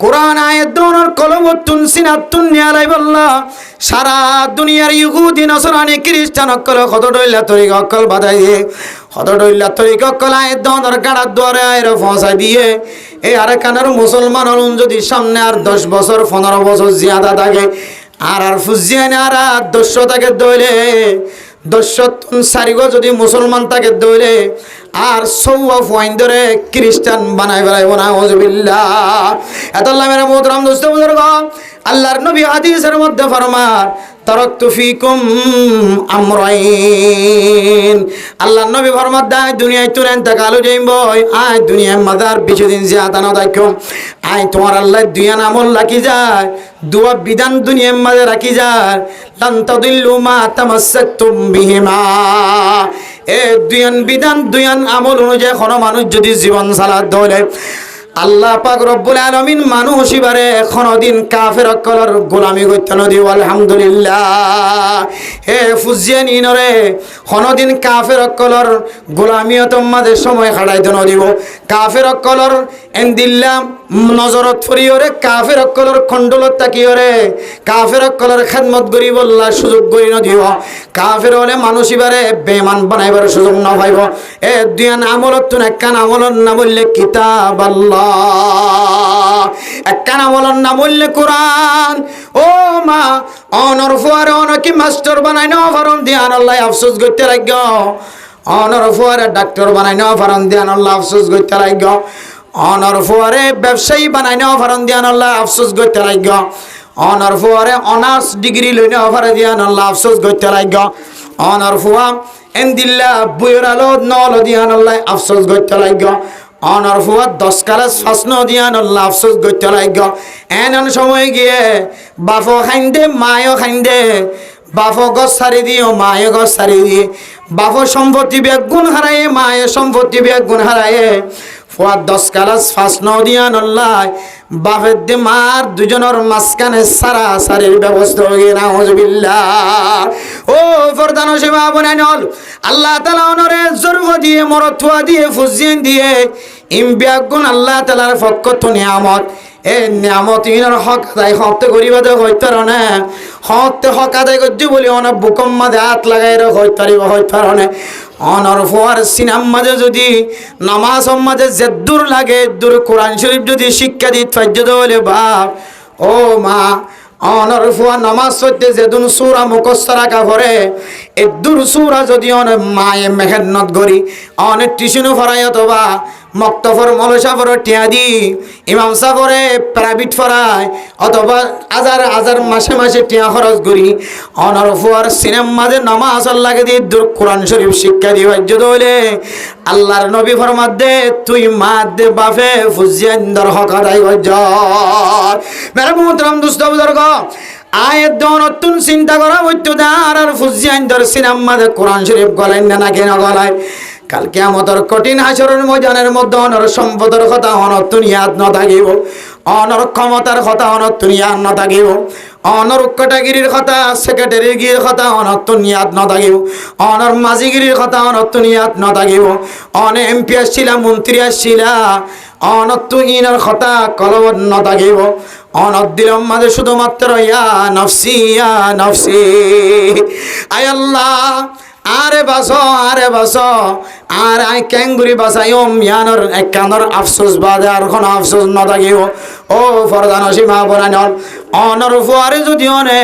কোরআন আয়াত দনের কলমতুন সিনাতুন নিয়ালাই বললা সারা দুনিয়ার ইহুদি নসরানি খ্রিস্টান অকল কত ডইলা তরিক অকল বাধাই দিয়ে কত ডইলা তরিক অকল আয়াত দনের গাড়ার দ্বারে আয়ের পৌঁছাই দিয়ে এই আর কানার মুসলমান হলুন যদি সামনে আর 10 বছর 15 বছর জিয়াদা থাকে আর ফুজিয়ান আর 200 থাকে দইলে 204 যদি মুসলমান থাকে দইলে আর 100 পয়েন্ট ধরে খ্রিস্টান বানাই বেড়াইব না আউযুবিল্লাহ। এত আল্লাহ মেরা মোহতরম দোস্ত বুজুর্গ, আল্লাহর নবী হাদিসের মধ্যে ফরমান তারাকতু ফিকুম আমরাইন। আল্লাহর নবী ফরমান দেয় দুনিয়ায় তুই ইন্তেকালু যাইব আয় দুনিয়ার মাদার বেশি দিন জিয়াদা না দেখো আয় তোমার আল্লাহ দুইয়ান আমল রাখি যায় দুয়া বিধান দুনিয়ার মাঝে রাখি যায় লান তাদিল্লু মা তামাসসাকতুম বিহিমা। এ দুইয়ান বিধান দুইয়ান আমল অনুযায়ী কোনো মানুষ যদি জীবন চালাত ধরে আল্লাহ পাক রব্বুল আলামিন মানুষ ইবারে কোনদিন কাফের কলর গোলামি করতে ন দিব আলহামদুলিল্লাহ। হে ফুজিয়ানি নরে কোনদিন কাফের কলর গোলামিও তোমাদের সময় খাড়াইতে ন দিব কাফের কলর এন্দিল্লাম নজরত ফরিয়রে কাফের কলর খণ্ডলত তাকিয়রে কাফের কলর খেদমত করি বললা সুযোগ করি ন দিব কাফের হলে মানুষ ইবারে বেমান বানাইবার সুযোগ না পাইব। এ দুইয়ান আমলত তুন একখান আমলত না বললে কিতাব আল্লাহ একখান আমলর নাম বললে কোরআন। ও মা অনর ফুয়ারে অনকি মাস্টার বানাই নেওয়া ফারন দিয়ান আল্লাহ আফসোস করতে লাগ অনর ফুয়ারে ডাক্তার বানাই নেওয়া ফারন দিয়ান আল্লাহ আফসোস করতে লাগ অনর ফুয়ারে ব্যবসায়ী বানাই নেওয়া ফারন দিয়ান আল্লাহ আফসোস করতে লাগ অনর ফুয়ারে অনার্স ডিগ্রি লই নেওয়া ফারে দিয়ান আল্লাহ আফসোস করতে লাগ অনর ফুয়া এন্দিল্লা বইয়ের আলো নল দিয়ান আল্লাহ আফসোস করতে লাগ অনর ফুয়া 10 ক্লাস ফাসন দিয়ান আল্লাহ আফসোস করতে লাগ এন সময় গিয়ে বাফো খাইন্দে মায়ও খাইন্দে বাফো গছ সারি দিও মায়ে গছ সারি দিয়ে বাফো সম্পত্তি বেগুন হারায়ে মায়ে সম্পত্তি বেগুন হারায়ে ফুয়া 10 ক্লাস ফাসন দিয়ান আল্লাহ বাফের দে মার দুজনের মাঝখানে সারা সারির ব্যবস্থা হয়ে নাউজুবিল্লাহ। ও ফরদানো সেবা বনাইনল আল্লাহ তাআলা অনরে জরুফ দিয়ে মরতুয়া দিয়ে ফুজিয়েন দিয়ে ইমবিয়াগুন আল্লাহ তাআলার পক্ষ তো নিয়ামত এ নিয়ামত ইনার হক আদায় হতে করিবা দে হইতার না হতে হক আদায় করতে বলি অনেক বুকম মাঝে হাত লাগাই হইতারিব হইতার না অনর ফুয়ার সিনাম মাঝে যদি নামাজ মাঝে জেদ্দুর লাগে দূর কোরআন শরীফ যদি শিক্ষা দিত ফাজ্য হলে বাপ ও মা অনর ফুয়া নামাজ পড়তে যেদিন সূরা মুখস্থ রাখা করে এদুর সূরা যদি অনেক মায়ে মেহনত করি অনেক টিউশনও ফরাই অথবা মক্তফর মলসাফর টিয়া দি ইমাম সাফরে প্রাইভেট ফরায় অথবা হাজার মাসে মাসে টিয়া খরচ করি অনর ফুয়ার সিনেমা মাঝে নামাজ লাগে দিয়ে দূর কোরআন শরীফ শিক্ষা দিয়ে বাজ্য হলে আল্লাহর নবী ফরমাত দে তুই মা দে বাফে ফুজিয়ান্দর হক আদায় গজ মেরে মোহতরম দুস্থ বুজুর্গ আয়াত দনতুন চিন্তা করা হইতো দার আর ফুজিয়ান্দর সিনেমা মাঝে কোরআন শরীফ গলাইন না কেন গলায় কাল কিয়ামতের কঠিন হাসরের ময়দানের মধ্যে অনর সম্পদের কথা অনতুন ইয়াদ ন থাকিব অনর ক্ষমতার কথা অনতুন ইয়াদ ন থাকিব অনর উৎকটাগিরির কথা সেক্রেটারির গিরির কথা অনতুন ইয়াদ ন থাকিব অনর মাঝিগিরির কথা অনতুন ইয়াদ ন থাকিব অনে এমপি আসছিলা মন্ত্রী আসছিলা অনতুন ইনার কথা কলবত ন থাকিব অনত দিলম মাঝে শুধুমাত্র ইয়া নফসি আয় আল্লাহ আরে বাস আর আই ক্যাঙ্গুরি বাসাইম ইয়ানোর একানোর আফসোস বাদে আর কোনো আফসোস ন থাকিব। ও ফরদান সীমা বনাইনল অনর ফুয়ারে যদি অনে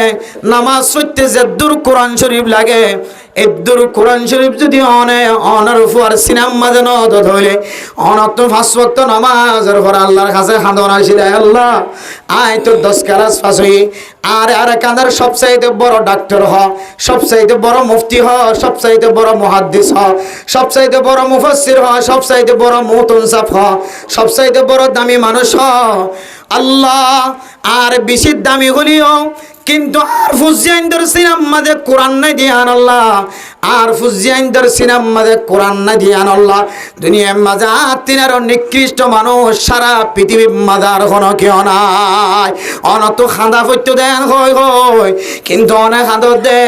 নামাজ পড়তে যেদুর কোরআন শরীফ লাগে এদুর কোরআন শরীফ যদি অনর ফুয়ার সিনাম মাঝে ন ধইলে অনত 5 ওয়াক্ত নামাজের পর আল্লাহর কাছে হাঁদন আসিল আল্লাহ আয় তো 10 ক্লাস পাস হই আর কাঁদার সবচাইতে বড় ডাক্তার হ সবচাইতে বড় মুফতি হ সবচাইতে বড় মুহাদ্দিস হ সবচাইতে বড় মুফাসসির হ সবচাইতে বড় মুতনসাফ হ সবচাইতে বড় দামি মানুষ হ আল্লাহ আর বেশি দামি হলিও কিন্তু আর ফুজিয়াইন্দর সিনাম্মাদে কোরআন নাই দিয়ান আল্লাহ আর ফুজিয়াইন্দর সিনাম্মাদে কোরআন নাই দিয়ান আল্লাহ দুনিয়ার মাঝে তিনার নিকৃষ্ট মানুষ সারা পৃথিবীর মাদার কোনো কেউ নাই অনত খাঁদা ফৈত্য দেন হয় কিন্তু অনেক খাঁদর দে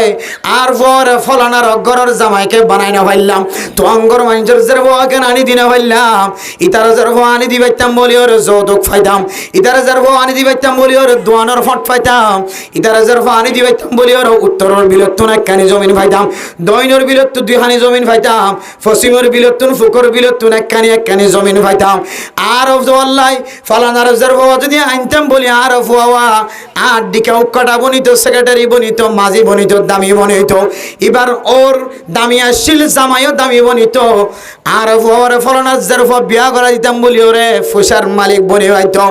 আর পরে ফলানার অগরের জামাইকে বানাই না পাইলাম তো অঙ্গর মানুষের যে বউকে আনি দিনে পাইলাম ইতারা যার বউ আনি দিবাইতাম বলি ওর যৌতুক ফাইতাম ইতারা যার বউ আনি দিবাইতাম বলি ওর দোয়ানোর ফট ফাইতাম ইতারা যার বউ আনি দিবাইতাম বলি ওর উত্তরের বিলত্তন একখানি জমিন ফাইতাম দৈনর বিলত্তু দুইখানি জমিন ফাইতাম পশ্চিমের বিলত্তন ফুকর বিলত্তন একখানি জমিন ফাইতাম আর আল্লাহ ফালানার যার বউ যদি আনতাম বলি আর ফুয়া আর দিকে উক্কাটা বনিত সেক্রেটারি বনিত মাঝি বনিত দামি বনিত এবার ওর দামি আসছিল জামাইও দামি বনিত আর ফুয়ারে ফলানার যার বিয়া করা দিতাম বলি ওরে ফুসার মালিক বনি হয়তো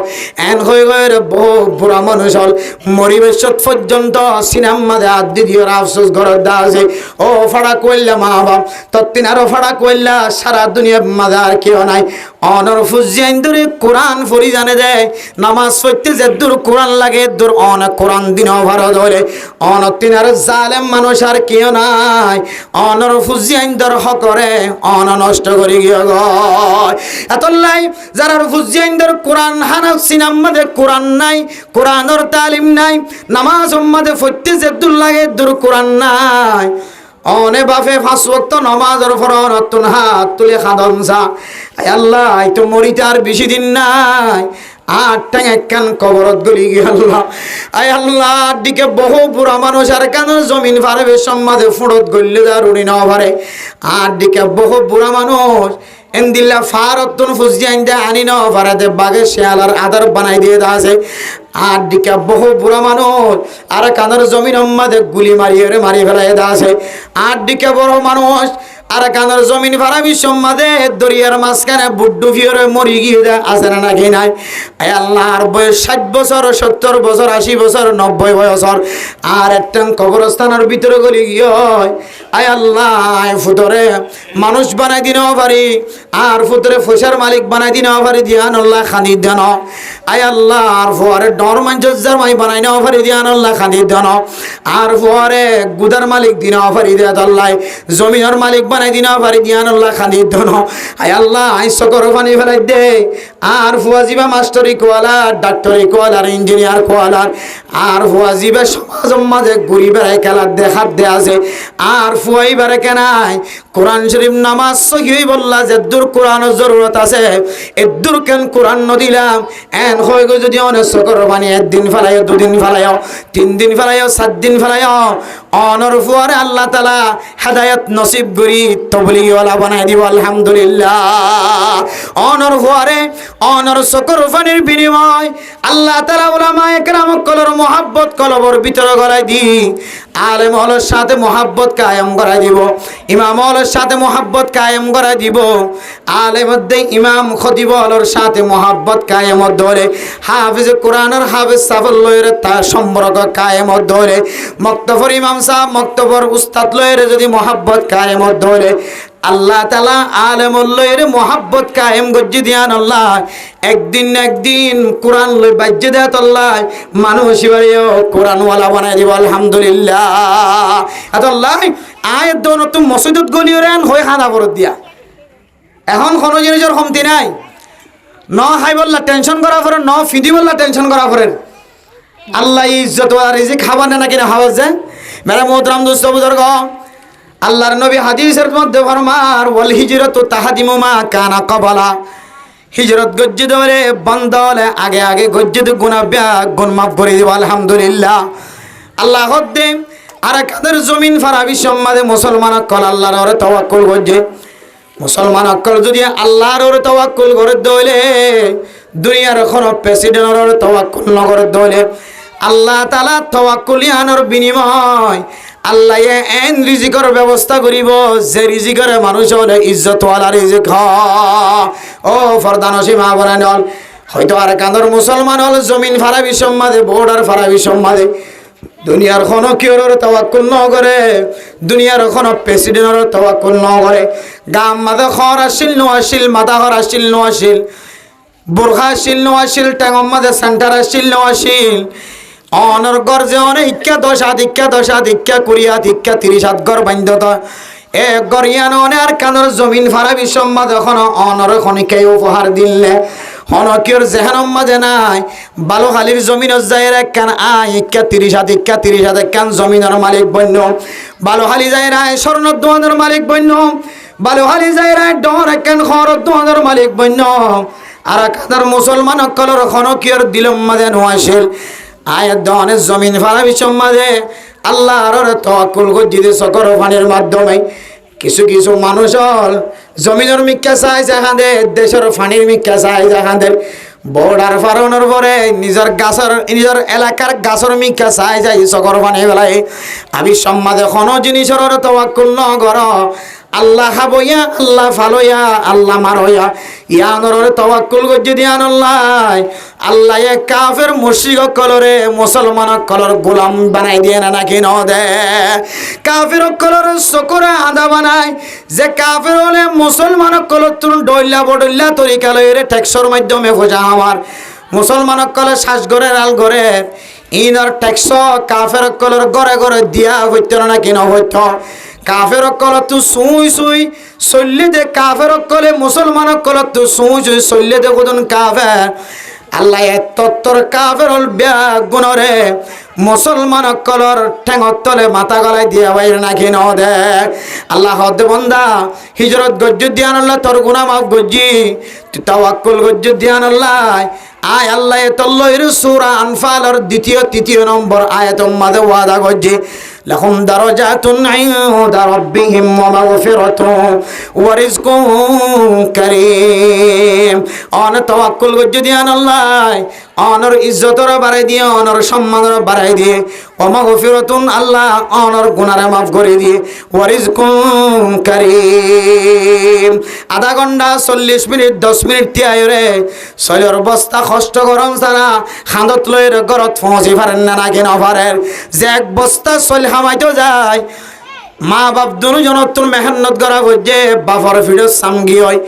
এন হয়ে গয়ে বহু বুড়া মানুষ হল মরিবেশত পর্যন্ত সিনেমাতে হাত দিয়ে আফসোস ঘরের দা আছে ও ফাড়া কইলা মা বাপ তত্তিন আরো ফাড়া কইলা সারা দুনিয়ার মাঝে আর কেউ নাই অনর ফুজিয়াইন ধরে কোরআন ফরি জানে দেয় নামাজ পড়তে যে দূর কোরআন লাগে দূর অনেক কোরআন দিন ভারত ধরে অনতিন আর জালেম মানুষ আর কেউ নাই অনর ফুজিয়াইন ধর হকরে অন নষ্ট করে গিয়ে গয় এতলাই যারা ফুজিয়াইন ধর কোরআন হানাফ সিনাম্মাদে কোরআন নাই কোরআনর তালিম নাই নামাজ উম্মাদে পড়তে যে দূর লাগে দূর কোরআন নাই অনে বাপে 5 ওয়াক্ত নামাজের ফরজ নতুন হাত তুলে খাদমসা আয় আল্লাহ এই তো মরিতে আর বেশি দিন নাই আর টাং একখান কবরত গলি গেল আয় আল্লাহ দিকে বহু বুড়া মানুষ আর কেন জমিন ফারবে সম্মাদে ফুড়ত গললে যা রুড়ি না পারে আর দিকে বহু বুড়া মানুষ এন্দিল্লা ফারতুন ফুজিয়াইন দে আনি না পারাতে বাগে শেয়ালার আদার বানাই দিয়ে আছে আর দিকে বহু বুড়া মানুষ আর কানের জমিন মাঝে গুলি মারিয়ে মারি ফেলাই আছে আর দিকে বড় মানুষ আর কানের জমিন ভাড়া বিশ্বমাদে দরিয়ার মাঝখানে বুড্ডু ফিরে মরি গিয়ে আছে না নাকি নাই আয় আল্লাহর বয়স 60 বছর 70 বছর 80 বছর 90 বছর আর একটা কবরস্থানের ভিতরে গলি গিয়ে আয় আল্লাহ ফুতরে মানুষ বানাই দিনও পারি আর ফুতরে ফসার মালিক বানাই দিনও পারি দিয়ান আল্লাহ খানি দেন আয় আল্লাহ আর ফুয়ারে ডর মাঞ্জার মাই বানাই নেওয়া পারি দিয়ান আল্লাহ খানি দেন আর ফুয়ারে গুদার মালিক দিনও পারি দিয়া আল্লাহ জমিনের মালিক বানাই দিনা পারি দিয়ান আল্লাহ খানি দেন আয় আল্লাহ আই সকর পানি ফেলাই দে আর ফুয়াজিবা মাস্টারি কোয়ালা ডাক্তারি কোয়ালার ইঞ্জিনিয়ার কোয়ালার আর ফুয়াজিবা সমাজ মাঝে ঘুরি বেড়ায় খেলার দেখার দে আছে আর ফুয়াই বেড়ে কেনাই কোরআন শরীফ নামাজ সহি বললা যে দূর কোরআনের জরুরত আছে এদূর কেন কোরআন নদিলাম এন হয়ে গো যদি অনেক সকর পানি একদিন ফেলাইও 2 দিন ফেলাইও 3 দিন ফেলাইও 7 দিন ফেলাইও অনর ফুয়ারে আল্লাহ তাআলা হেদায়েত নসিব করি তবলিগওয়ালা বানাই দিব আলহামদুলিল্লাহ অনর ফুয়ারে অনর সকর পানির বিনিময় আল্লাহ তাআলা উলামায়ে কেরাম কলর মোহাব্বত কলবর ভিতরে গড়াই দি আলেম হলের সাথে মোহাব্বত কায়েম করাই দিব ইমাম হলের সাথে মোহাব্বত কায়েম করাই দিব আলেম মধ্যে ইমাম খতিব হলের সাথে মোহাব্বত কায়েম ধরে হাফিজ কোরআনের হাফিজ সাফল লয়ের তার সম্পর্ক কায়েম ধরে মক্তবর ইমাম সাহেব মক্তবর উস্তাদ লয়ের যদি মোহাব্বত কায়েম ধরে আল্লাহ তাআলা আলেমুল লয়ের মোহাব্বত কায়েম গজ্জি দিয়ান আল্লাহ একদিন কোরআন লই বাজ্যে দেত আল্লাহ মানুষ বাড়িও কোরআনওয়ালা বানাই দিব আলহামদুলিল্লাহ আল্লাহ আয়াত দন তো মসজিদত গলিওরেন হই খানা পরত দিয়া এখন কোনো জিনিসের কমতি নাই ন হাই বললা টেনশন করা পরে ন ফিদি বললা টেনশন করা পরে আল্লাহ ইজ্জত আর রিজিক খাবার না কিনা হাওয়াজ যায় মেরা মোহতরম দোস্ত বুজুর্গ আল্লাহর নবী হাদিসের মধ্যে ফরমার ওয়াল হিজরাতু তাহদিমু মা কানা ক্বাবলা হিজরত গজ্জি ধরে বন্দলে আগে গজ্জিদ গুণ মাফ করে দিব আলহামদুলিল্লাহ আল্লাহ হদ্দে আর কাদের জমিন ফারাবি সম্মাদে মুসলমান অকল আল্লাহর ওরে তাওয়াক্কুল করছে মুসলমান অকল যদি আল্লাহর ওরে তাওয়াক্কুল করে দইলে দুনিয়ার কোনো প্রেসিডেন্টের ওরে তাওয়াক্কুল না করে দইলে আল্লাহ তাআলা তাওয়াক্কুলিয়ানোর বিনিময় আল্লাহ এন রিজিকের ব্যবস্থা করিব যে রিজিকের মানুষ হলে ইজ্জতওয়ালা রিজিক ও ফরদানসি মা বরানল হয়তো আর কান্দর মুসলমান হল জমিন ফারাবি সম্মাদে বর্ডার ফারাবি সম্মাদে দুনিয়ার কোনো কিওর তাওয়াক্কুল ন করে দুনিয়ার কোনো প্রেসিডেন্টের তাওয়াক্কুল ন করে গাম মাদা খর আসিল ন আসিল মাথা খর আসিল ন আসিল বোরখা আসিল ন আসিল ট্যাঙ্গম মাদে সেন্টার আসিল ন আসিল অনর গর যে অনেক ইক্কা 10 ইক্কা 20 ইক্কা 30 গর বান্ধত এক গরিয়ান অনের কানর জমিন ফারা বিশ্বম্মা যখন অনর খনিকে উপহার দিলে হনকিয়র জেহানম মাঝে নাই বালুখালির জমিনত যাইরা কান ইক্কা 30 ইক্কা 30 কান জমিনের মালিক বন্য বালুখালি যাইরা স্বর্ণ দোয়ানের মালিক বন্য বালুখালি যাইরা ডর কান খর দোয়ানের মালিক বন্য আর কাদার মুসলমান কলর খনকিয়র দিলম মাঝে নোয়াশিল আয়াত দনের জমিন ফারা বিশ্বম্মাদে আল্লাহর তাওয়াক্কুল গজ্জিদে সকর পানির মাধ্যমে কিছু কিছু মানুষ জমিনের মিক্কা চাই যাহাদে দেশের পানির মিক্কা চাই যাহাদের বর্ডার ফারানোর পরে নিজের এলাকার গাছের মিক্কা চাই যাই সকর পানি বেলায় আমি সম্মাদে কোনো জিনিসের তাওয়াক্কুল ন কর আল্লাহ হাবইয়া আল্লাহ ফালইয়া আল্লাহ মারইয়া ইয়ানোর তাওয়াক্কুল গজ্জি দিয়ান আল্লাহ কাফের মুশরিক কলরে মুসলমান কলর গোলাম বানাই দিয়ে না নাকি ন দে কাফের কলর সকরে আদা বানাই যে কাফের হলে মুসলমান কলর তুন ডইলা বডইলা তরিকা লইরে ট্যাক্সর মাধ্যমে খোঁজা আমার মুসলমান কলর শ্বাস ঘরে রাল ঘরে ইনর ট্যাক্স কাফের কলর ঘরে ঘরে দিয়া হইত না নাকি ন হইত কাফের কল তু সুই সুই চললে দে কাফের কলে মুসলমান কল তু সুই সুই চললে দে কোন কাফের আল্লাহ তত্তর কাফের হল গুণরে মুসলমান কলর ঠেঙত তলে মাথা গলায় দিয়া বাইরে নাকি ন দে আল্লাহ হদ বন্দা হিজরত গজ্জু দিয়ান আল্লাহ তোর গুনাহ মাফ গজ্জি তুই তাওয়াক্কুল গজ্জু দিয়ান আল্লাহ আয় আল্লাহ তল্লইর সূরা আনফালের দ্বিতীয় তৃতীয় নম্বর আয়াতের মধ্যে ওয়াদা গজ্জি লাহুম দারাজাতুন ইনদা রাব্বিহিম ওয়া মাগফিরাতুন ওয়া রিজকুন কারীম অন তাওয়াক্কুল গজ্জু দিয়ান আল্লাহ অনর ইজ্জতর বাড়াই দিয়ে অনর সম্মানের বাড়াই দিয়ে ওয়া মাগফিরাতুন আল্লাহ অনর গুনাহ মাফ করে দিয়ে ওয়া রিজকুন কারীম আধা ঘন্টা 40 মিনিট 10 মিনিট তিয়ায়রে সয়র বস্তা কষ্ট গরম সারা খান্দত লইর গরত পৌঁছি পারেন না নাকি না পারেন যে এক বস্তা সল হামাইতো যায় মা বাপ দুজন তোর মেহনত করা হচ্ছে বাফর ফিডো সামগি হয়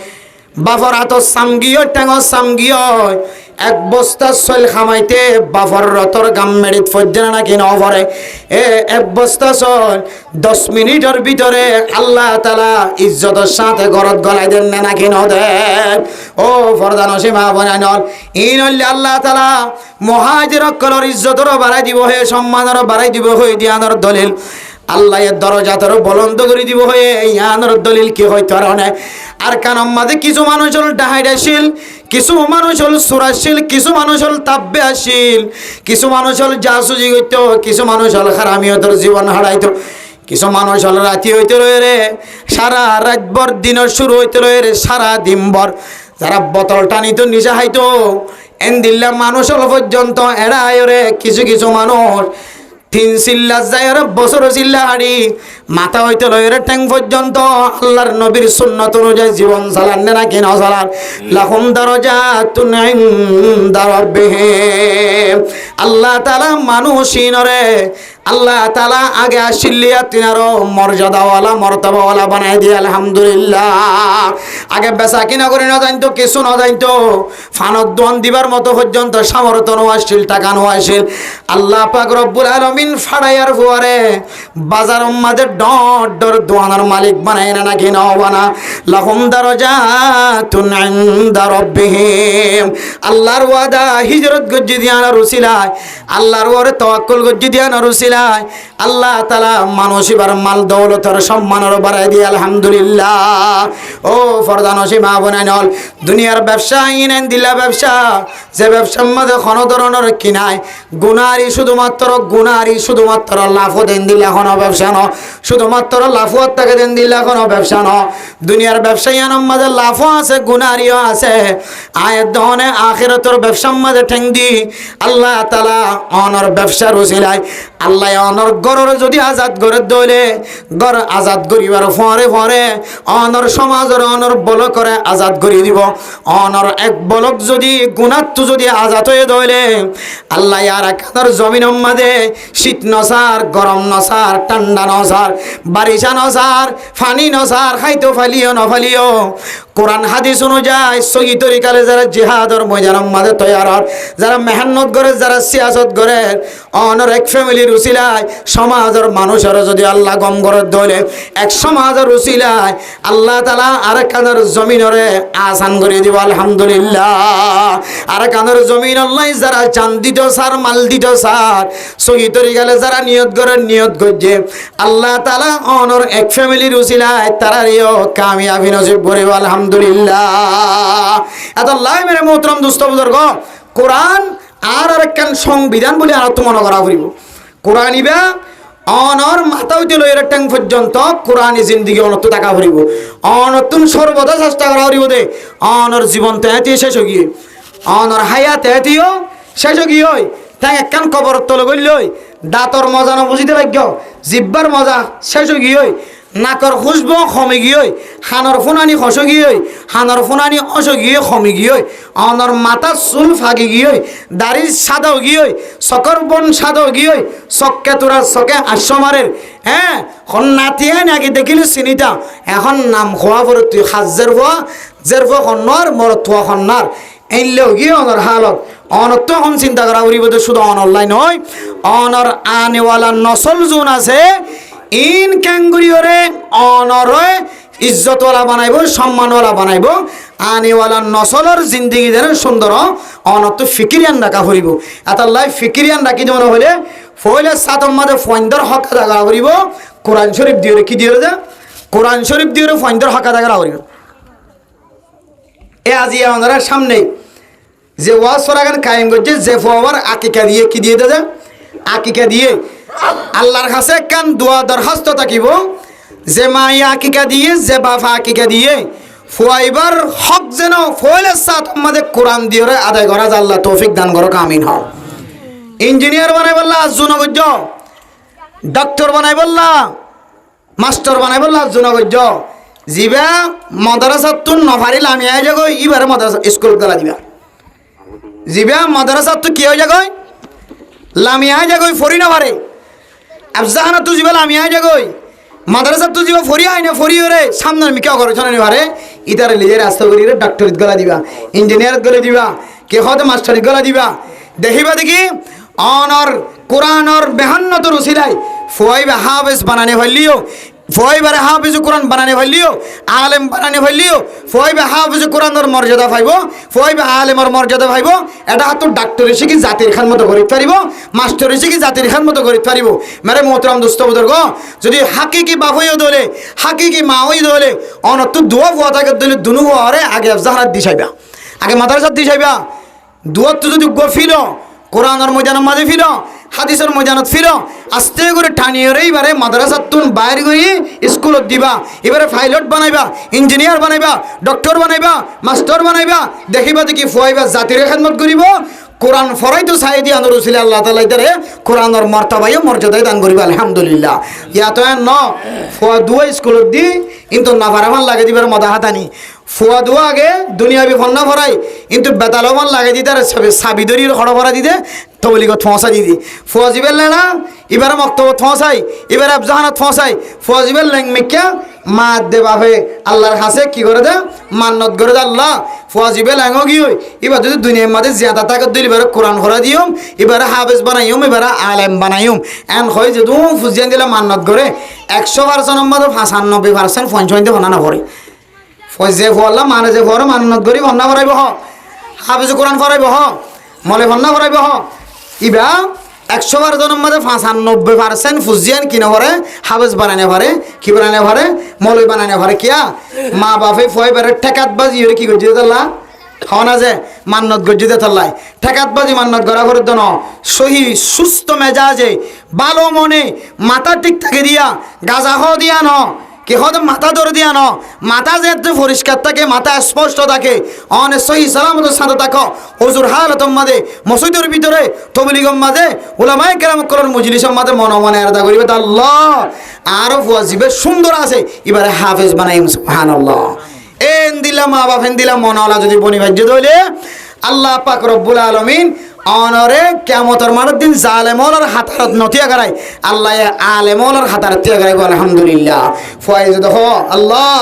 বাফর হাতর সামগি হয় টেঙর সামগি হয় এক বস্তা সল খামাইতে বাফর রতর গাম মেরিত ফজ্জনা নাকি ন পরে এক বস্তা সল 10 মিনিটের ভিতরে আল্লাহ তাআলা ইজ্জতের সাথে গরত গলাই দেন না নাকি ন দেন ও ফরদান সীমা বনানল ইন আল্লাহ তাআলা মুহাজির কলর ইজ্জতর বাড়াই দিব হে সম্মানের বাড়াই দিব হই দিয়ানোর দলিল আল্লাহ এর দরজা তোর বলন্দ করে দিব হয়ে ইয়ানোর দলিল কি হইতো আর কারণ মাঝে কিছু মানুষ হল ডাহাইডাশীল কিছু মানুষ হল সুরাশীল কিছু মানুষ হল তাব্যাশীল কিছু মানুষ হল জাসুজি হইত কিছু মানুষ হল হারামি তোর জীবন হারাইতো কিছু মানুষ হল রাতি হইতে রয়ে রে সারা রাতভর দিনের শুরু হইতে রয়ে রে সারা দিনভর যারা বোতল টানিত নিচে হাইতো এন দিল্লা মানুষ হল পর্যন্ত এড়ায় রে কিছু কিছু মানুষ 3 চিল্লা যায় আর বছর চিল্লা হাড়ি মাথা হইতে লয়ের ট্যাং পর্যন্ত আল্লাহর নবীর সুন্নাত অনুযায়ী জীবন চালান না কেন চালান লাহুম দারাজাতুন ইনদা রাব্বিহিম আল্লাহ তাআলা মানুষিনরে আল্লাহ তাআলা আগে আসিলিয়া তিনারো মর্যাদাওয়ালা মর্তবাওয়ালা বানাই দিয়ে আলহামদুলিল্লাহ আগে বেচা কিনা করে না জানতো কিছু না জানতো ফানত দোয়ান দিবার মতো পর্যন্ত সামর্থ্য আসছিল টাকা আসছিল আল্লাহ পাক রব্বুল আলামিন ফাড়াইয়ার ফুয়ারে বাজার মাঝে ডট ডর দোয়ানের মালিক বানায় না নাকি নাও বানা লাহুম দারাজাতুন ইনদা রাব্বিহিম আল্লাহর ওয়াদা হিজরত গজ্জি দিয়ানা রুসিলায় আল্লাহর ওরে তাওয়াক্কুল গজ্জি দিয়ানা রুসিলায় আল্লাহ তাআলা মানুষিবার মাল দৌলতের সম্মানের বাড়াই দিয়ে আলহামদুলিল্লাহ ও ফরদান সীমা বনাইনল দুনিয়ার ব্যবসা ইনেন দিলা ব্যবসা যে ব্যবসার মধ্যে কোনো ধরনের কিনায় গুনারি শুধুমাত্র লাভ দেন দিলা কোনো ব্যবসা ন শুধুমাত্র লাফুয়ার টাকা দেন দিলা কোনো ব্যবসা ন দুনিয়ার ব্যবসায়ীর মধ্যে লাফও আছে গুনারিও আছে আয়ের দহনে আখিরাতের ব্যবসার মধ্যে ঠেং দি আল্লাহ তাআলা অনর ব্যবসার উসিলায় আল্লাহ অনর গরর যদি আজাদ করে দইলে গর আজাদ করিবার ফরে অনর সমাজের অনর বল করে আজাদ করে দিব অনর এক বলক যদি গুনাত্ম যদি আজাদ হয়ে দইলে আল্লাহ আর একাদর জমিনের মধ্যে শীত নসার গরম নসার ঠান্ডা নসার বারিশা নসার ফানি নসার খাইতো ফালিও নফালিও কোরআন হাদিস অনুযায়ী সহি তরিকালে যারা জিহাদর ময়দানের মাঝে তৈয়ার হন, যারা মেহনত করে, যারা সিয়াসত করে, অনর এক ফ্যামিলির উসিলায় সমাজের মানুষের যদি আল্লাহ গম করে দলে এক সমাজের উসিলায় আল্লাহ তাআলা আর কানের জমিনরে আসান করে দিব আলহামদুলিল্লাহ। আর কানের জমিন আল্লাহ যারা চান দিত সার, মাল দিত সার, সহি তরিকালে যারা নিয়ত করে, নিয়ত করছে আল্লাহ তাআলা অনর এক ফ্যামিলির উসিলায় তারারিও কামিয়াবি নসিব করে আলহামদুলিল্লাহ। এত আল্লাহ মেরে মোহতরম দুস্থ বুজুর্গ, কোরআন আর একখান সংবিধান বলে আর তো মনে করা করিব। কোরআন ইবা অনর মাথা হইতে লইয়ের ট্যাং পর্যন্ত কোরআনি জিন্দিগি অনত টাকা ভরিব, অনতুন সর্বদা চেষ্টা করা করিব দে অনর জীবন তেহাতি শেষ গিয়ে, অনর হায়া তেহাতিও শেষ গিয়ে তাই একখান কবর তলে গইলই দাঁতর মজা না বুঝিতে লাগ্য, জিব্বার মজা শেষ গিয়ে, নাকর খুশব কমে গিয়ে, হানর ফুনানি হস গিয়ে, হানর ফুনানি অস গিয়ে কমে গিয়ে, অনর মাথা চুল ফাঁকি গিয়ে, দাড়ি সাদাও গিয়ে, চকর বন সাদাও গিয়ে, চক্কে তোরা চকে আশ্বমারের হ্যাঁ নাতিয়ে নাকি দেখিলে চিনিতা এখন নাম খোয়া পরে তুই সাজের ভুয়া জের ভুয়া খন্নার মর থুয়া খন্নার এইলেও গিয়ে অনর হালত অনর তো এখন চিন্তা করা উড়িব শুধু অনলাইন হয়, অনর আনেওয়ালা নসল জোন আছে ইন ক্যাঙ্গুরিওরে অনরে ইজ্জতওয়ালা বানাইব, সম্মানওয়ালা বানাইব, আনেওয়ালা নসলের জিন্দিগি যেন সুন্দর অনত তো ফিকিরিয়ান রাখা হইব। এতাল্লাই ফিকিরিয়ান রাখি যেমন হইলে ফইলে সাতম মাঝে ফয়ন্দর হক জাগা করিব, কোরআন শরীফ দিয়ে কি দিয়ে যা কোরআন শরীফ দিয়ে ফয়ন্দর হক জাগা করিব। এ আজি আমাদের সামনে যে ওয়াজ সরাগান কায়েম করছে যে ফোয়ার আকিকা দিয়ে কি দিয়ে দেয়, আকিকা দিয়ে আল্লাহর কাছে কান দোয়া দরখাস্ত থাকিব যে মাই আকিকা দিয়ে, যে বাফা আকিকা দিয়ে ফুয়াইবার হক যেন ফয়লে সাত আমাদের কোরআন দিয়ে আদায় করা যায়। আল্লাহ তৌফিক দান করো, আমিন হও। ইঞ্জিনিয়ার বানাই বললা জুনগজ্য, ডক্টর বানাই বললা, মাস্টার বানাই বললা জুনগজ্য, জিবা মাদ্রাসাতুন নফারিল আমি আই যাগো ইবারে মাদ্রাসা স্কুল গলা দিবা, জিবা মাদ্রাসাত তো কি হয়ে যাগই লামিয়া যাগই ফরি না পারে, আফজাহানা তু জিবা লামিয়া যাগই মাদ্রাসা তু জিবা ফরি আইনা ফরি রে সামনে মিকা করে জানি পারে ইদারে লিজে রাস্তা করি রে ডাক্তার গলা দিবা, ইঞ্জিনিয়ার গলা দিবা, কে হতে মাস্টার গলা দিবা। দেখিবা দেখি অনর কোরআনর বেহান্নত রসিলাই ফয়বা হাফেজ বানানে হইলিও, ফয়বারে হাফেজ কোরআন বানানে হইলিও, আলেম বানানে হইলিও, ফয়বা হাফেজ কোরআনর মর্যাদা পাইব, ফয়বা আলেমর মর্যাদা পাইব। এটা হাত ডাক্তার শিখি জাতির খান মতো করিতে পারিব, মাস্টার শিখি জাতির খান মতো করিতে পারিব। মেরে মোহতরম দোস্ত বুজুর্গ, যদি হাকিকি বাপইও দলে হাকিকি মাওই দলে অনত দোয়া ফুয়া থাকে দলে দুনু হরে আগে আফজাহারাত দিছাইবা, আগে মাদ্রাসাত দিছাইবা। দুয়াত যদি গফিল কোরআনের ময়দানের মাঝে ফিল, হাদিসের ময়দানত ফিল, আস্তে করে টানিয়ে এবারে মাদ্রাসাত তুন বাইর করে স্কুলত দিবা, এবারে পাইলট বানাইবা, ইঞ্জিনিয়ার বানাইবা, ডক্টর বানাইবা, মাস্টার বানাইবা। দেখিবা দেখি ফুয়াইবা জাতির খেদমত করিব, কোরআন ফরাই তো চাই দিয়ে আনর ছিল আল্লাহ তাআলা ইতারে কোরআনের মর্যাদায় মর্যাদায় দান করিবা আলহামদুলিল্লাহ। ইয়াত ন ফুয়া দুয়া স্কুলত দি কিন্তু না ফারামান লাগে দিবার মদা হাতানি ফুয়া দুয়া আগে দুনিয়াবি ফন্না ফরাই কিন্তু বেতালমান লাগে দিতে আর সাবি দরির খড় ভরা দিতে তবলিগত ফসা দিদি ফুয়া জিবেল না এবারে মক্তব ফসাই, এবারে আফজাহানাত ফসাই, ফুয়া জিবেল লেং মেকিয়া মা দে বাপে আল্লাহর কাছে কি করে দে মান্নত করে দে আল্লাহ ফুয়া জিবেল লেঙ্গো কি হই এবার যদি দুনিয়ার মাঝে জিয়াদা তাকত দিল এবারে কোরআন ভরা দিওম, এবারে হাফেজ বানাইম, এবারে আলেম বানাইম। এন হয় যে তুমি ফুজিয়ান দিলে মান্নত করে 100% মধ্যে 95% পঞ্চায়েতে ফনা না ভরে যে ফল্লা মানে যে ফর মান্নত করি ফন্না ভরাইব হ, হাফেজ কোরআন ভরাইব হ, মলে ফন্না ভরাইব হ। ইবা 100% মধ্যে 95% ফুজিয়ান কিনে ভরে হাফেজ বানানে ভরে, কি বানানে ভরে মলে বানানে ভরে। কিয়া মা বাপে ফয় বেড়ে ঠেকাত বাজি কি করছি তাল্লা হওয়া যে মান্নত গজ্জিতে তাল্লাই ঠেকাত বাজি মান্নত গড়া করে দন সহি সুস্থ মেজাজে ভালো মনে মাথা ঠিক থাকে দিয়া গাজা হ দিয়া ন কে হতে মাথা ধরে দিয়া ন মাথা যেতে পরিষ্কার থাকে, মাথা স্পষ্ট থাকে, অনেক সহি সালামতের সাথে থাকো। হুজুর হালতম মাঝে মসজিদের ভিতরে তবলিগম মাঝে উলামায়ে কেরাম করার মজলিসের মাঝে মনে মনে আলাদা করিবে তা আল্লাহ আরো ওয়াজিবে সুন্দর আছে এবারে হাফেজ বানাইম সুবহানাল্লাহ। এন দিলাম মা বাপ এন দিলাম মনওয়ালা যদি বনি ভাজ্য দইলে আল্লাহ পাক রব্বুল আলামিন অনরে কিয়ামতের মাঠের দিন জালেমওয়ালার হাতারত নতিয়া করাই আল্লাহ আলেমওয়ালার হাতারত তিয়া করাইব আলহামদুলিল্লাহ। ফয়েজ দেখো আল্লাহ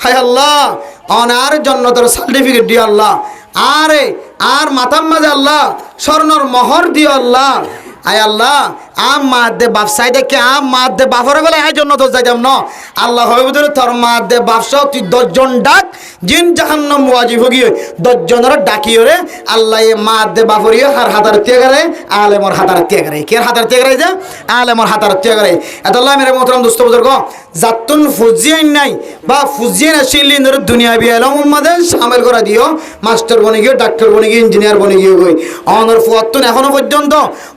হায় আল্লাহ অনার জন্নতের সার্টিফিকেট দিও আল্লাহ, আরে আর মাতার মাঝে আল্লাহ স্বর্ণর মোহর দিও আল্লাহ। আয় আল্লাহ আম মা দে বাপসাই দেখে আম মা দে বাপরে গেলে এই জন্য তো যাইতাম না আল্লাহ হবে বুঝলে তোর মা দে বাপসা তুই 10 জন ডাক জিন জাহান্নাম ওয়াজিব গিয়ে 10 জনের ডাকিও রে আল্লাহ এ মা দে বাপরিও আর হাতার তিয়াগারে আলেমর হাতার তিয়াগারে কে হাতার তিয়াগারে যে আলেমর হাতার তিয়াগারে এত আল্লাহ মেরে মোহতরম দোস্ত বুজুর্গ জাতুন ফুজিয়ান নাই বা ফুজিয়ান আসিলি নর দুনিয়া বিয়ালম মধ্যে শামিল করে দিও মাস্টার বনে গিয়ে ডাক্তার বনে গিয়ে ইঞ্জিনিয়ার বনে গিয়ে কই অনর ফুয়াতুন এখনো পর্যন্ত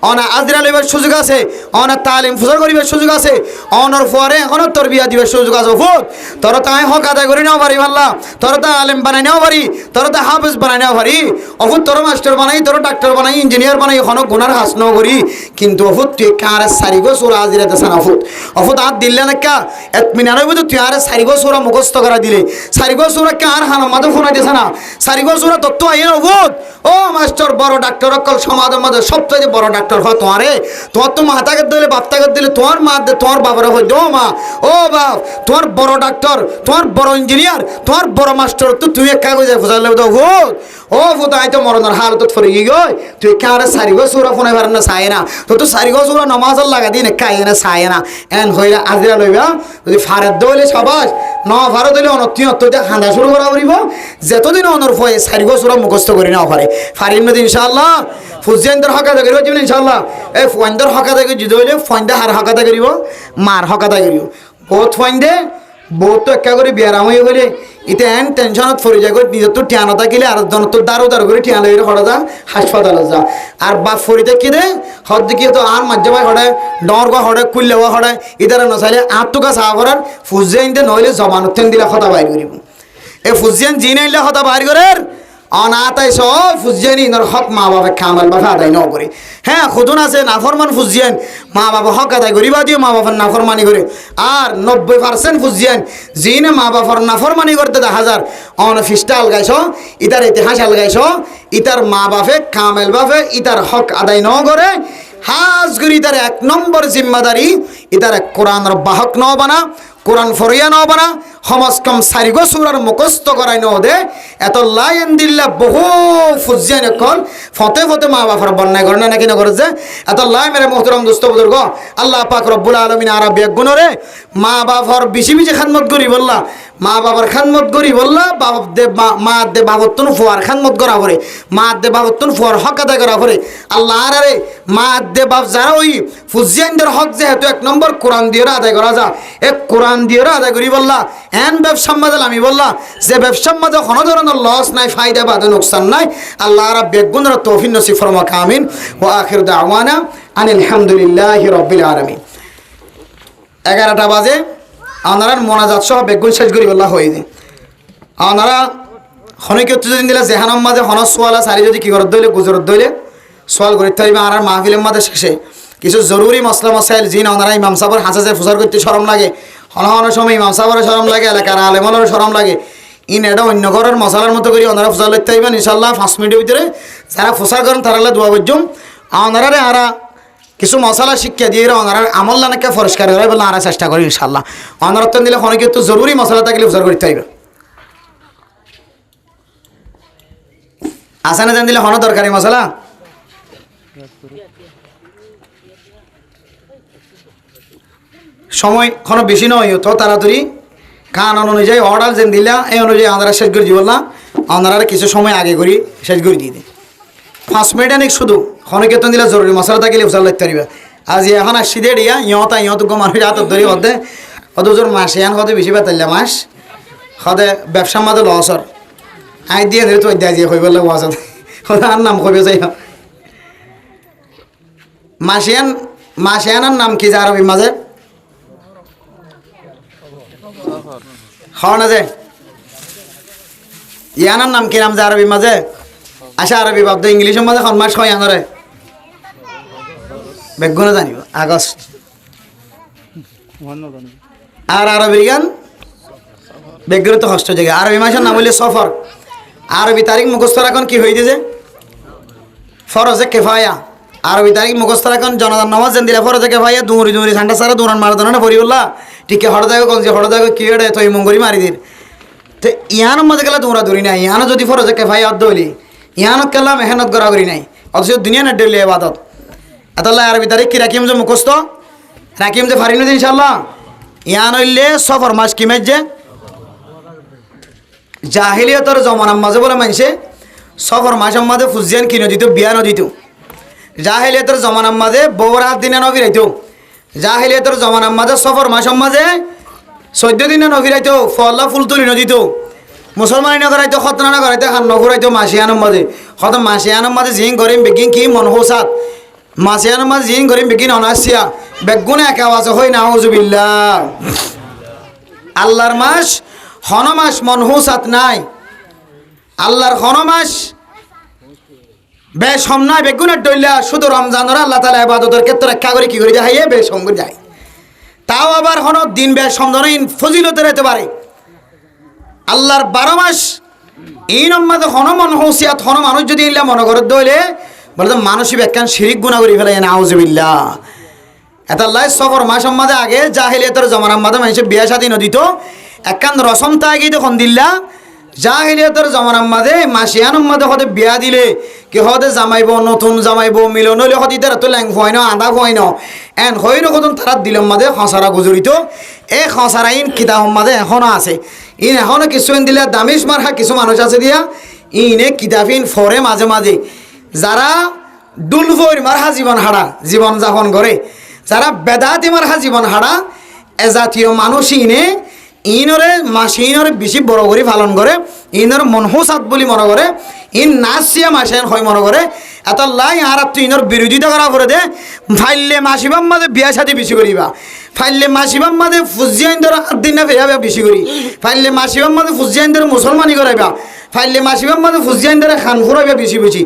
অনা আজরা লইবার সুযোগ আছে, অনা তালিম ফুজর করিবার সুযোগ আছে, অনর পরে এখনো তরবিয়া দিবার সুযোগ আছে। ফুট তোর তাই হক আদায় করে নেওয়া পারি আল্লাহ, তোর তা আলেম বানাই নেওয়া পারি, তোর তা হাফেজ বানাই নেওয়া পারি, অফুত তোর মাস্টার বানাই, তোর ডাক্তার বানাই, ইঞ্জিনিয়ার বানাই, এখনো গুনার হাস ন করি। কিন্তু অফুত তুই কারে সারিগো সুরা আজিরাতে সানা অফুত অফুত হাত দিলে না কা এতমিনারে বুঝু তুই আরে সারিগো সুরা মুখস্থ করা দিলে সারিগো সুরা কে আর হানা মাদে ফোনা দিছে না সারিগো সুরা তত্ত্ব আইন অফুত ও মাস্টার বড় ডাক্তার অকল সমাজের মধ্যে সবচেয়ে বড় ডাক্তার হয় তোমারে, তোমার তো মাথাকে দিলে বাপটাকে দিলে তোমার মা দে তোমার বাবারে হয় দো মা ও বাপ তোমার বড় ডাক্তার, তোমার বড় ইঞ্জিনিয়ার, তোমার বড় মাস্টার তো তুই এক কাগজে ফুসালে তো ভূত ও ভূত আই তো মরণের হালত ফরে গই তুই কারে সারিগো সুরা ফোনে পারেন না চায় না তো সারিগো সুরা নামাজ লাগা দিন কাই না চায় না এন হইয়া আজিরা লইবা যদি ফারেদ দইলে সবাস ন ফারদ হইলে অনত্যন্ত হাঁদা শুরু করা করিব যতদিন অনর ফয়ে সারিগো সুরা মুখস্থ করি না পারে ফারিম নদী ইনশাআল্লাহ ফুজিয়ানদের হক আদায় করিব জীবন ইনশাআল্লাহ এই ফয়েন্দার হক আদায় করি যদি হইলে ফয়েন্দা হার হক আদায় করিব মার হক আদায় করিব বহুত ফয়েন্দে বহুত তো একা করে বিয়ারাম হয়ে গেলে ইতে এন টেনশনত ফরি যায় নিজের তো ঠিয়ানো থাকিলে আর জন তো দারো দারো করে ঠিয়া লাগে হড়া যা হাসপাতালে যা আর বাপ ফরিতে কি দে হদ দিকে তো আর মাঝে ভাই হড়ে ডর গা হড়ে কুললে হড়ে ইদারে নচাইলে আর তো গা চাহ করার ফুজিয়ান দে নইলে জবানত দিলে কথা বাইর করিব এই ফুজিয়ান জি নাইলে কথা বাইর করে অনাতাই সব ফুজিয়ানি নর হক মা বাবা কামাল বাবা আদায় ন করে হ্যাঁ খুদুন আছে নাফরমান ফুজিয়ান মা বাবা হক আদায় করিবা দিও মা বাবার নাফরমানি করে আর 90% ফুজিয়ান জিনে মা বাবার নাফরমানি করতে 1000 অন ফিস্টা আলগাইছ ইতার ইতিহাস আলগাইছ ইতার মা বাপে কামেল বাপে ইতার হক আদায় ন করে হাজ করি ইতার 1 নম্বর জিম্মাদারি ইতার কোরআনের বাহক ন বানা কোরআন ফরিয়া ন বানা সমাজ কম সারিগো সুরার মুখস্থ করাই ন দে এত লাইন দিল্লা বহু ফুজিয়ান কল ফতে ফতে মা বাবার বন্যায় করে না কিনা করে যে এত লাই মেরে মোহতরম দোস্ত বুজুর্গ আল্লাহ পাক রব্বুল আলামিন আরা বেগুনরে মা বাবার বেশি বেশি খাদমত করি বললা মা বাবার খাদমত করি বললা বাপ দে মা দে বাবতন ফুয়ার খাদমত করা পরে মা দে বাবতন ফুয়ার হক আদায় করা পরে আল্লাহ আরে মা দে বাপ যারা ওই ফুজিয়ানদের হক যেহেতু 1 নম্বর কোরআন দিয়ে আদায় করা যা এক কোরআন দিয়ে আদায় করি বললা এন ব্যবসার মাঝে আমি বললা যে ব্যবসার মাঝে কোনো ধরনের লস নাই ফায়দা বাদে নোকসান নাই আল্লাহ রাব্বুল বেগুনের তৌফিক নসিব ফরমাক আমিন ওয়া আখির দাওয়ানা আনিল হামদুলিল্লাহি রাব্বিল আলামিন 11টা বাজে আপনারা মোনাজাত সহ বেগুন শেষ করি বললা হয়ে যায় আপনারা খনিকে যদি দিলে জেহানাম মাঝে হন সোয়ালা সারি যদি কি করত দইলে গুজরত দইলে সোয়াল করিতে পারবে আর মাহফিলের মাঝে শেষে কিছু জরুরি মশলা মশাইল জিন ওনারা ইমাম সাহেবের হাসাজের ফুসার করতে শরম লাগে হন সময় ইমাম সাহেবের শরম লাগে এলাকার আলেমলের শরম লাগে ইন এটা অন্য ঘরের মশলার মতো করে ওনারা ফুসার লিখতে পারবেন ইনশাল্লাহ 5 মিনিটের ভিতরে যারা ফুসার করেন তারা দোয়া করছুম ওনারা আরা কিছু মশলা শিক্ষা দিয়ে ওনারা আমল নানাকে পরিষ্কার করে বলে আরা চেষ্টা করি ইনশাল্লাহ ওনারা তো দিলে খনিকে তো জরুরি মশলা থাকলে ফুসার করতে পারবে আসানে জান দিলে হন দরকারি মশলা সময় কোনো বেশি নয় তো তাড়াতাড়ি কান অনুযায়ী অর্ডার যেন দিলা এই অনুযায়ী আমরা শেষ করে দিব না আমরা কিছু সময় আগে করি শেষ করে দিয়ে দিই 5 মিনিট অনেক শুধু খনকেতন দিলে জরুরি মশলা থাকলে উচাল লাগতে পারবে আজ এখন আসছি দে দিয়া ইহতা ইহত মানুষ হাতত ধরি হতে কত জোর মাস এখন কত বেশি বেতাল্লা মাস সদে ব্যবসার মাঝে লসর আই দিয়ে ধরে তো দিয়ে হয়ে বললে ওয়াজত আর নাম কবে যাই মাসিয়ানার নাম কি যে আরবি মাঝে খাওয়া না যে ইয়ানার নাম কি নাম যে আরবি মাঝে আচ্ছা আরবি ভাবতো ইংলিশের মাঝে খন মাস হয় আনরে বেগুনে জানিব আগস্ট আর আরবি গান বেগুনে তো হস্ত জায়গা আরবি মাসের নাম হইলে সফর আরবি তারিখ মুখস্থ রাখন কি হয়ে দিয়েছে ফরজে কেফায়া আরবি তারিখ মুখস্থ রাখন জনগণ নামাজ যেন দিলে ফরজে কেফায়া দুমুরি দুমুরি ঠান্ডা সারা দুরান মারা দানা পড়ি বললা ঠিক হঠাৎ দেখো কোন যে হঠাৎ দেখো কি এটা তো এই মঙ্গরি মারি দিন তো ইয়ানোর মধ্যে গেলে তোমরা ধরি নাই ইয়ানো যদি ফরজে কেফাই অর্ধ হইলি ইয়ানো কেলা মেহনত করা করি নাই অথচ দুনিয়া না ডেলি এবাদত এতলা আরবি তারিখ কি রাখিম যে মুখস্থ রাখিম যে ফারিন ইনশাল্লাহ ইয়ান হইলে সফর মাস কিমের যে জাহিলিয়তর জমানার মাঝে বলে মানছে সফর মাসের মাঝে ফুজিয়ান কিনে দিত বিয়া নদিত জাহিলিয়তর জমানার মাঝে বৌরাত দিনে নফিরাইত জাহিলিয়তর জমানার মাঝে সফর মাসের মাঝে 14 দিনে নফিরাইত ফল্লা ফুল তুলি নদিত মুসলমানি নগরাইতো খতনা নগরাইতো খান নগরাইতো মাসিয়ানের মাঝে খত মাসিয়ানের মাঝে জিং করিম বেগিন কি মন হোসাত মাসিয়ানের মাঝে জিং করিম বেগিন অনাসিয়া বেগুনে একা আওয়াজ হই না আউযুবিল্লাহ আল্লাহর মাস হনমাস মন হোসাত নাই আল্লাহর হনমাস বেশ হম নাই বেগুনের ডইলা শুধু রমজানের আল্লাহ তাআলা ইবাদতের ক্ষেত্রে রক্ষা করে কি করে যায় বেশ হম করে যায় তাও আবার হন দিন বেশ সমদনের ফজিলতের হতে পারে আল্লাহর 12 মাস এই নম্বরে হনমন হুসিয়াত হন মানুষ যদি ইল্লা মনে করে দইলে বলে মানুষই একখান শিরিক গুনাহ করে ফেলে নাউজুবিল্লাহ এটা আল্লাহ সফর মাসের মধ্যে আগে জাহিলিয়াতের জমানার মধ্যে মানুষ বিয়া শাদী নদিত একখান রসম তাগি তখন দিল্লা জাহিলিয়াতের জমানার মধ্যে মাসিয়ানের মধ্যে হতে বিয়া দিলে কি হতে জামাইব নতুন জামাইব মিলন হইলে হতে তারা তো ল্যাং হয় না আদা হয় না এন হইল কতন তারা দিলের মধ্যে খসারা গুজরিত এই খসারা ইন কিতাবের মধ্যে এখনো আছে ইন এখনো কিছু দিলে দামিশ মারহা কিছু মানুষ আছে দিয়া ইনে কিতাবিন ফরে মাঝে মাঝে যারা ডুলফর মারহা জীবন হারা জীবন যাপন করে যারা বেদাতি মারহা জীবন হারা এ জাতীয় মানুষ ইনে ইনরে মাসে ইনরে বেশি বড় করে পালন করে ইনর মনহুসাত বলি মনে করে ইন নাসিয়া মাসেন হয় মনে করে এত লাই আর তুই ইনর বিরোধিতা করা করে দে ফাইলে মাসিবাম মাঝে বিয়া সাথে বেশি করিবা ফাইলে মাসিবাম মাঝে ফুজিয়াইন ধর দিন না ফেরাবা বেশি করি ফাইলে মাসিবাম মাঝে ফুজিয়াইন ধর মুসলমানি করাইবা ফাইলে মাসিবাম মাঝে ফুজিয়াইন ধরে খান ফুরাইবা বেশি বেশি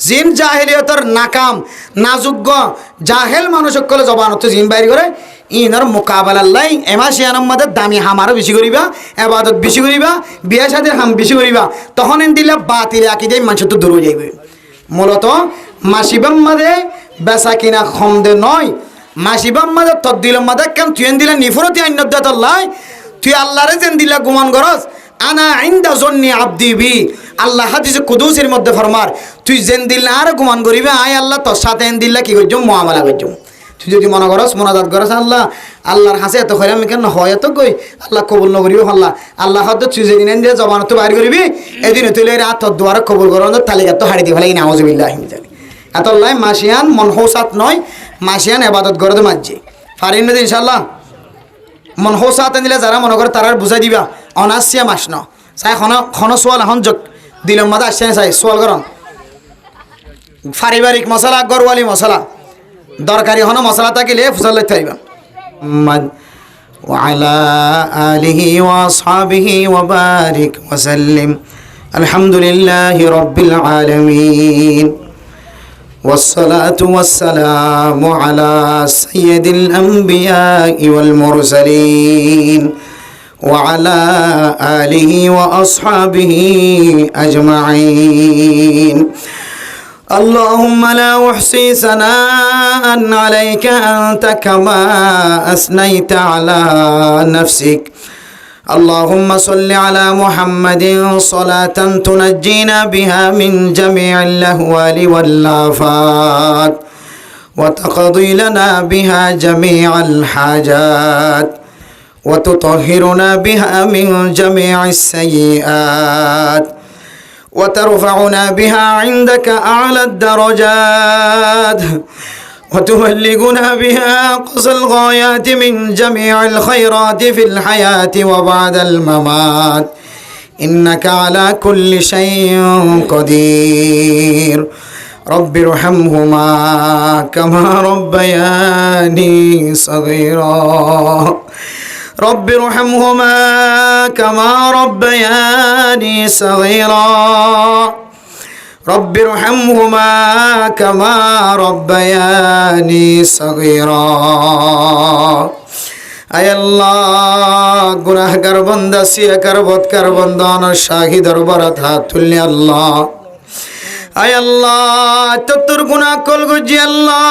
জিন জাহেলিয়তর নাকাম নাযোগ্য জাহেল মানুষ সকলে জবানত জিন বাইর করে ইনর মোকাবেলার লাই এমাসিয়ানের মধ্যে দামি হামারও বেশি করিবা এবাদত বেশি করিবা বিয়া সাদের হাম বেশি করিবা তখন এন দিলে বাতিল আকিদাই মানুষ তো দূর হয়ে যাইবে মূলত মাসিবাম মাঝে বেচা কিনা খমদে নয় মাসিবাম মাঝে তদ দিলের মাঝে কেন তুই এন দিলে নিফরতি আইনত লাই তুই আল্লাহরে যেন দিলা গুমান করস আনা ইনদা জন্নি আব্দি বি আল্লাহ হাদিসে কুদুসের মধ্যে ফরমার তুই যেন দিল আর গুমান করিবে আয় আল্লাহ তোর সাথে এন দিল্লা কি করছম মুআমালা করছম তুই যদি মনে করস মোনাজাত করস আল্লাহ আল্লাহর হাসে এত খৈরাম কেন হয় এত কই আল্লাহ কবুল নকরিব আল্লাহ আল্লাহ হয়তো তুই যেদিন এন দিয়ে জবানত বাইর করবি এদিন তুই রাত তোর দুয়ারে কবুল করার তালিকা তো হারিয়ে দিবে লাগে নাউজুবিল্লাহ এত লাই মাসিয়ান মনহৌসাত নয় মাসিয়ান এবাদত করে মাঝে পারিন না ইনশাল্লাহ মনহৌসাত দিলে যারা মনে করে তারা বুঝাই দিবা অনাসিয়া মাস ন চাই খন সোয়াল এখন যোগ দিলের মাঝে আসছে না চাই সোয়াল করন পারিবারিক মশলা গরওয়ালি মশলা দরকারি হন মশলা থাকিলে ফুসাল লইতে পারিবা وعلى آله وأصحابه وبارك وسلم الحمد لله رب العالمين والصلاة والسلام على سيد الأنبياء والمرسلين وعلى آله وأصحابه أجمعين اللهم لا أحصي ثناء عليك أنت كما أثنيت على نفسك اللهم صل على محمد صلاة تنجينا بها من جميع الأهوال والآفات وتقضي لنا بها جميع الحاجات وتطهرنا بها من جميع السيئات وترفعنا بها عندك أعلى الدرجات وتبلغنا بها أقصى الغايات من جميع الخيرات في الحياة وبعد الممات إنك على كل شيء قدير رب ارحمهما كما ربياني صغيرا رب ارحمهما كما ربياني صغيرا رب ارحمهما كما ربياني صغيرا আয় আল্লাহ গুনাহগার বান্দা সিয়াকার বদকার বান্দা শাহী দরবারত হাত তুললে আল্লাহ আয় আল্লাহ তোর গুনাহ কল গজি আল্লাহ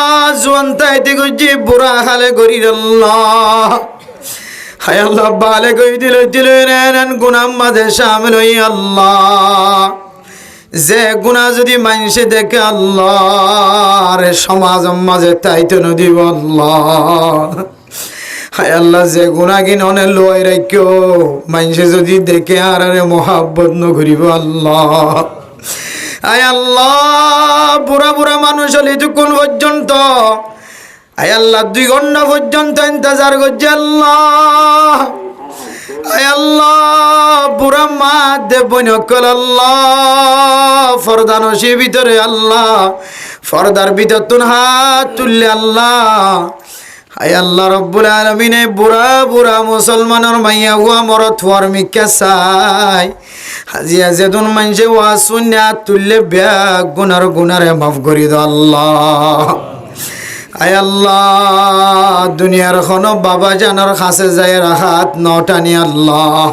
জোয়ান তাইতে গজি বুড়া হালে গরির আল্লাহ হায় আল্লাহ বালে কই দিল নেন গুনাহ মাঝে শামিল হই আল্লাহ যে গুনাহ যদি মানুষে দেখে আল্লাহ রে সমাজ মাঝে তাইতো নদীব আল্লাহ হায় আল্লাহ যে গুনাহগিন অনে লয় রাখিও মানুষে যদি দেখে আর মোহাব্বত নকরিব আল্লাহ আয় আল্লাহ বুড়া বুড়া মানুষ হলে কোন পর্যন্ত আয় আল্লাহ 2 ঘন্টা পর্যন্ত ইন্তজার করছে আল্লাহ আয় আল্লাহ বুড়া মা দেব নকল আল্লাহ ফরদা নসির ভিতরে আল্লাহ ফরদার ভিতর তুন হাত তুললে আল্লাহ আয় আল্লাহ রব্বুল আলামিন বুড়া বুড়া মুসলমানের মাইয়া হুয়া মরত হওয়ার মিক্কা চাই হাজিয়া যেদুন মানুষে ওয়া শুনিয়া তুললে বেয়া গুনারে মাফ করি দাও আল্লাহ আয় আল্লাহ দুনিয়ার কোনো বাবা জানার কাছে যায় হাত নটানি আল্লাহ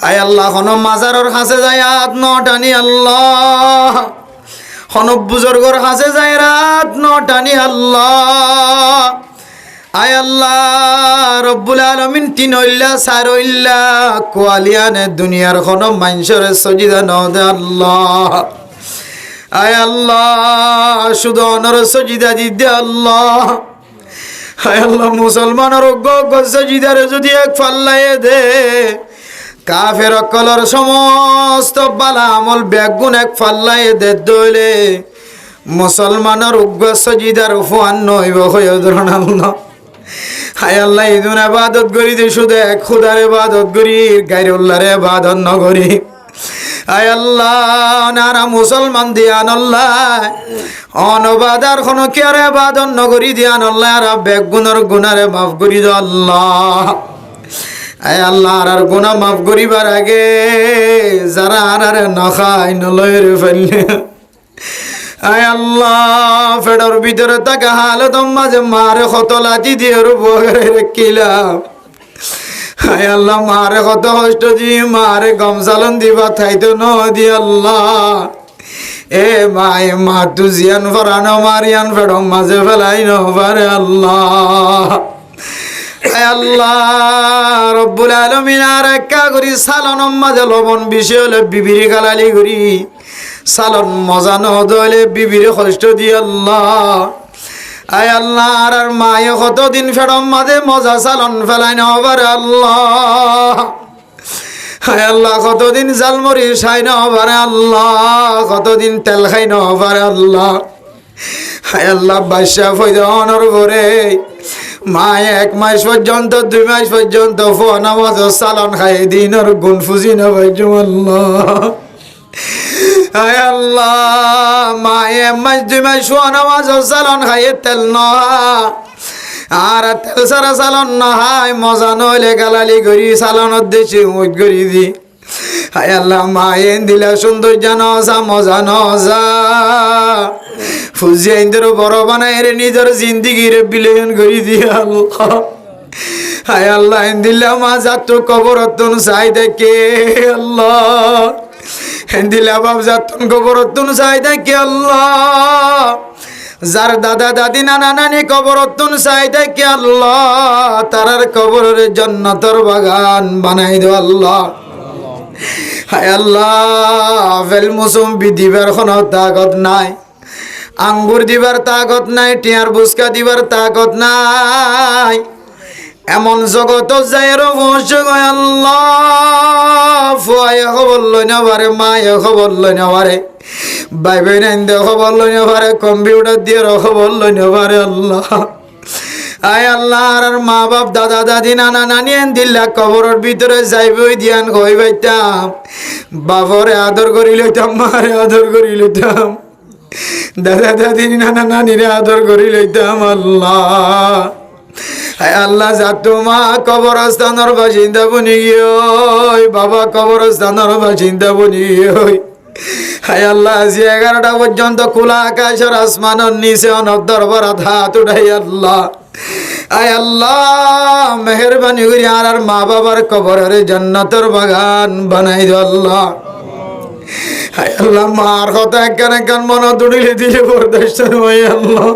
আয় আল্লাহ কোনো মাজারের কাছে যায় হাত নটানি আল্লাহ কোনো বুজুর্গর কাছে যায় রাত নটানি আল্লাহ আয় আল্লাহ রব্বুল আলামিন 3 হইলা 4 হইলা কোয়ালিয়ানে দুনিয়ার কোনো মানুষের সজিদা ন দে আল্লাহ আয় আল্লাহ শুধু অনর সজিদা দিতে আল্লাহ আয় আল্লাহ মুসলমানের সজিদারে যদি এক ফাল্লাইয়ে দে কাফের কলর সমস্ত বালা আমল বেগুন এক ফাল্লাইয়ে দে দইলে মুসলমানের সজিদার ফুয়ান নইব হয়ে ধরন আল্লাহ হায় আল্লাহ ইদুন ইবাদত করি দে শুধু এক খুদার ইবাদত করি গায়রুল্লাহর ইবাদত ন করি আয় আল্লাহ নারা মুসলমান দিয়ান আল্লাহ অনবাদার কোনো কেয়ার ইবাদত ন করি দিয়ান আল্লাহ আর বেগুনের গুনারে মাফ করি দাও আল্লাহ আয় আল্লাহ আর গুনাহ মাফ করিবার আগে যারা আর না খায় নলয় রে ফেললে আয় আল্লাহ ফেডর ভিতরে তাকে হালত মাঝে মারে কত লাঠি দিয়ে বগরে রেখিলাম আয় আল্লাহ মারে কত কষ্ট দিয়ে মারে গমসালন দিবা থাইতো নদী আল্লাহ এ মা তু জিয়ান ফরানো মারিয়ান ফেডর মাঝে ফেলাই নবারে আল্লাহ আয় আল্লাহ রব্বুল আলামিন আর একা করি সালন মাঝে লবণ বেশি হলে বিবিরি গালালি করি সালন মজা নদলে বিবিরে কষ্ট দি আল্লাহ আয় আল্লাহ আর মায়ে কতদিন ফেরম মাঝে মজা সালন ফেলাই নবারে আল্লাহ আয় আল্লাহ কতদিন জালমরি খাই নবারে আল্লাহ কতদিন তেল খাই নবারে আল্লাহ আয় আল্লাহ বাদশা ফয়দানোর পরে মায়ে 1 মাস পর্যন্ত 2 মাস পর্যন্ত ফোনা মজা সালন খাই দিনের গুণ ফুজি নবাইজু আল্লাহ আয় আল্লাহ মায়ে মাস 2 মাস নামাজ সালন খাইয়ে তেল না আর তেল সারা সালন না হাই মজা নইলে গালালি করি সালনত দেশে মুখ করি দি আয় আল্লাহ মায়ে দিলা সুন্দর জানসা মজা নজা ফুজি ইন্দর বড় বানাই রে নিজের জিন্দিগিরে বিলীন করি দি আল্লাহ আয় আল্লাহ দিলা মা যাত কবরতন চাই দেখে আল্লাহ দিলা বাপ যাতন কবরতন চাই দেখে আল্লাহ যার দাদা দাদি নানা নানি কবরতন চাই দেখে আল্লাহ তারার কবরের জান্নাতের বাগান বানাই দে আল্লাহ হায় আল্লাহ ফেল মুসুম দিবার কোনো তাকত নাই আঙ্গুর দিবার তাকত নাই টিয়ার বুসকা দিবার তাকত নাই এমন জগত যাই রহস্য গয় আল্লাহ ফুয়ায় খবর লই না পারে মায়ে খবর লই না পারে ভাই বোন খবর লই না পারে কম্পিউটার দিয়ে খবর লই না পারে আল্লাহ আয় আল্লাহ আর মা বাপ দাদা দাদি নানা নানি দিল্লা কবরের ভিতরে যাইবই দিয়ান কই বাইতাম বাবরে আদর করি লইতাম মারে আদর করি লইতাম দাদা দাদি নানা নানিরে আদর করি লইতাম আল্লাহ হায় আল্লাহ যাতো মা কবরস্থানের বাসিন্দা বনি গিয়ে বাবা কবরস্থানের বাসিন্দা বনি গিয়ে হায় আল্লাহ আজি 11টা পর্যন্ত খোলা আকাশের আসমানের নিচে অনর দরবারাত হাত উঠাই আল্লাহ আয় আল্লাহ মেহেরবানি করি আর মা বাবার কবরের জান্নাতের বাগান বানাই দে আল্লাহ হায় আল্লাহ মার কথা একখান একখান মনে দুড়িলে দিলে বরদাস্ত নয় আল্লাহ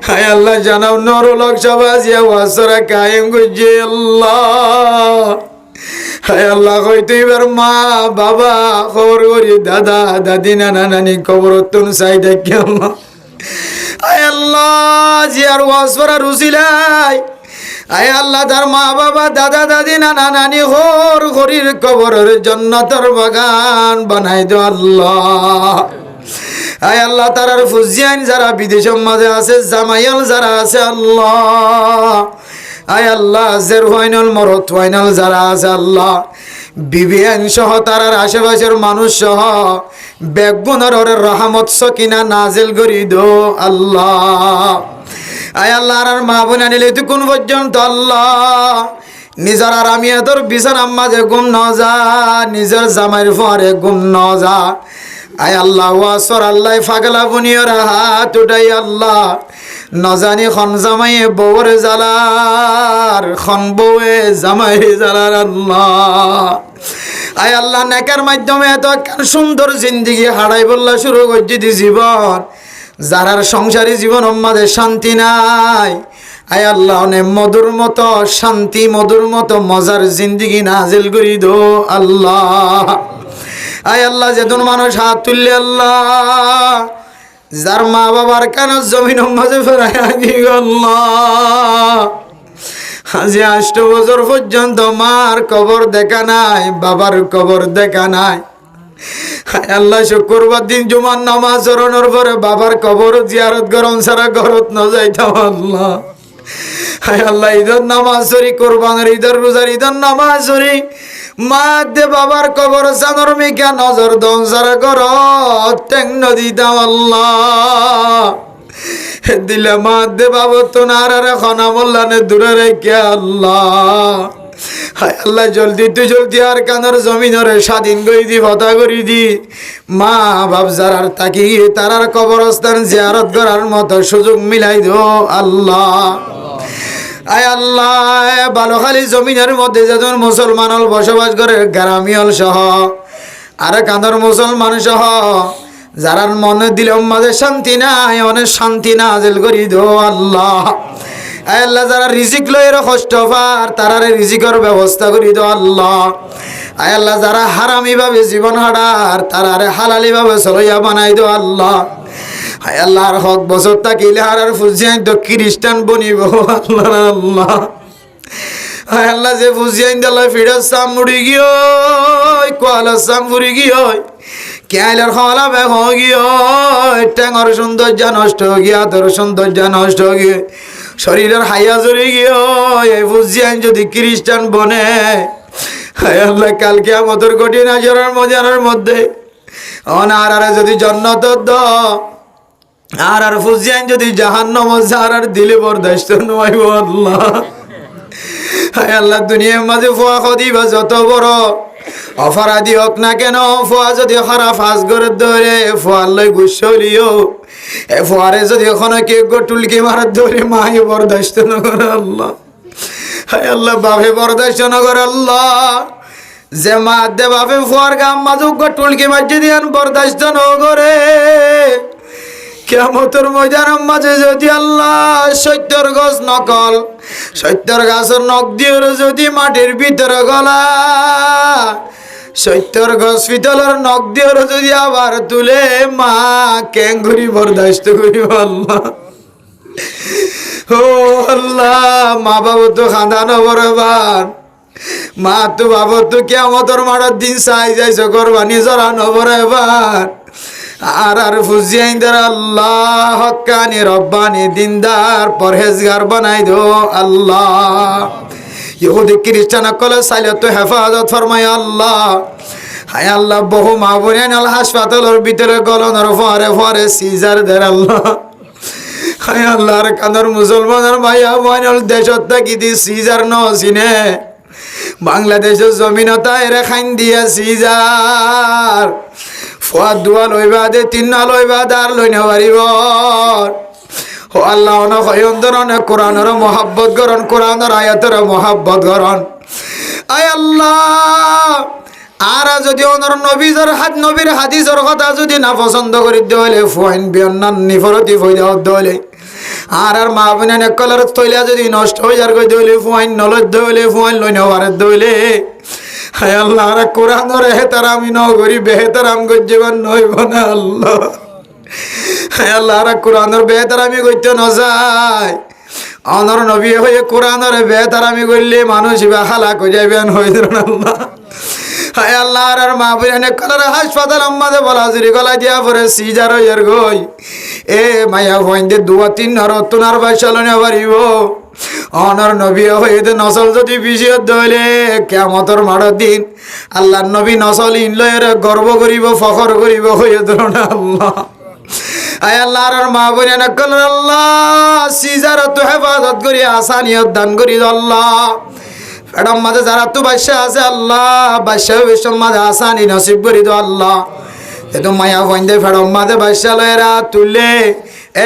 হায় আল্লাহ জানাও নরলক সবাজিয়া ওয়াসরা কায়েম করছে আল্লাহ। হায় আল্লাহ হয়তো এবার মা বাবা খবর করি দাদা দাদি নানা নানি খবর তুন চাই দেখি আল্লাহ। হায় আল্লাহ জিয়ার ওয়াসরা রুসিলাই আয় আল্লাহ তার মা বাবা দাদা দাদি নানা নানি হোর হরির কবরের জান্নাতের বাগান বানাই দো আল্লাহ। আয় আল্লাহ তারার ফুজিয়ান যারা বিদেশের মাঝে আছে জামাইয়াল যারা আছে আল্লাহ। আয় আল্লাহ জের ওয়াইনাল মরত ওয়াইনাল যারা আছে আল্লাহ বিবিয়ান সহ তারার আশেপাশের মানুষ সহ বেগুনের রহমত সকিনা নাজিল করি দো আল্লাহ। আয় আল্লাহ আর মা বোন আনিলে তুই কোন পর্যন্ত আল্লাহ নিজের আর আমি তোর বিছানার মাঝে গুম ন যা নিজের জামাইর ফরে গুম ন যা। আয় আল্লাহ ওয়াসর আল্লাহ ফাগলা বুনিয়র হাত উঠাই আল্লাহ নজানি খন জামাইয়ে বউর জালার খন বউয়ে জামাই জালার আল্লাহ। আয় আল্লাহ নেকার মাধ্যমে এত সুন্দর জিন্দিগি হারাই বললা শুরু করছি দি জীবন যারার সংসারী জীবন আমাদের শান্তি নাই। আয় আল্লাহ অনেক মধুর মতো শান্তি মধুর মতো মজার জিন্দিগি নাজিল করি দো আল্লাহ। আয় আল্লাহ যেদিন মানুষ হাত তুললে আল্লাহ যার মা বাবার কেন জমিন মাঝে ফেরাই আগে আল্লাহ আজি 8 বছর পর্যন্ত মার কবর দেখা নাই বাবার কবর দেখা নাই। আল্লাহ শুক্রবার দিন জুমার নামাজ চরণের পরে বাবার কবর জিয়ারত গরম সারা ঘরত ন যাইতাম আল্লাহ। হায় আল্লাহ ঈদের নামাজ সরি কোরবানের ঈদের রোজার ঈদের নামাজ সরি মা দে বাবার কবর সানর মিকা নজর দন সারা ঘরত টেং নদীতাম আল্লাহ। দিলে মা দে বাবা তো নারে খনা মোল্লানে দূরে রেখে আল্লাহ। হায় আল্লাহ জলদি তুই জলদি আর কানের জমিনরে স্বাধীন করে দি ভতা করি দি মা বাপ যারার তাকি তারার কবরস্থান জিয়ারত করার মতো সুযোগ মিলাই দো আল্লাহ। আয় আল্লাহ বালুখালী জমিনের মধ্যে যেজন মুসলমান বসবাস করে গ্রামীণ সহ আর কাঁদর মুসলমান সহ যারার মনে দিলে মাঝে শান্তি নাই অনেক শান্তি নাজিল করি দো আল্লাহ। আয় আল্লাহ যারা রিজিক লয়ের কষ্ট পার তারারে রিজিকের ব্যবস্থা করি দো আল্লাহ। আয় আল্লাহ যারা হারামি ভাবে জীবন হারার তারারে হালালি ভাবে চলইয়া বানাই দো আল্লাহ। আয় আল্লাহর হক বছর তাকিলে হারার ফুজিয়ান তো খ্রিস্টান বনিব আল্লাহ আল্লাহ। আয় আল্লাহ যে ফুজিয়ান দিল্লা ফিরার সাম মুড়ি গিয়ে কোয়ালার সাম ফুরি গিয়ে কেয়ালের খাওয়ালা বেগ গিয়ে ট্যাঙর সৌন্দর্য নষ্ট গিয়া তোর সৌন্দর্য নষ্ট গিয়ে শরীরের হাইয়া জড়ি গিয়ে এই ফুজিয়ান যদি খ্রিস্টান বনে হায় আল্লাহ কালকে আমাদের কঠিন আচরণের মজার মধ্যে অনার যদি জন্নত দ আর ফুজিয়ান যদি জাহান্নাম আর দিলে বরদাস্ত নয় আল্লাহ। হায় আল্লাহ দুনিয়ার মাঝে ফুয়া খদিবা যত বড় অপরাধী হোক না কেন ফুয়া যদি খারাপ ফাঁস করে ধরে ফুয়ার লই গুসলিও এ ফুয়ারে যদি ওখানে কেউ টুলকি মারার ধরে মাই বরদাস্ত নগর আল্লাহ। হায় আল্লাহ বাপে বরদাস্ত নগর আল্লাহ যে মা দে বাপে ফুয়ার গাম মাজুক টুলকি মাঝে দিয়ান বরদাস্ত নগরে কিয়ামতের ময়দানের মাঝে যদি আল্লাহ 70 গজ নকল 70 গাছের নখ দিয়ে যদি মাটির ভিতরে গলা 70 গজ পিতলের নখ দিয়ে যদি আবার তুলে মা ক্যাঙ্গুরি বরদাস্ত করিব আল্লাহ। ও আল্লাহ মা বাবু তো খাঁদানো বরবার মা তো বাবু তো কিয়ামতের মারার দিন চাই যাইছ কোরবানি জড়ানো বরবার আর ফুজিয়াইন দের আল্লাহ হক্কানি রব্বানি দিনদার পরহেজগার বানাই দো আল্লাহ। ইহুদি খ্রিস্টান কলে চাইলে তো হেফাজত ফরমাই আল্লাহ। হায় আল্লাহ বহু মা বোন হাসপাতালের ভিতরে গলনের ফরে ফরে সিজার দের আল্লাহ। হায় আল্লাহর কান্দর মুসলমানের ভাইয়া বোন দেশত থাকি দি সিজার ন চিনে বাংলাদেশের জমিনতা এরে খাইন দিয়া সিজার ফুয়ার দুয়া লইবা দে 3 লইবা দার লই না পারিব। ও আল্লাহ অনেক অন্তর অনেক কোরআনের মহাব্বত করন কোরআনের আয়াতের মহাব্বত করন। আয় আল্লাহ আর যদি ওনার নবীর হাদিসের কথা যদি না পছন্দ করি দিলে ফুয়াইন বিয়ন্নান নিফরতি ফইদাও দলে আর মা বোন কলার তৈলা যদি নষ্ট হয়ে যার কই দইলে ফুয়াইন নলদ দইলে ফুয়াইন লই নেওয়ার দইলে হায় আল্লাহ আর কোরআনের হেতারামি ন করি বেহেতারাম গজ্জেবান নইব না আল্লাহ। হায় আল্লাহ আর কোরআনের বেহেতারামি করতে ন যায় অনর নবী হয়ে কোরআনের বেহেতারামি করলে মানুষ বা হালাক হয়ে যাবেন হয়ে আল্লাহ। হায় আল্লাহ আর মা বোন কলার হাসপাতাল আমাদে বলা জুরি গলা দিয়া পরে সিজার হইয়ার গই এ মায়া হইন্দে 2-3 নরতনার বাইশালনে পারিব অনর নবী হইতে নসল যদি বিজয় দইলে কিয়ামতের মাড় দিন আল্লাহর নবী নসল ইনলয়ের গর্ব করিব ফখর করিব হয়ে না আল্লাহ। আয় আল্লাহ আর মা বোন কল আল্লাহ সিজার তো হেফাজত করি আসানিয়ত দান করি আল্লাহ। ফেডম মাঝে যারা তো বাদশা আছে আল্লাহ বাদশা বিশ্বম মাঝে আসানি নসিব করি দো আল্লাহ। এতো মায়া বন্ধে ফেডম মাঝে বাদশা লয়েরা তুললে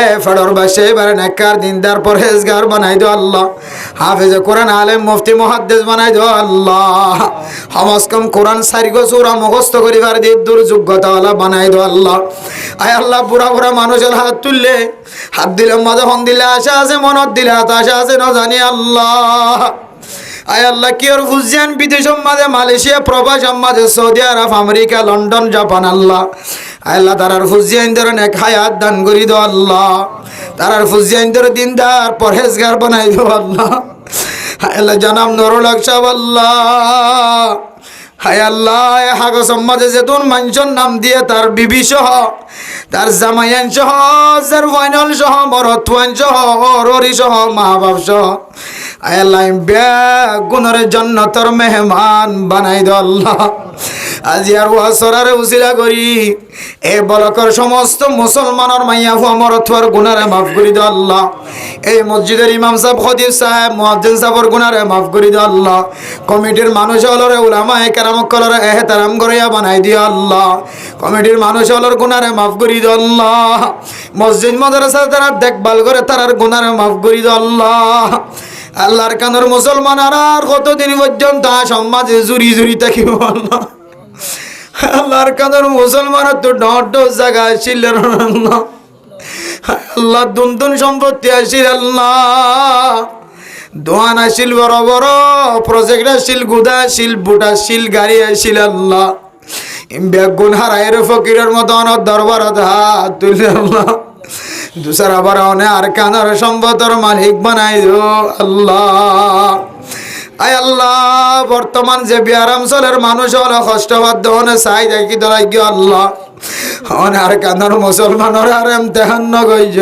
এ ফেডর বাদশা এবারে নেককার দিনদার পরহেজগার বানাই দো আল্লাহ। হাফেজে কোরআন আলেম মুফতি মুহাদ্দিস বানাই দো আল্লাহ। হমস্কম কোরআন সারিগো সূরা মুখস্থ করিবার দিয়ে দুর্যোগ্যতা ওয়ালা বানাই দো আল্লাহ। আয় আল্লাহ বুড়া বুড়া মানুষের হাত তুললে হাত দিলে মাঝে হন দিলে আশা আছে মনত দিলে হাত আশা আছে না জানি আল্লাহ। আয় আল্লাহ কি ওর ফুজিয়ান বিদেশ মাঝে মালয়েশিয়া প্রবাস মাঝে সৌদি আরব আমেরিকা লন্ডন জাপান আল্লাহ। আয় আল্লাহ তারার ফুজিয়ান ধরে এক হায়াত দান করি দো আল্লাহ। তারার ফুজিয়ান ধরে দিনদার পরহেজগার বানাই দো আল্লাহ। আয় আল্লাহ জানাম নুরুল হক সাহেব আল্লাহ। হায় আল্লাহ হাগো সমাজে যেতুন মানুষের নাম দিয়ে তার বিবি সহ তার জামাইয়ান সহ যার ফাইনাল সহ মরত্বান সহ অররি সহ মা বাপ সহ আয় আল্লাহ গুণরে জান্নাতের মেহমান বানাই দো আল্লাহ। আজি আর ওয়াসরারে উসিলা করি এ বলকর সমস্ত মুসলমানের মাইয়া হুয়া মরত্বার গুনারে মাফ করি দো আল্লাহ। এই মসজিদের ইমাম সাহেব খতিব সাহেব মুয়াজ্জিন সাহেবের গুনারে মাফ করি দো আল্লাহ। কমিটির মানুষ হলরে উলামা কেরাম কলরে এহতারাম করিয়া বানাই দিও আল্লাহ। কমিটির মানুষ হলর গুনারে মাফ করি দো আল্লাহ। মসজিদ মাদ্রাসা তারা দেখভাল করে তারার গুনারে মাফ করি দো আল্লাহ। আল্লাহর কানর মুসলমান আর কতদিন পর্যন্ত সমাজে জুরি জুরি থাকিব আল্লাহ। আল্লাহর কানর মুসলমান তো ডট জায়গা আসিল আল্লাহ। আল্লাহ দুন সম্পত্তি আসিল আল্লাহ। দোয়ান আসিল বড় বড় প্রজেক্ট আসিল গুদা আসিল বুট আসিল গাড়ি আসিল আল্লাহ। বেগুন হারাইয়ের ফকিরের মতন দরবারত হাত তুলে আল্লাহ। দুসর আবার অনে আর কানার সম্পদের মালিক বানাই দো আল্লাহ। আয় আল্লাহ বর্তমান যে বিয়ারাম চলের মানুষ হলো কষ্টবাদ হনে চাই দেখি দলাই গিয়ে আল্লাহ অনে আর কানার মুসলমানের আর তেহান নগইজ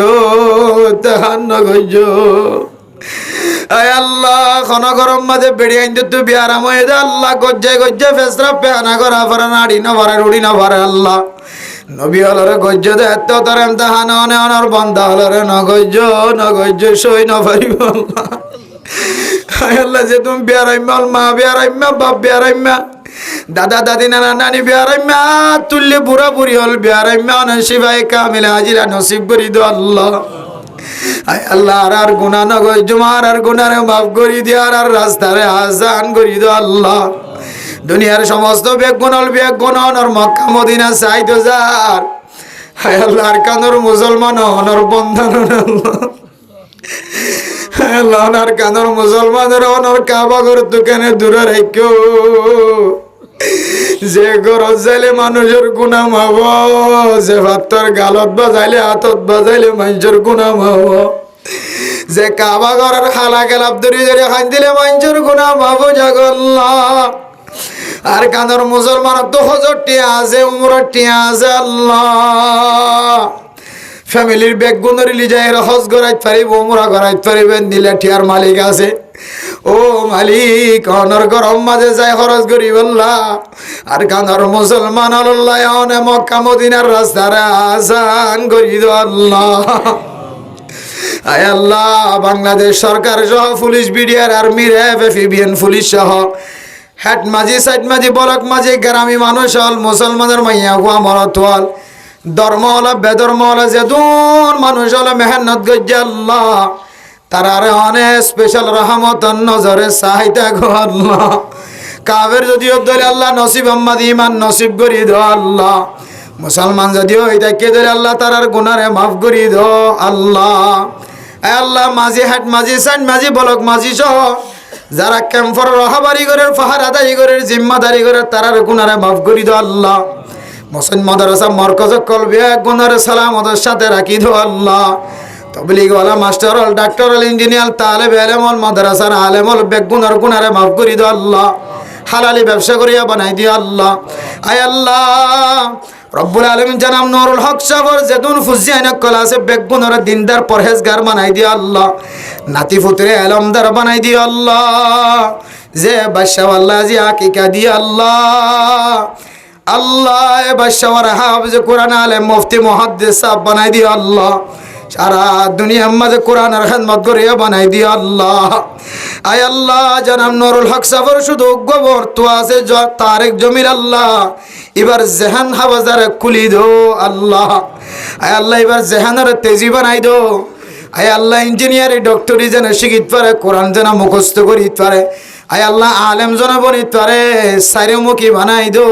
আয় আল্লাহ খন গরম মাঝে বেড়ে আইন তুই বিয়ারাম হয়ে দে আল্লাহ গজ্জায় গজ্জায় ফেসরা পেহানা করা পারে নাড়ি না পারে রুড়ি না পারে আল্লাহ। নবী হলরে গজ্জ দে এত তার এমতাহান অনে অনর বন্ধা হলরে নগজ্জ সই না পারিব আল্লাহ। আল্লাহ যে তুমি বিয়ারাইম্মা মা বিয়ারাইম্মা বাপ বিয়ারাইম্মা দাদা দাদি নানা নানি বিয়ারাইম্মা তুললে বুড়া বুড়ি হল বিয়ারাইম্মা অনে শিবাই কামিলে হাজিরা নসিব করি দো আল্লাহ। আয় আল্লাহ আর গুনাহ নগজ্জ মার আর গুনারে মাফ করি দি আর রাস্তারে আসান করি দো আল্লাহ। দুনিয়ার সমস্ত বেগুন অনর মক্কা মদিনা চাইদ যার হায় আল্লাহর কানর মুসলমান অনর বন্ধন আল্লাহ অনার কানর মুসলমানের অনর কাবা ঘর দোকানে দূরে রাখো। যে গরজ যাইলে মানুষের গুনাহ মাব যে ভাতর গালত বাজাইলে হাতত বাজাইলে মানুষের গুনাহ মাব যে কাবা ঘরের খালা গেলাপ ধরে ধরে খান দিলে মানুষের গুনাহ মাব জাগল্লাহ। আর কানর মুসলমান তো হজর টিয়া আছে উমরের টিয়া আছে আল্লাহ। ফ্যামিলির ব্যাগ গুণর লিজাই হজ গড়াইতে পারিব উমরা গড়াইতে পারিবেন দিলে টিয়ার মালিক আছে। ও মালিক অনর গরম মাঝে যায় খরচ করি বললা আর কানর মুসলমান আল্লাহ অনে মক্কা মদিনার রাস্তারে আসান করি দো আল্লাহ। আয় আল্লাহ বাংলাদেশ সরকার সহ police BDR army RAB FBN police সহ হেড মাঝি সাইড মাঝি বলক মাঝি গ্রামী মানুষ হল মুসলমানের মাইয়া হুয়া মরত হল ধর্ম হল বেধর্ম হল যেদুন মানুষ হল মেহনত গজ্জা আল্লাহ তারারে অনেক স্পেশাল রহমত নজরে সাহিতা গো আল্লাহ। কাবের যদিও ধরে আল্লাহ নসিব আম্মাদ ইমান নসিব করি দো আল্লাহ। মুসলমান যদিও এটাকে ধরে আল্লাহ তারার গুনারে মাফ করি দো আল্লাহ। আয় আল্লাহ মাঝি হাট মাঝি সাইন মাঝি বলক মাঝি সহ যারা ক্যাম্পর রহাবারি করে পাহারাদারি করে জিম্মাদারি করে তারার গুনারে মাফ করি দাও আল্লাহ। মুসলিম মাদ্রাসা মরকজ কলবে গুনারে সালামতের সাথে রাখি দাও আল্লাহ। তবলিগ ওয়ালা মাস্টার হল ডাক্তার হল ইঞ্জিনিয়ার তালেব ইলম হল মাদ্রাসার আলেম হল বেগুনার গুনারে মাফ করি দাও আল্লাহ। হালালি ব্যবসা করিয়া বানাই দিও আল্লাহ। আয় আল্লাহ রব্বুল আলামিন জানাব নুরুল হক সাগর যেদুন ফুজিয়ানা ক্লাসে বেগুনার দিনদার পরহেজগার বানাই দিও আল্লাহ। নাতি পুত্রে আলমদার বানাই দিও আল্লাহ। যে বাদশা আল্লাহ জি হাকিকা দিও আল্লাহ। আল্লাহ এ বাদশা ওর হাফেজ কোরআন আলেম মুফতি মুহাদ্দিস সাহেব বানাই দিও আল্লাহ। সারা দুনিয়ার মাঝে কোরআনের খেদমত করিয়া বানাই দিও আল্লাহ। আয় আল্লাহ জানাব নুরুল হক সাগর শুধু গোবর তো আছে তারেক জমির আল্লাহ এবার জেহান হাওয়াজারে খুলি দো আল্লাহ। আয় আল্লাহ এবার জেহানের তেজি বানাই দো। আয় আল্লাহ ইঞ্জিনিয়ারি ডক্টরি যেন শিখিত পারে কোরআন যেন মুখস্থ করিতে পারে। আয় আল্লাহ আলেম যেন বনিত পারে সারিমুখী বানাই দো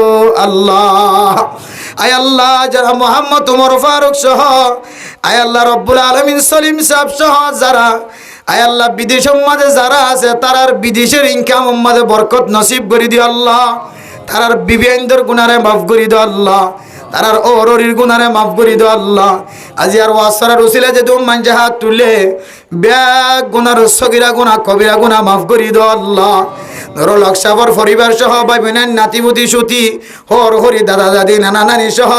আল্লাহ। আয় আল্লাহ যারা মোহাম্মদ ওমর ফারুক সহ আয় আল্লাহ রব্বুল আলামিন সলিম সাহেব সহ যারা আয় আল্লাহ বিদেশের মাঝে যারা আছে তারার বিদেশের ইনকাম মাঝে বরকত নসিব করে দিও আল্লাহ। তারার বিবেন্দর গুনারে মাফ করে দিও আল্লাহ। তারার ওররির গুনারে মাফ করে দিও আল্লাহ। আজি আর ওয়াসরার উসিলা যে তুমি মানজে হাত তুলে ব্যাগ গুনার সগিরা গুনাহ কবিরা গুনাহ মাফ করে দিও আল্লাহ। নুরুল হক সাগর পরিবার সহ ভাই বোনের নাতিপুতি সুতি হর হরি দাদা দাদি নানা নানি সহ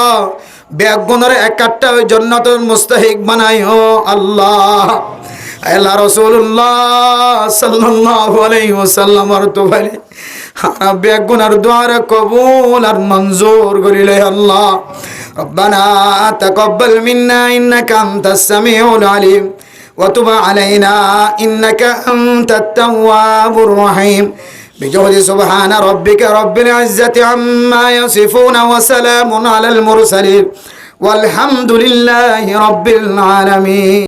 ব্যাগ গুনারে একটা ওই জান্নাতুল মুস্তাহিক বানাইও আল্লাহ। আল্লাহ রাসূলুল্লাহ সাল্লাল্লাহু আলাইহি ওয়াসাল্লাম আর তো ভাই ব্যাগ গুনার দোয়া কবুল আর মঞ্জুর করিলে আল্লাহ। ربنا تقبل منا إنك أنت السميع العليم وتب علينا إنك أنت التواب الرحيم بجهد سبحان ربك رب العزة عما يصفون وسلام على المرسلين والحمد لله رب العالمين.